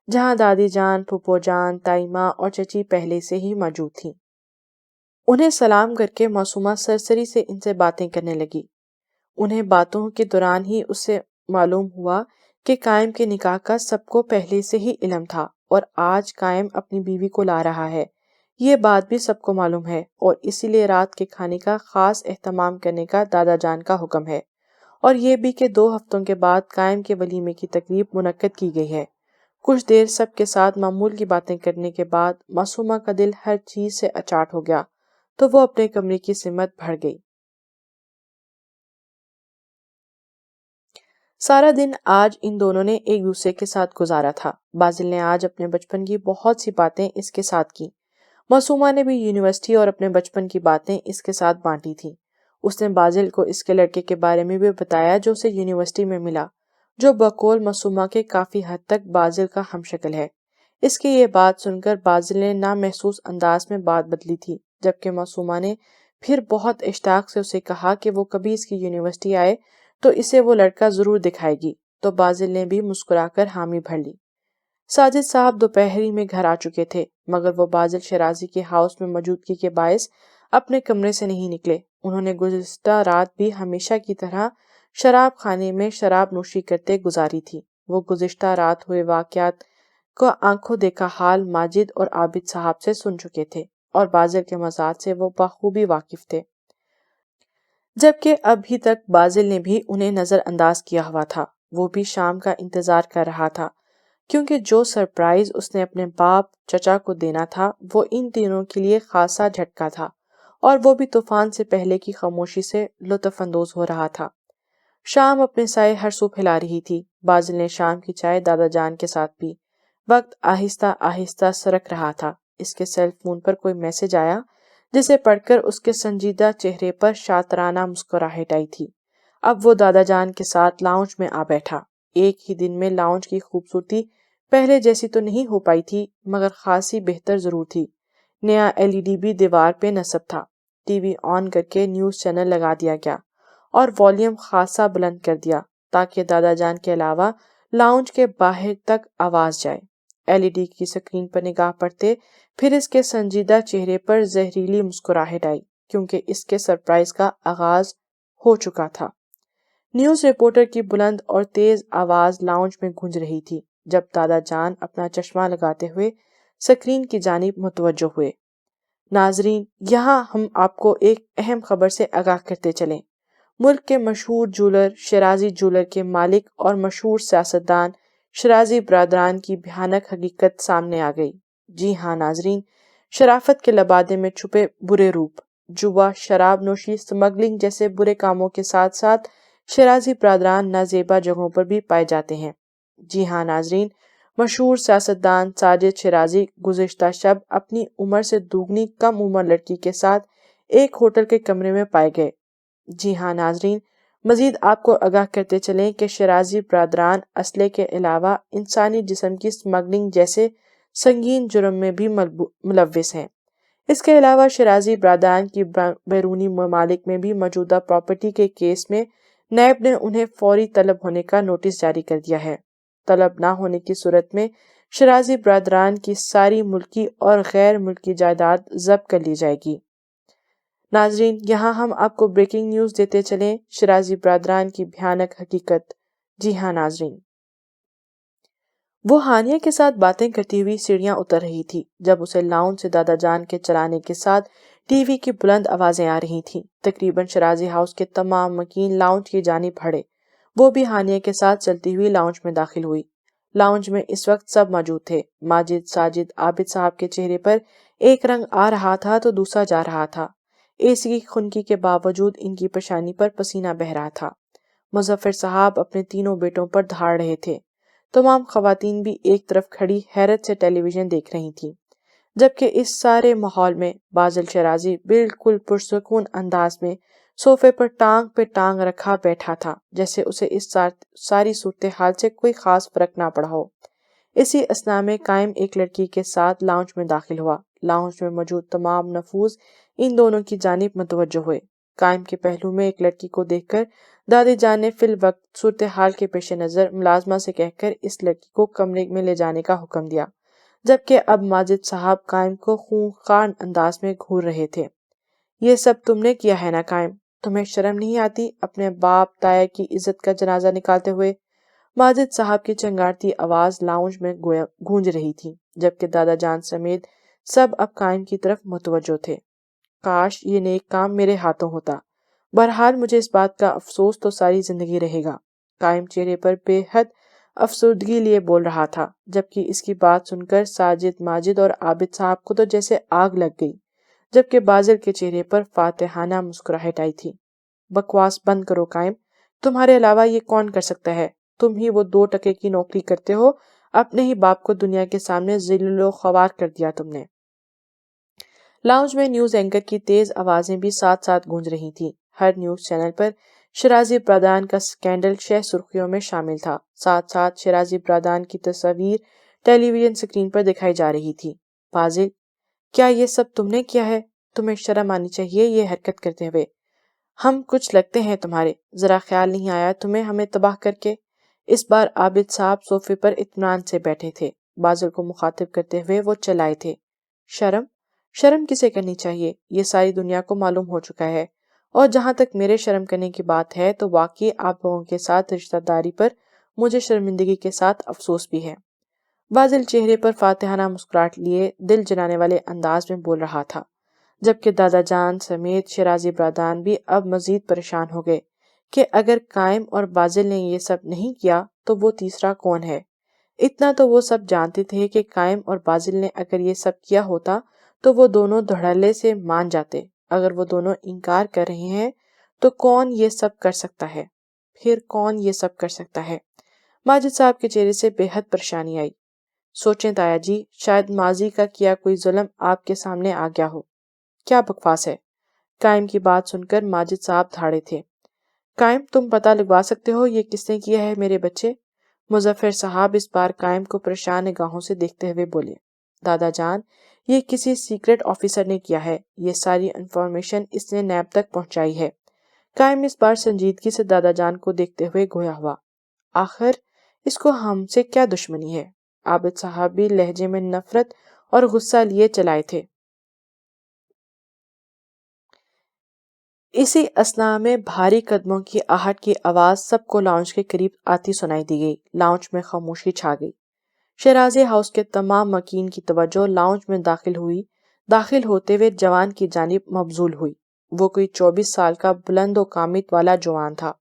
جہاں دادی جان، پھپھو جان، تائی ماں اور چچی پہلے سے ہی موجود تھیں۔ انہیں سلام کر کے معصومہ سرسری سے ان سے باتیں کرنے لگی۔ انہیں باتوں کے دوران ہی اس سے معلوم ہوا کہ قائم کے نکاح کا سب کو پہلے سے ہی علم تھا، اور آج قائم اپنی بیوی کو لا رہا ہے، یہ بات بھی سب کو معلوم ہے، اور اسی لیے رات کے کھانے کا خاص اہتمام کرنے کا دادا جان کا حکم ہے، اور یہ بھی کہ 2 ہفتوں کے بعد قائم کے ولیمے کی تقریب منعقد کی گئی ہے۔ کچھ دیر سب کے ساتھ معمول کی باتیں کرنے کے بعد معصومہ کا دل ہر چیز سے اچاٹ ہو گیا، تو وہ اپنے کمرے کی سمت بڑھ گئی۔ سارا دن آج ان دونوں نے ایک دوسرے کے ساتھ گزارا تھا۔ بازل نے آج اپنے بچپن کی بہت سی باتیں اس کے ساتھ کی۔ معصومہ نے بھی یونیورسٹی اور اپنے بچپن کی باتیں اس کے ساتھ بانٹی تھیں۔ اس نے بازل کو اس کے لڑکے کے بارے میں بھی بتایا جو اسے یونیورسٹی میں ملا، جو بقول معصومہ کے کافی حد تک بازل کا ہم شکل ہے۔ اس کی یہ بات سن کر بازل نے نامحسوس انداز میں بات بدلی تھی، جبکہ معصومہ نے پھر بہت اشتیاق سے اسے کہا کہ وہ کبھی اس کی یونیورسٹی آئے تو اسے وہ لڑکا ضرور دکھائے گی، تو بازل نے بھی مسکرا کر حامی بھر لی۔ ساجد صاحب دوپہری میں گھر آ چکے تھے، مگر وہ بازل شرازی کے ہاؤس میں موجودگی کے باعث اپنے کمرے سے نہیں نکلے۔ انہوں نے گزشتہ رات بھی ہمیشہ کی طرح شراب خانے میں شراب نوشی کرتے گزاری تھی۔ وہ گزشتہ رات ہوئے واقعات کو آنکھوں دیکھا حال ماجد اور عابد صاحب سے سن چکے تھے، اور بازل کے مزاج سے وہ بخوبی واقف تھے، جبکہ ابھی تک بازل نے بھی انہیں نظر انداز کیا ہوا تھا۔ وہ بھی شام کا انتظار کر رہا تھا، کیونکہ جو سرپرائز اس نے اپنے باپ چچا کو دینا تھا وہ ان تینوں کے لیے خاصا جھٹکا تھا، اور وہ بھی طوفان سے پہلے کی خاموشی سے لطف اندوز ہو رہا تھا۔ شام اپنے سائے ہر سو پھیلا رہی تھی۔ بازل نے شام کی چائے دادا جان کے ساتھ پی۔ وقت آہستہ آہستہ سرک رہا تھا۔ اس کے سیل فون پر کوئی میسج آیا جسے پڑھ کر اس کے سنجیدہ چہرے پر شاطرانہ مسکراہٹ آئی تھی۔ اب وہ دادا جان کے ساتھ لاؤنج میں آ بیٹھا۔ ایک ہی دن میں لاؤنج کی خوبصورتی پہلے جیسی تو نہیں ہو پائی تھی، مگر خاصی بہتر ضرور تھی۔ نیا LED بھی دیوار پہ نصب تھا۔ ٹی وی آن کر کے نیوز چینل لگا دیا گیا اور والیوم خاصا بلند کر دیا تاکہ دادا جان کے علاوہ لاؤنج کے باہر تک آواز جائے۔ LED کی سکرین پر نگاہ پڑتے پھر اس کے سنجیدہ چہرے پر زہریلی مسکراہٹ آئی، کیونکہ اس کے سرپرائز کا آغاز ہو چکا تھا۔ نیوز رپورٹر کی بلند اور تیز آواز لاؤنج میں گونج رہی تھی جب دادا جان اپنا چشمہ لگاتے ہوئے سکرین کی جانب متوجہ ہوئے۔ ناظرین، یہاں ہم آپ کو ایک اہم خبر سے آگاہ کرتے چلیں۔ ملک کے مشہور جولر شیرازی جولر کے مالک اور مشہور سیاستدان شیرازی برادران کی بھیانک حقیقت سامنے آ گئی۔ جی ہاں ناظرین، شرافت کے لبادے میں چھپے برے روپ، جوا، شراب نوشی، سمگلنگ جیسے برے کاموں کے ساتھ ساتھ شیرازی برادران نازیبا جگہوں پر بھی پائے جاتے ہیں۔ جی ہاں ناظرین، مشہور سیاستدان ساجد شیرازی گزشتہ شب اپنی عمر سے دوگنی کم عمر لڑکی کے ساتھ ایک ہوٹل کے کمرے میں پائے گئے۔ جی ہاں ناظرین، مزید آپ کو آگاہ کرتے چلیں کہ شیرازی برادران اسلحے کے علاوہ انسانی جسم کی سمگلنگ جیسے سنگین جرم میں بھی ملوث ہیں۔ اس کے علاوہ شیرازی برادران کی بیرونی ممالک میں بھی موجودہ پراپرٹی کے کیس میں نیب نے انہیں فوری طلب ہونے کا نوٹس جاری کر دیا ہے۔ طلب نہ ہونے کی صورت میں شیرازی برادران کی ساری ملکی اور غیر ملکی جائیداد ضبط کر لی جائے گی۔ ناظرین، یہاں ہم آپ کو بریکنگ نیوز دیتے چلیں، شیرازی برادران کی بھیانک حقیقت۔ جی ہاں ناظرین، وہ ہانیہ کے ساتھ باتیں کرتی ہوئی سیڑھیاں اتر رہی تھی جب اسے لاؤنج سے دادا جان کے چلانے کے ساتھ ٹی وی کی بلند آوازیں آ رہی تھیں۔ تقریباً شیرازی ہاؤس کے تمام مکین لاؤنج کی جانب بڑھے۔ وہ بھی ہانیہ کے ساتھ چلتی ہوئی لاؤنج میں داخل ہوئی۔ لاؤنج میں اس وقت سب موجود تھے۔ ماجد، ساجد، عابد صاحب کے چہرے پر ایک رنگ آ رہا تھا تو دوسرا جا رہا تھا۔ AC کی خنکی کے باوجود ان کی پیشانی پر پسینہ بہہ رہا تھا۔ مظفر صاحب اپنے تینوں بیٹوں پر دھاڑ رہے تھے۔ تمام خواتین بھی ایک طرف کھڑی حیرت سے ٹیلی ویژن دیکھ رہی تھیں، جبکہ اس سارے ماحول میں بازل شیرازی بالکل پرسکون انداز میں صوفے پر ٹانگ پہ ٹانگ رکھا بیٹھا تھا، جیسے اسے اس ساری صورتحال سے کوئی خاص فرق نہ پڑا ہو۔ اسی اثناء میں قائم ایک لڑکی کے ساتھ لاؤنج میں داخل ہوا۔ لاؤنج میں موجود تمام نفوذ ان دونوں کی جانب متوجہ ہوئے۔ قائم کے پہلو میں ایک لڑکی کو دیکھ کر دادی جان نے فی الوقت صورتحال کے پیش نظر ملازمہ سے کہہ کر اس لڑکی کو کمرے میں لے جانے کا حکم دیا، جبکہ اب ماجد صاحب قائم کو خونخوار انداز میں گھور رہے تھے۔ یہ سب تم نے کیا ہے نا قائم؟ تمہیں شرم نہیں آتی اپنے باپ تایا کی عزت کا جنازہ نکالتے ہوئے؟ ماجد صاحب کی چنگارتی آواز لاؤنج میں گونج رہی تھی، جبکہ دادا جان سمیت سب اب قائم کی طرف متوجہ تھے۔ کاش یہ نیک کام میرے ہاتھوں ہوتا۔ بہرحال مجھے اس بات کا افسوس تو ساری زندگی رہے گا۔ قائم چہرے پر بے حد افسردگی لیے بول رہا تھا، جبکہ اس کی بات سن کر ساجد، ماجد اور عابد صاحب کو تو جیسے آگ لگ گئی، جبکہ بازل کے چہرے پر فاتحانہ مسکراہٹ آئی تھی۔ بکواس بند کرو قائم، تمہارے علاوہ یہ کون کر سکتا ہے؟ تم ہی وہ 2 ٹکے کی نوکری کرتے ہو، اپنے ہی باپ کو دنیا کے سامنے ذلیل و خوار کر دیا تم نے۔ لاؤنج میں نیوز اینکر کی تیز آوازیں بھی ساتھ ساتھ گونج رہی تھیں۔ ہر نیوز چینل پر شیرازی برادران کا سکینڈل شہ سرخیوں میں شامل تھا۔ ساتھ ساتھ شیرازی برادران کی تصاویر ٹیلی ویژن سکرین پر دکھائی جا رہی تھی۔ فاضل، کیا یہ سب تم نے کیا ہے؟ تمہیں شرم آنی چاہیے یہ حرکت کرتے ہوئے۔ ہم کچھ لگتے ہیں تمہارے، ذرا خیال نہیں آیا تمہیں ہمیں تباہ کر کے؟ اس بار عابد صاحب صوفے پر اطمینان سے بیٹھے تھے۔ بازل کو مخاطب کرتے ہوئے وہ چلائے تھے، شرم کسے کرنی چاہیے؟ یہ ساری دنیا کو معلوم ہو چکا ہے، اور جہاں تک میرے شرم کرنے کی بات ہے تو واقعی آپ لوگوں کے ساتھ رشتہ داری پر مجھے شرمندگی کے ساتھ افسوس بھی ہے۔ بازل چہرے پر فاتحانہ مسکراہٹ لیے دل جلانے والے انداز میں بول رہا تھا، جبکہ دادا جان سمیت شیرازی برادران بھی اب مزید پریشان ہو گئے کہ اگر قائم اور بازل نے یہ سب نہیں کیا تو وہ تیسرا کون ہے؟ اتنا تو وہ سب جانتے تھے کہ قائم اور بازل نے اگر یہ سب کیا ہوتا تو وہ دونوں دھڑلے سے مان جاتے۔ اگر وہ دونوں انکار کر رہے ہیں تو کون یہ سب کر سکتا ہے؟ پھر کون یہ سب کر سکتا ہے؟ ماجد صاحب کے چہرے سے بے حد پریشانی آئی۔ سوچیں تایا جی، شاید ماضی کا کیا کوئی ظلم آپ کے سامنے آ گیا ہو۔ کیا بکواس ہے؟ قائم کی بات سن کر ماجد صاحب دھاڑے تھے۔ قائم، تم پتہ لگوا سکتے ہو یہ کس نے کیا ہے میرے بچے؟ مظفر صاحب اس بار قائم کو پریشان نگاہوں سے دیکھتے ہوئے بولے۔ دادا جان، یہ کسی سیکرٹ آفیسر نے کیا ہے، یہ ساری انفارمیشن اس نے نیب تک پہنچائی ہے۔ قائم اس بار سنجیدگی سے دادا جان کو دیکھتے ہوئے گویا ہوا۔ آخر اس کو ہم سے کیا دشمنی ہے؟ عابد صاحب بھی لہجے میں نفرت اور غصہ لیے چلائے تھے۔ اسی اثناء میں بھاری قدموں کی آہٹ کی آواز سب کو لاؤنج کے قریب آتی سنائی دی گئی۔ لاؤنج میں خاموشی چھا گئی۔ شیرازی ہاؤس کے تمام مکین کی توجہ لاؤنج میں داخل ہوتے ہوئے جوان کی جانب مبذول ہوئی۔ وہ کوئی 24 سال کا بلند و قامت والا جوان تھا۔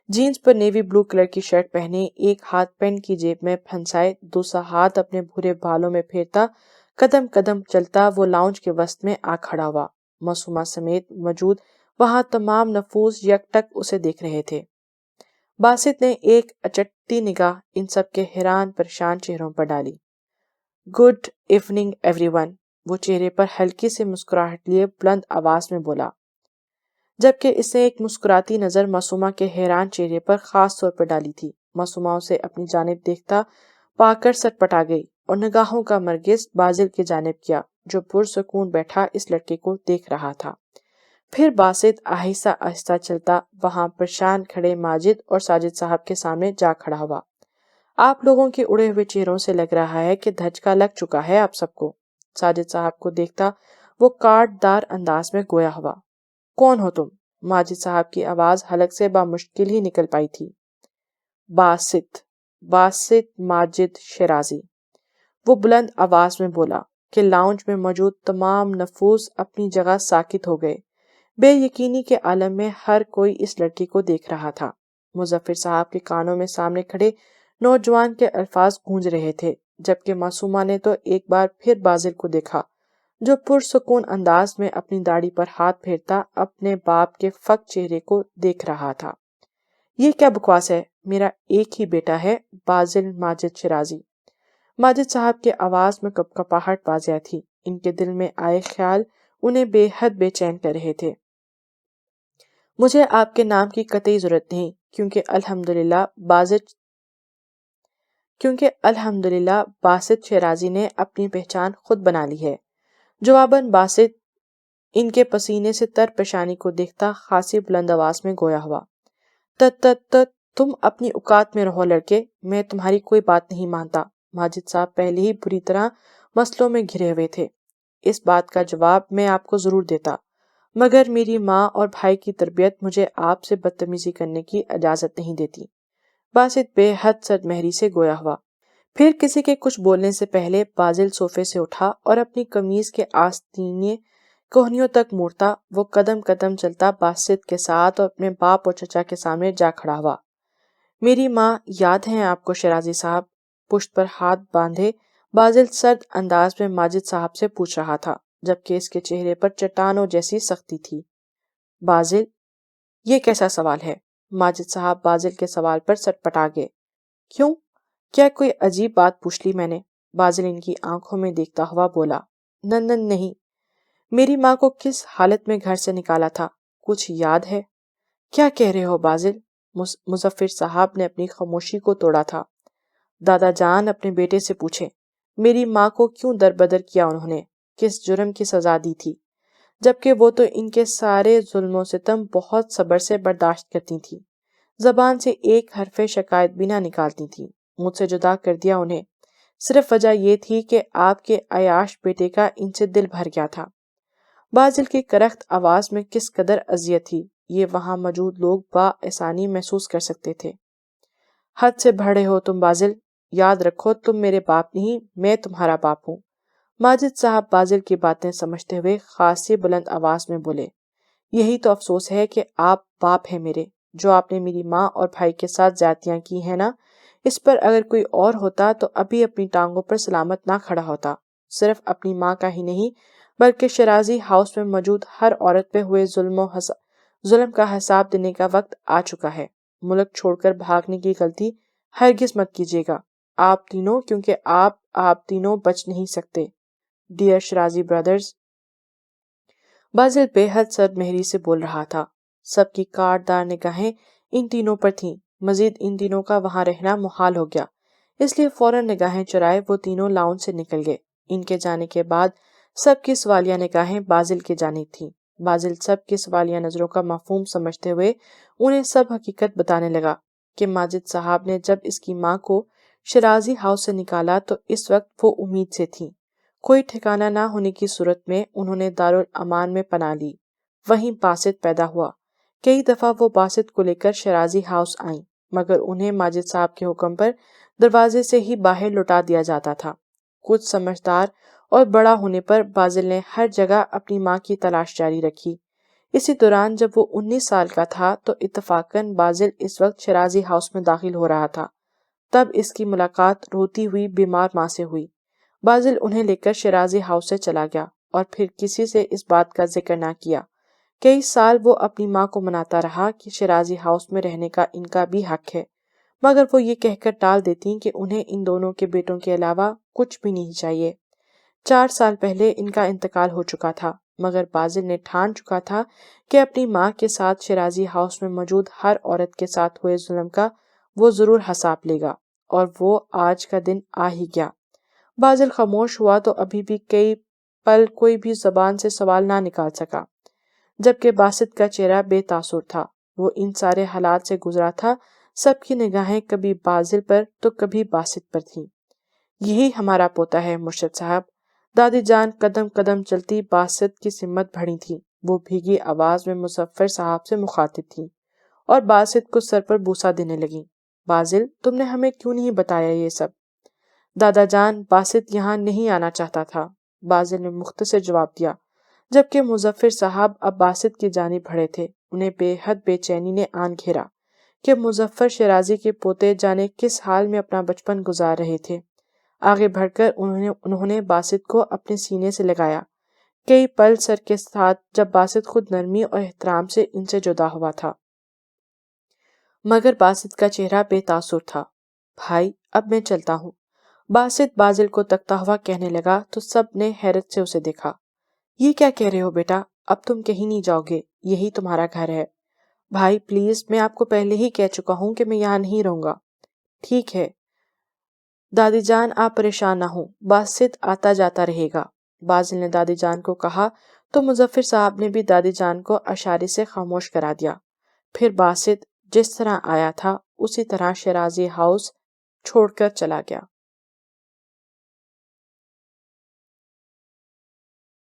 جینز پر نیوی بلو کلر کی شرٹ پہنے، ایک ہاتھ پینٹ کی جیب میں پھنسائے، دوسرا ہاتھ اپنے بھورے بالوں میں پھیرتا قدم قدم چلتا وہ لاؤنج کے وسط میں آ کھڑا ہوا۔ معصومہ سمیت موجود وہاں تمام نفوس یک ٹک اسے دیکھ رہے تھے۔ باسط نے ایک اچٹتی نگاہ ان سب کے حیران پریشان چہروں پر ڈالی۔ گڈ ایوننگ ایوری ون، وہ چہرے پر ہلکی سے مسکراہٹ لیے بلند آواز میں بولا، جبکہ اس نے ایک مسکراتی نظر معصومہ کے حیران چہرے پر خاص طور پر ڈالی تھی۔ معصومہ اسے اپنی جانب دیکھتا پا کر سر پٹا گئی اور نگاہوں کا مرکز بازل کی جانب کیا، جو پرسکون بیٹھا اس لڑکے کو دیکھ رہا تھا۔ پھر باسط آہستہ آہستہ چلتا وہاں پریشان کھڑے ماجد اور ساجد صاحب کے سامنے جا کھڑا ہوا۔ آپ لوگوں کے اڑے ہوئے چہروں سے لگ رہا ہے کہ دھچکا لگ چکا ہے آپ سب کو۔ ساجد صاحب کو دیکھتا وہ کاٹ دار انداز میں گویا ہوا۔ کون ہو تم؟ ماجد صاحب کی آواز حلق سے بامشکل ہی نکل پائی تھی۔ باسط ماجد شیرازی، وہ بلند آواز میں بولا کہ لاؤنج میں موجود تمام نفوس اپنی جگہ ساکت ہو گئے۔ بے یقینی کے عالم میں ہر کوئی اس لڑکی کو دیکھ رہا تھا۔ مظفر صاحب کے کانوں میں سامنے کھڑے نوجوان کے الفاظ گونج رہے تھے، جبکہ معصومہ نے تو ایک بار پھر بازل کو دیکھا، جو پرسکون انداز میں اپنی داڑھی پر ہاتھ پھیرتا اپنے باپ کے فک چہرے کو دیکھ رہا تھا۔ یہ کیا بکواس ہے؟ میرا ایک ہی بیٹا ہے، بازل ماجد شیرازی۔ ماجد صاحب کے آواز میں کپکپاہٹ واضح تھی۔ ان کے دل میں آئے خیال انہیں بے حد بے چین کر رہے تھے۔ مجھے آپ کے نام کی قطعی ضرورت نہیں، کیونکہ الحمدللہ باسط شیرازی نے اپنی پہچان خود بنا لی ہے۔ جواباً باسط ان کے پسینے سے تر پیشانی کو دیکھتا خاصی بلند آواز میں گویا ہوا۔ تم اپنی اوقات میں رہو لڑکے، میں تمہاری کوئی بات نہیں مانتا۔ ماجد صاحب پہلے ہی بری طرح مسئلوں میں گھرے ہوئے تھے۔ اس بات کا جواب میں آپ کو ضرور دیتا، مگر میری ماں اور بھائی کی تربیت مجھے آپ سے بدتمیزی کرنے کی اجازت نہیں دیتی۔ باسط بے حد سرد مہری سے گویا ہوا۔ پھر کسی کے کچھ بولنے سے پہلے بازل صوفے سے اٹھا اور اپنی قمیض کے آستینے کوہنیوں تک موڑتا وہ قدم قدم چلتا باسط کے ساتھ اور اپنے باپ اور چچا کے سامنے جا کھڑا ہوا۔ میری ماں یاد ہیں آپ کو شیرازی صاحب؟ پشت پر ہاتھ باندھے بازل سرد انداز میں ماجد صاحب سے پوچھ رہا تھا، جبکہ اس کے چہرے پر چٹانوں جیسی سختی تھی۔ بازل، یہ کیسا سوال ہے؟ ماجد صاحب بازل کے سوال پر سٹ پٹا گئے۔ کیوں؟ کیا کوئی عجیب بات پوچھ لی میں نے؟ بازل ان کی آنکھوں میں دیکھتا ہوا بولا۔ نہیں، میری ماں کو کس حالت میں گھر سے نکالا تھا، کچھ یاد ہے؟ کیا کہہ رہے ہو بازل؟ مظفر صاحب نے اپنی خاموشی کو توڑا تھا۔ دادا جان اپنے بیٹے سے پوچھیں، میری ماں کو کیوں در بدر کیا انہوں نے، کس جرم کی سزا دی تھی، جبکہ وہ تو ان کے سارے ظلم و ستم بہت صبر سے برداشت کرتی تھی، زبان سے ایک حرف شکایت بھی نہ نکالتی تھی۔ مجھ سے جدا کر دیا انہیں، صرف وجہ یہ تھی کہ آپ کے عیاش بیٹے کا ان سے دل بھر گیا تھا۔ بازل کی کرخت آواز میں کس قدر اذیت تھی، یہ وہاں موجود لوگ بآسانی محسوس کر سکتے تھے۔ حد سے بڑھے ہو تم بازل، یاد رکھو تم میرے باپ نہیں، میں تمہارا باپ ہوں۔ ماجد صاحب بازل کی باتیں سمجھتے ہوئے خاصی بلند آواز میں بولے، یہی تو افسوس ہے کہ آپ باپ ہیں میرے، جو آپ نے میری ماں اور بھائی کے ساتھ زیادتیاں کی ہیں نا، اس پر اگر کوئی اور ہوتا تو ابھی اپنی ٹانگوں پر سلامت نہ کھڑا ہوتا۔ صرف اپنی ماں کا ہی نہیں بلکہ شیرازی ہاؤس میں موجود ہر عورت پہ ہوئے ظلم کا حساب دینے کا وقت آ چکا ہے۔ ملک چھوڑ کر بھاگنے کی غلطی ہرگز مت کیجیے گا آپ تینوں، کیونکہ آپ آپ تینوں بچ نہیں سکتے۔ ڈیئر شرازی برادرز، بازل بے حد سرد مہری سے بول رہا تھا۔ سب کی کاٹ دار نگاہیں ان تینوں پر تھیں۔ مزید ان تینوں کا وہاں رہنا محال ہو گیا، اس لیے فوراً نگاہیں چرائے وہ تینوں لاؤن سے نکل گئے۔ ان کے جانے کے بعد سب کی سوالیہ نگاہیں بازل کی جانب تھیں۔ بازل سب کی سوالیہ نظروں کا مفہوم سمجھتے ہوئے انہیں سب حقیقت بتانے لگا کہ ماجد صاحب نے جب اس کی ماں کو شرازی ہاؤس سے نکالا تو اس وقت وہ امید سے تھیں۔ کوئی ٹھکانہ نہ ہونے کی صورت میں انہوں نے دارالامان میں پناہ لی۔ وہیں باسط پیدا ہوا۔ کئی دفعہ وہ باسط کو لے کر شرازی ہاؤس آئیں، مگر انہیں ماجد صاحب کے حکم پر دروازے سے ہی باہر لوٹا دیا جاتا تھا۔ کچھ سمجھدار اور بڑا ہونے پر بازل نے ہر جگہ اپنی ماں کی تلاش جاری رکھی۔ اسی دوران جب وہ 19 سال کا تھا تو اتفاقاً بازل اس وقت شرازی ہاؤس میں داخل ہو رہا تھا۔ تب اس کی ملاقات روتی ہوئی بیمار ماں سے ہوئی۔ بازل انہیں لے کر شرازی ہاؤس سے چلا گیا اور پھر کسی سے اس بات کا ذکر نہ کیا۔ کئی سال وہ اپنی ماں کو مناتا رہا کہ شرازی ہاؤس میں رہنے کا ان کا بھی حق ہے، مگر وہ یہ کہہ کر ٹال دیتی کہ انہیں ان دونوں کے بیٹوں کے علاوہ کچھ بھی نہیں چاہیے۔ 4 سال پہلے ان کا انتقال ہو چکا تھا، مگر بازل نے ٹھان چکا تھا کہ اپنی ماں کے ساتھ شرازی ہاؤس میں موجود ہر عورت کے ساتھ ہوئے ظلم کا وہ ضرور حساب لے گا، اور وہ آج کا دن آ ہی گیا۔ بازل خاموش ہوا تو ابھی بھی کئی پل کوئی بھی زبان سے سوال نہ نکال سکا، جبکہ باسط کا چہرہ بے تاثر تھا۔ وہ ان سارے حالات سے گزرا تھا۔ سب کی نگاہیں کبھی بازل پر تو کبھی باسط پر تھیں۔ یہی ہمارا پوتا ہے مرشد صاحب۔ دادی جان قدم قدم چلتی باسط کی سمت بڑھی تھی۔ وہ بھیگی آواز میں مظفر صاحب سے مخاطب تھی اور باسط کو سر پر بوسہ دینے لگیں۔ بازل، تم نے ہمیں کیوں نہیں بتایا یہ سب؟ دادا جان، باسط یہاں نہیں آنا چاہتا تھا، بازل نے مختصر جواب دیا، جبکہ مظفر صاحب اب باسط کی جانب بڑھے تھے۔ انہیں بے حد بے چینی نے آن گھیرا کہ مظفر شرازی کے پوتے جانے کس حال میں اپنا بچپن گزار رہے تھے۔ آگے بڑھ کر انہوں نے باسط کو اپنے سینے سے لگایا۔ کئی پل سر کے ساتھ جب باسط خود نرمی اور احترام سے ان سے جدا ہوا تھا، مگر باسط کا چہرہ بے تاثر تھا۔ بھائی، اب میں چلتا ہوں، باسط بازل کو تکتا ہوا کہنے لگا تو سب نے حیرت سے اسے دیکھا۔ یہ کیا کہہ رہے ہو بیٹا؟ اب تم کہیں نہیں جاؤ گے، یہی تمہارا گھر ہے۔ بھائی پلیز، میں آپ کو پہلے ہی کہہ چکا ہوں کہ میں یہاں نہیں رہوں گا۔ ٹھیک ہے دادی جان، آپ پریشان نہ ہوں، باسط آتا جاتا رہے گا، بازل نے دادی جان کو کہا تو مظفر صاحب نے بھی دادی جان کو اشارے سے خاموش کرا دیا۔ پھر باسط جس طرح آیا تھا اسی طرح شرازی ہاؤس چھوڑ کر چلا گیا۔